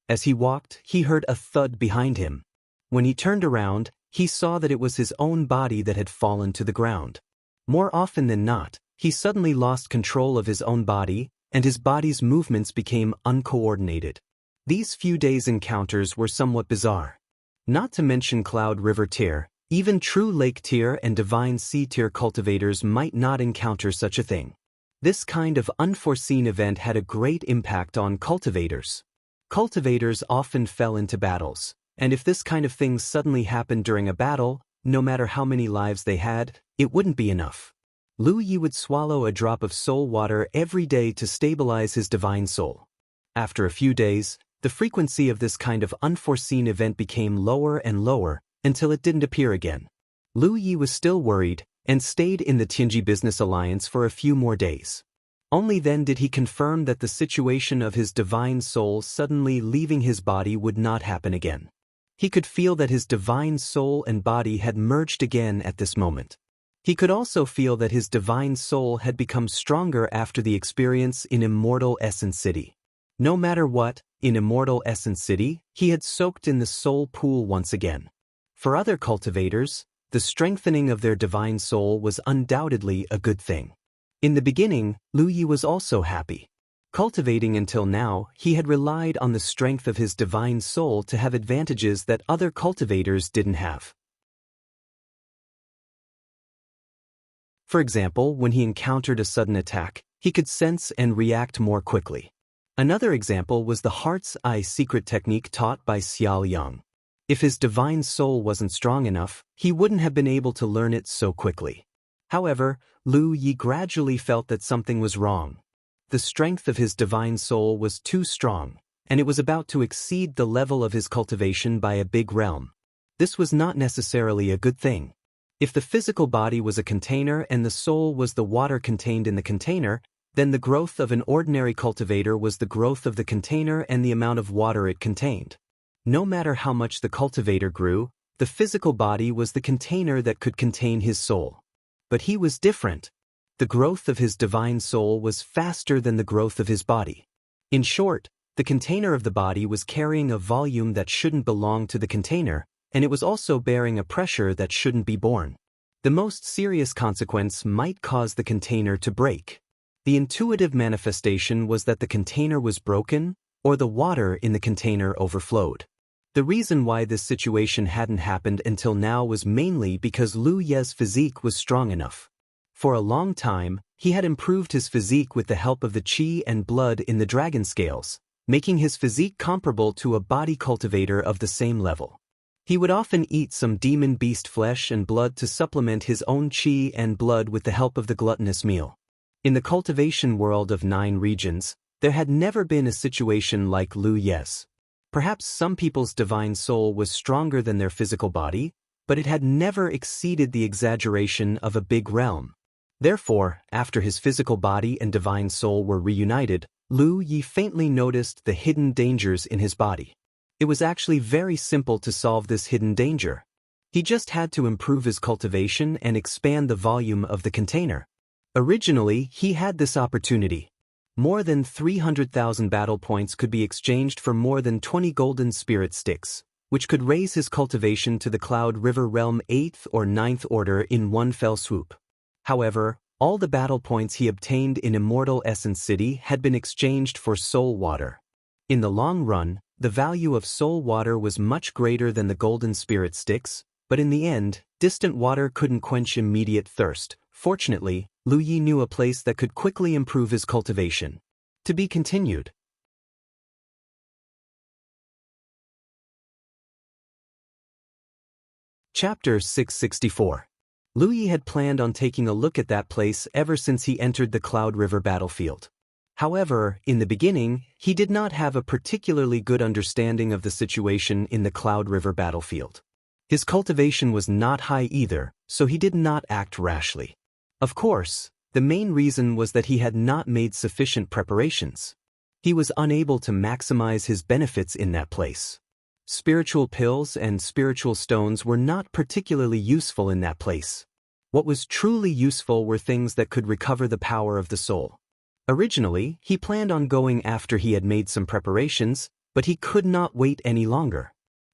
As he walked, he heard a thud behind him. When he turned around, he saw that it was his own body that had fallen to the ground. More often than not, he suddenly lost control of his own body, and his body's movements became uncoordinated. These few days' encounters were somewhat bizarre. Not to mention Cloud River tier, even true Lake tier and Divine Sea tier cultivators might not encounter such a thing. This kind of unforeseen event had a great impact on cultivators. Cultivators often fell into battles, And if this kind of thing suddenly happened during a battle, no matter how many lives they had, it wouldn't be enough. Lu Yi would swallow a drop of soul water every day to stabilize his divine soul. After a few days, the frequency of this kind of unforeseen event became lower and lower until it didn't appear again. Lu Yi was still worried and stayed in the Tianji Business Alliance for a few more days. Only then did he confirm that the situation of his divine soul suddenly leaving his body would not happen again. He could feel that his divine soul and body had merged again at this moment. He could also feel that his divine soul had become stronger after the experience in Immortal Essence City. No matter what, in Immortal Essence City, he had soaked in the soul pool once again. For other cultivators, the strengthening of their divine soul was undoubtedly a good thing. In the beginning, Lu Yi was also happy. Cultivating until now, he had relied on the strength of his divine soul to have advantages that other cultivators didn't have. For example, when he encountered a sudden attack, he could sense and react more quickly. Another example was the Heart's Eye secret technique taught by Xiao Yang. If his divine soul wasn't strong enough, he wouldn't have been able to learn it so quickly. However, Lu Yi gradually felt that something was wrong. The strength of his divine soul was too strong, and it was about to exceed the level of his cultivation by a big realm. This was not necessarily a good thing. If the physical body was a container and the soul was the water contained in the container, then the growth of an ordinary cultivator was the growth of the container and the amount of water it contained. No matter how much the cultivator grew, the physical body was the container that could contain his soul. But he was different. The growth of his divine soul was faster than the growth of his body. In short, the container of the body was carrying a volume that shouldn't belong to the container, and it was also bearing a pressure that shouldn't be borne. The most serious consequence might cause the container to break. The intuitive manifestation was that the container was broken, or the water in the container overflowed. The reason why this situation hadn't happened until now was mainly because Lu Ye's physique was strong enough. For a long time, he had improved his physique with the help of the qi and blood in the dragon scales, making his physique comparable to a body cultivator of the same level. He would often eat some demon beast flesh and blood to supplement his own qi and blood with the help of the gluttonous meal. In the cultivation world of 9 regions, there had never been a situation like Lu Ye's. Perhaps some people's divine soul was stronger than their physical body, but it had never exceeded the exaggeration of a big realm. Therefore, after his physical body and divine soul were reunited, Lu Yi faintly noticed the hidden dangers in his body. It was actually very simple to solve this hidden danger. He just had to improve his cultivation and expand the volume of the container. Originally, he had this opportunity. More than 300,000 battle points could be exchanged for more than 20 golden spirit sticks, which could raise his cultivation to the Cloud River Realm 8th or 9th order in one fell swoop. However, all the battle points he obtained in Immortal Essence City had been exchanged for soul water. In the long run, the value of soul water was much greater than the golden spirit sticks, but in the end, distant water couldn't quench immediate thirst. Fortunately, Lu Yi knew a place that could quickly improve his cultivation. To be continued. Chapter 664. Lu Yi had planned on taking a look at that place ever since he entered the Cloud River battlefield. However, in the beginning, he did not have a particularly good understanding of the situation in the Cloud River battlefield. His cultivation was not high either, so he did not act rashly. Of course, the main reason was that he had not made sufficient preparations. He was unable to maximize his benefits in that place. Spiritual pills and spiritual stones were not particularly useful in that place. What was truly useful were things that could recover the power of the soul. Originally, he planned on going after he had made some preparations, but he could not wait any longer.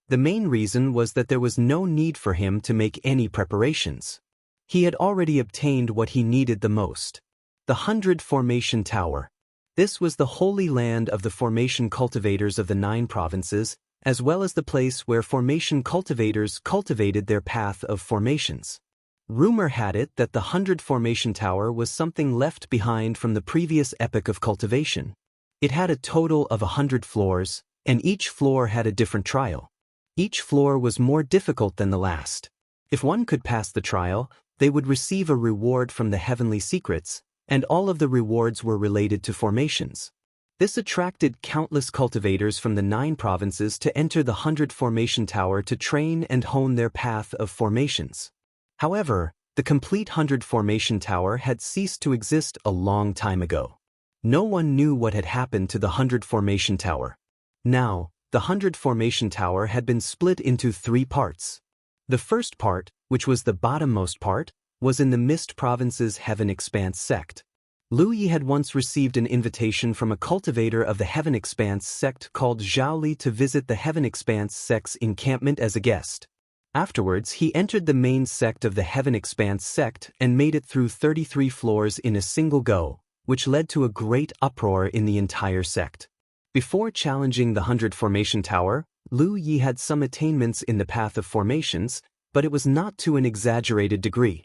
The main reason was that there was no need for him to make any preparations. He had already obtained what he needed the most. The 100 Formation Tower. This was the holy land of the formation cultivators of the 9 provinces, as well as the place where formation cultivators cultivated their path of formations. Rumor had it that the 100 Formation Tower was something left behind from the previous epoch of cultivation. It had a total of 100 floors, and each floor had a different trial. Each floor was more difficult than the last. If one could pass the trial, they would receive a reward from the heavenly secrets, and all of the rewards were related to formations. This attracted countless cultivators from the 9 provinces to enter the 100 Formation Tower to train and hone their path of formations. However, the complete 100 Formation Tower had ceased to exist a long time ago. No one knew what had happened to the 100 Formation Tower. Now, the 100 Formation Tower had been split into 3 parts. The first part, which was the bottommost part, was in the Mist Province's Heaven Expanse sect. Lu Yi had once received an invitation from a cultivator of the Heaven Expanse sect called Zhao Li to visit the Heaven Expanse sect's encampment as a guest. Afterwards, he entered the main sect of the Heaven Expanse sect and made it through 33 floors in a single go, which led to a great uproar in the entire sect. Before challenging the 100 Formation Tower, Lu Yi had some attainments in the path of formations, but it was not to an exaggerated degree.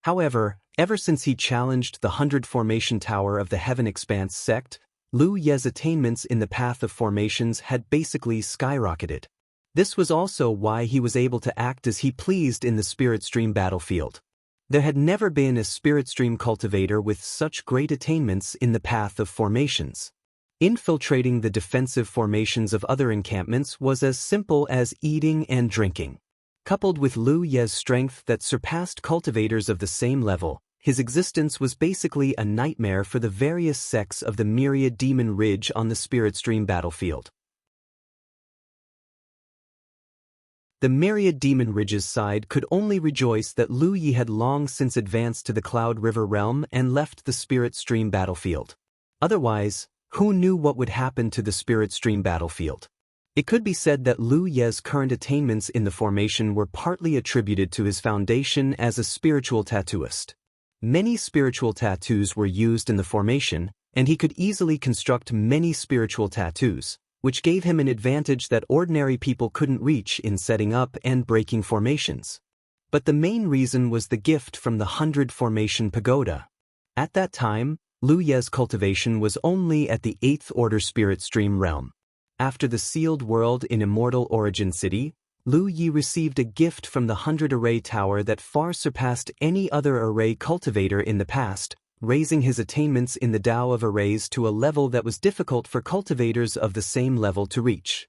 However, ever since he challenged the 100 Formation Tower of the Heaven Expanse sect, Lu Yi's attainments in the path of formations had basically skyrocketed. This was also why he was able to act as he pleased in the Spirit Stream battlefield. There had never been a Spirit Stream cultivator with such great attainments in the path of formations. Infiltrating the defensive formations of other encampments was as simple as eating and drinking. Coupled with Lu Yi's strength that surpassed cultivators of the same level, his existence was basically a nightmare for the various sects of the Myriad Demon Ridge on the Spirit Stream battlefield. The Myriad Demon Ridge's side could only rejoice that Lu Yi had long since advanced to the Cloud River realm and left the Spirit Stream battlefield. Otherwise, who knew what would happen to the Spirit Stream battlefield? It could be said that Lu Yi's current attainments in the formation were partly attributed to his foundation as a spiritual tattooist. Many spiritual tattoos were used in the formation, and he could easily construct many spiritual tattoos, which gave him an advantage that ordinary people couldn't reach in setting up and breaking formations. But the main reason was the gift from the 100 Formation Pagoda. At that time, Lu Yi's cultivation was only at the 8th Order Spirit Stream realm. After the sealed world in Immortal Origin City, Lu Yi received a gift from the 100 Array Tower that far surpassed any other array cultivator in the past, raising his attainments in the Tao of Arrays to a level that was difficult for cultivators of the same level to reach.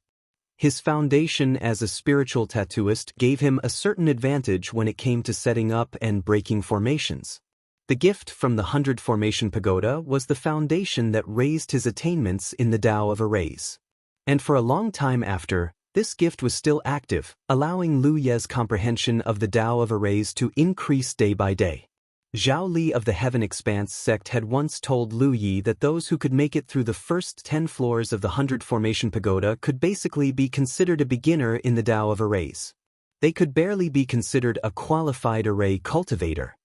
His foundation as a spiritual tattooist gave him a certain advantage when it came to setting up and breaking formations. The gift from the 100 Formation Pagoda was the foundation that raised his attainments in the Tao of Arrays. And for a long time after, this gift was still active, allowing Lu Yi's comprehension of the Tao of Arrays to increase day by day. Zhao Li of the Heaven Expanse sect had once told Lu Yi that those who could make it through the first 10 floors of the 100 Formation Pagoda could basically be considered a beginner in the Tao of Arrays. They could barely be considered a qualified array cultivator.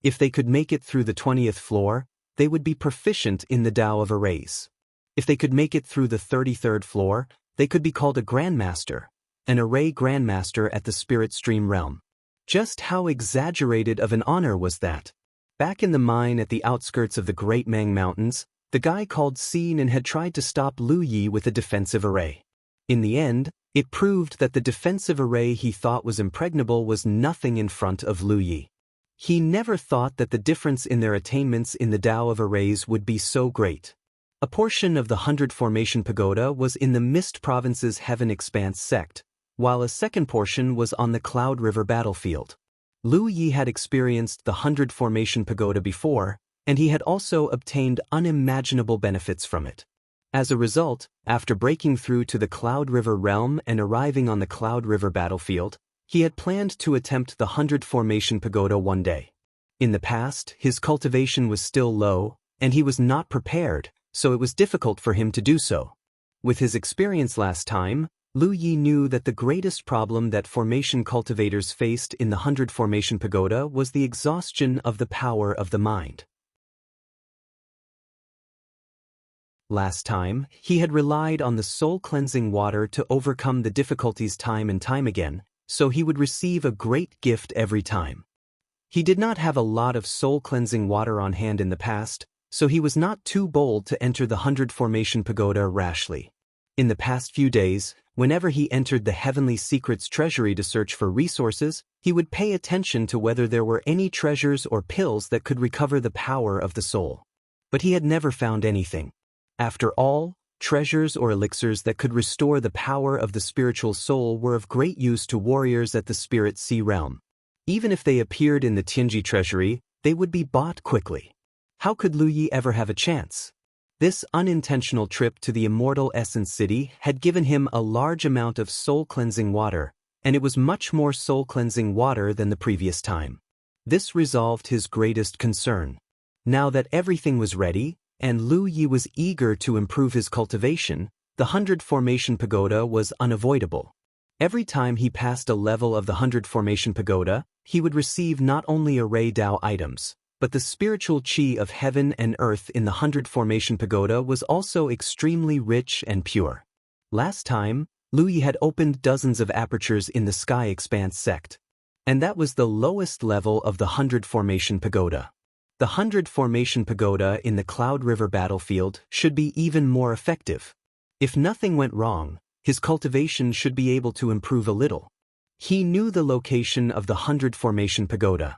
If they could make it through the 20th floor, they would be proficient in the Tao of Arrays. If they could make it through the 33rd floor, they could be called a Grandmaster, an Array Grandmaster at the Spirit Stream realm. Just how exaggerated of an honor was that? Back in the mine at the outskirts of the Great Mang Mountains, the guy called Xin had tried to stop Lu Yi with a defensive array. In the end, it proved that the defensive array he thought was impregnable was nothing in front of Lu Yi. He never thought that the difference in their attainments in the Tao of Arrays would be so great. A portion of the 100 Formation Pagoda was in the Mist Province's Heaven Expanse sect, while a second portion was on the Cloud River battlefield. Lu Yi had experienced the 100 Formation Pagoda before, and he had also obtained unimaginable benefits from it. As a result, after breaking through to the Cloud River realm and arriving on the Cloud River battlefield, he had planned to attempt the 100 Formation Pagoda one day. In the past, his cultivation was still low, and he was not prepared, so it was difficult for him to do so. With his experience last time, Lu Yi knew that the greatest problem that formation cultivators faced in the 100 Formation Pagoda was the exhaustion of the power of the mind. Last time, he had relied on the soul-cleansing water to overcome the difficulties time and time again, so he would receive a great gift every time. He did not have a lot of soul-cleansing water on hand in the past, so he was not too bold to enter the 100 Formation Pagoda rashly. In the past few days, Whenever he entered the Heavenly Secrets treasury to search for resources, he would pay attention to whether there were any treasures or pills that could recover the power of the soul. But he had never found anything. After all, treasures or elixirs that could restore the power of the spiritual soul were of great use to warriors at the Spirit Sea realm. Even if they appeared in the Tianji treasury, they would be bought quickly. How could Lu Yi ever have a chance? This unintentional trip to the Immortal Essence City had given him a large amount of soul-cleansing water, and it was much more soul-cleansing water than the previous time. This resolved his greatest concern. Now that everything was ready, and Lu Yi was eager to improve his cultivation, the 100 Formation Pagoda was unavoidable. Every time he passed a level of the 100 Formation Pagoda, he would receive not only array Dao items, but the spiritual chi of heaven and earth in the 100 Formation Pagoda was also extremely rich and pure. Last time, Lu Yi had opened dozens of apertures in the Sky Expanse sect. And that was the lowest level of the 100 Formation Pagoda. The 100 Formation Pagoda in the Cloud River battlefield should be even more effective. If nothing went wrong, his cultivation should be able to improve a little. He knew the location of the 100 Formation Pagoda.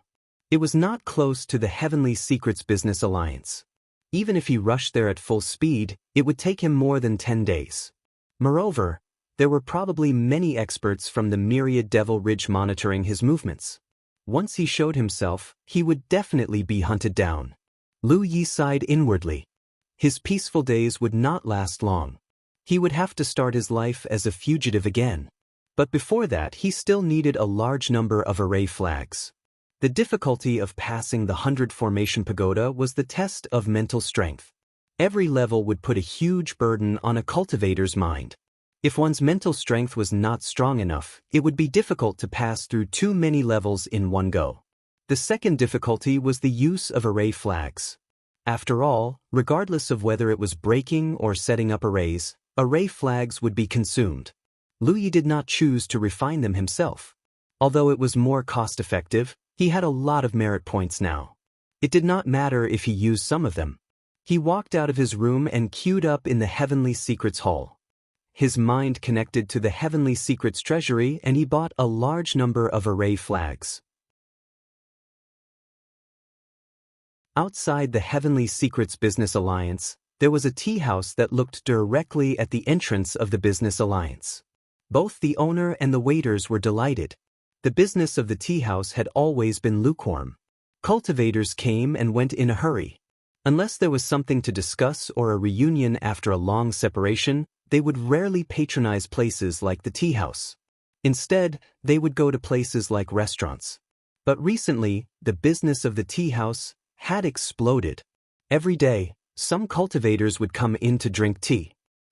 It was not close to the Heavenly Secrets Business Alliance. Even if he rushed there at full speed, it would take him more than 10 days. Moreover, there were probably many experts from the Myriad Devil Ridge monitoring his movements. Once he showed himself, he would definitely be hunted down. Lu Yi sighed inwardly. His peaceful days would not last long. He would have to start his life as a fugitive again. But before that, he still needed a large number of array flags. The difficulty of passing the 100 Formation Pagoda was the test of mental strength. Every level would put a huge burden on a cultivator's mind. If one's mental strength was not strong enough, it would be difficult to pass through too many levels in one go. The second difficulty was the use of array flags. After all, regardless of whether it was breaking or setting up arrays, array flags would be consumed. Lu Yi did not choose to refine them himself. Although it was more cost-effective, he had a lot of merit points now. It did not matter if he used some of them. He walked out of his room and queued up in the Heavenly Secrets Hall. His mind connected to the Heavenly Secrets treasury and he bought a large number of array flags. Outside the Heavenly Secrets Business Alliance, there was a tea house that looked directly at the entrance of the Business Alliance. Both the owner and the waiters were delighted. The business of the tea house had always been lukewarm. Cultivators came and went in a hurry. Unless there was something to discuss or a reunion after a long separation, they would rarely patronize places like the tea house. Instead, they would go to places like restaurants. But recently, the business of the tea house had exploded. Every day, some cultivators would come in to drink tea.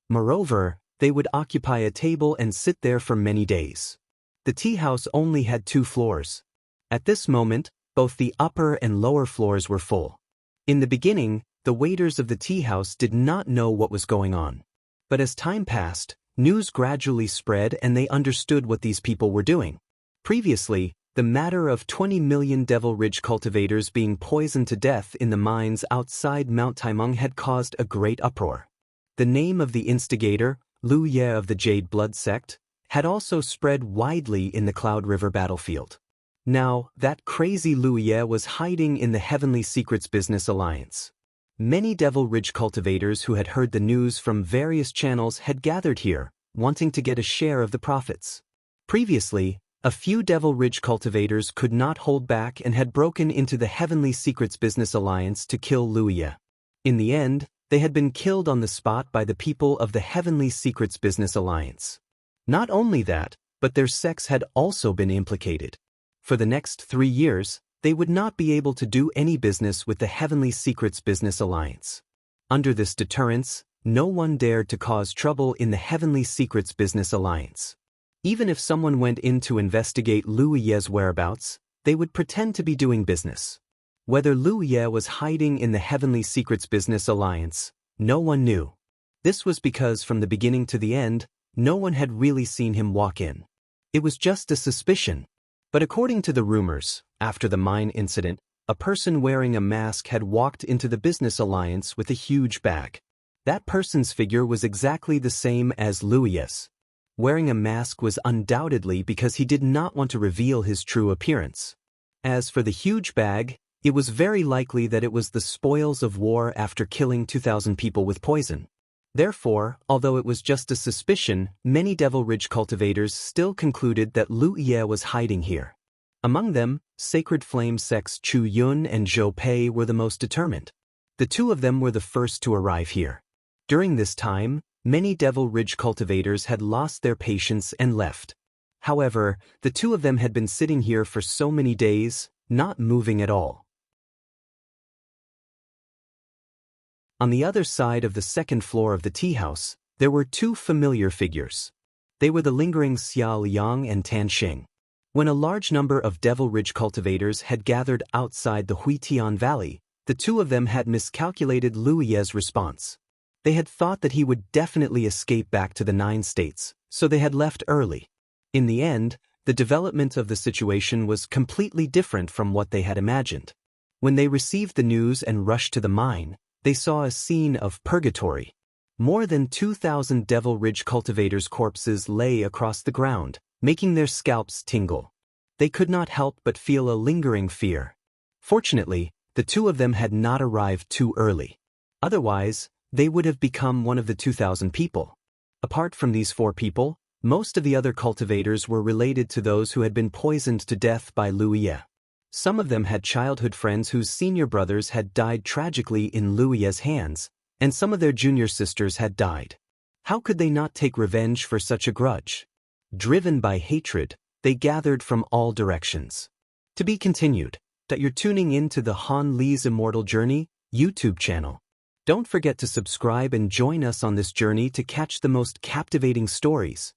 Moreover, they would occupy a table and sit there for many days. The tea house only had 2 floors. At this moment, both the upper and lower floors were full. In the beginning, the waiters of the tea house did not know what was going on. But as time passed, news gradually spread and they understood what these people were doing. Previously, the matter of 20 million Devil Ridge cultivators being poisoned to death in the mines outside Mount Taimeng had caused a great uproar. The name of the instigator, Lu Ye of the Jade Blood Sect, had also spread widely in the Cloud River battlefield. Now, that crazy Lu Ye was hiding in the Heavenly Secrets Business Alliance. Many Devil Ridge cultivators who had heard the news from various channels had gathered here, wanting to get a share of the profits. Previously, a few Devil Ridge cultivators could not hold back and had broken into the Heavenly Secrets Business Alliance to kill Lu Ye. In the end, they had been killed on the spot by the people of the Heavenly Secrets Business Alliance. Not only that, but their sects had also been implicated. For the next 3 years, they would not be able to do any business with the Heavenly Secrets Business Alliance. Under this deterrence, no one dared to cause trouble in the Heavenly Secrets Business Alliance. Even if someone went in to investigate Lu Ye's whereabouts, they would pretend to be doing business. Whether Lu Ye was hiding in the Heavenly Secrets Business Alliance, no one knew. This was because from the beginning to the end, no one had really seen him walk in. It was just a suspicion. But according to the rumors, after the mine incident, a person wearing a mask had walked into the Business Alliance with a huge bag. That person's figure was exactly the same as Lu Ye's. Wearing a mask was undoubtedly because he did not want to reveal his true appearance. As for the huge bag, it was very likely that it was the spoils of war after killing 2,000 people with poison. Therefore, although it was just a suspicion, many Devil Ridge cultivators still concluded that Lu Ye was hiding here. Among them, Sacred Flame sects Chu Yun and Zhou Pei were the most determined. The two of them were the first to arrive here. During this time, many Devil Ridge cultivators had lost their patience and left. However, the two of them had been sitting here for so many days, not moving at all. On the other side of the second floor of the tea house, there were two familiar figures. They were the lingering Xia Liang and Tan Xing. When a large number of Devil Ridge cultivators had gathered outside the Huitian Valley, the two of them had miscalculated Lu Ye's response. They had thought that he would definitely escape back to the 9 states, so they had left early. In the end, the development of the situation was completely different from what they had imagined. When they received the news and rushed to the mine, they saw a scene of purgatory. More than 2,000 Devil Ridge cultivators' corpses lay across the ground, making their scalps tingle. They could not help but feel a lingering fear. Fortunately, the two of them had not arrived too early. Otherwise, they would have become one of the 2,000 people. Apart from these 4 people, most of the other cultivators were related to those who had been poisoned to death by Lu Ye. Some of them had childhood friends whose senior brothers had died tragically in Lu Ye's hands, and some of their junior sisters had died. How could they not take revenge for such a grudge? Driven by hatred, they gathered from all directions. To be continued, that you're tuning in to the Han Li's Immortal Journey YouTube channel. Don't forget to subscribe and join us on this journey to catch the most captivating stories.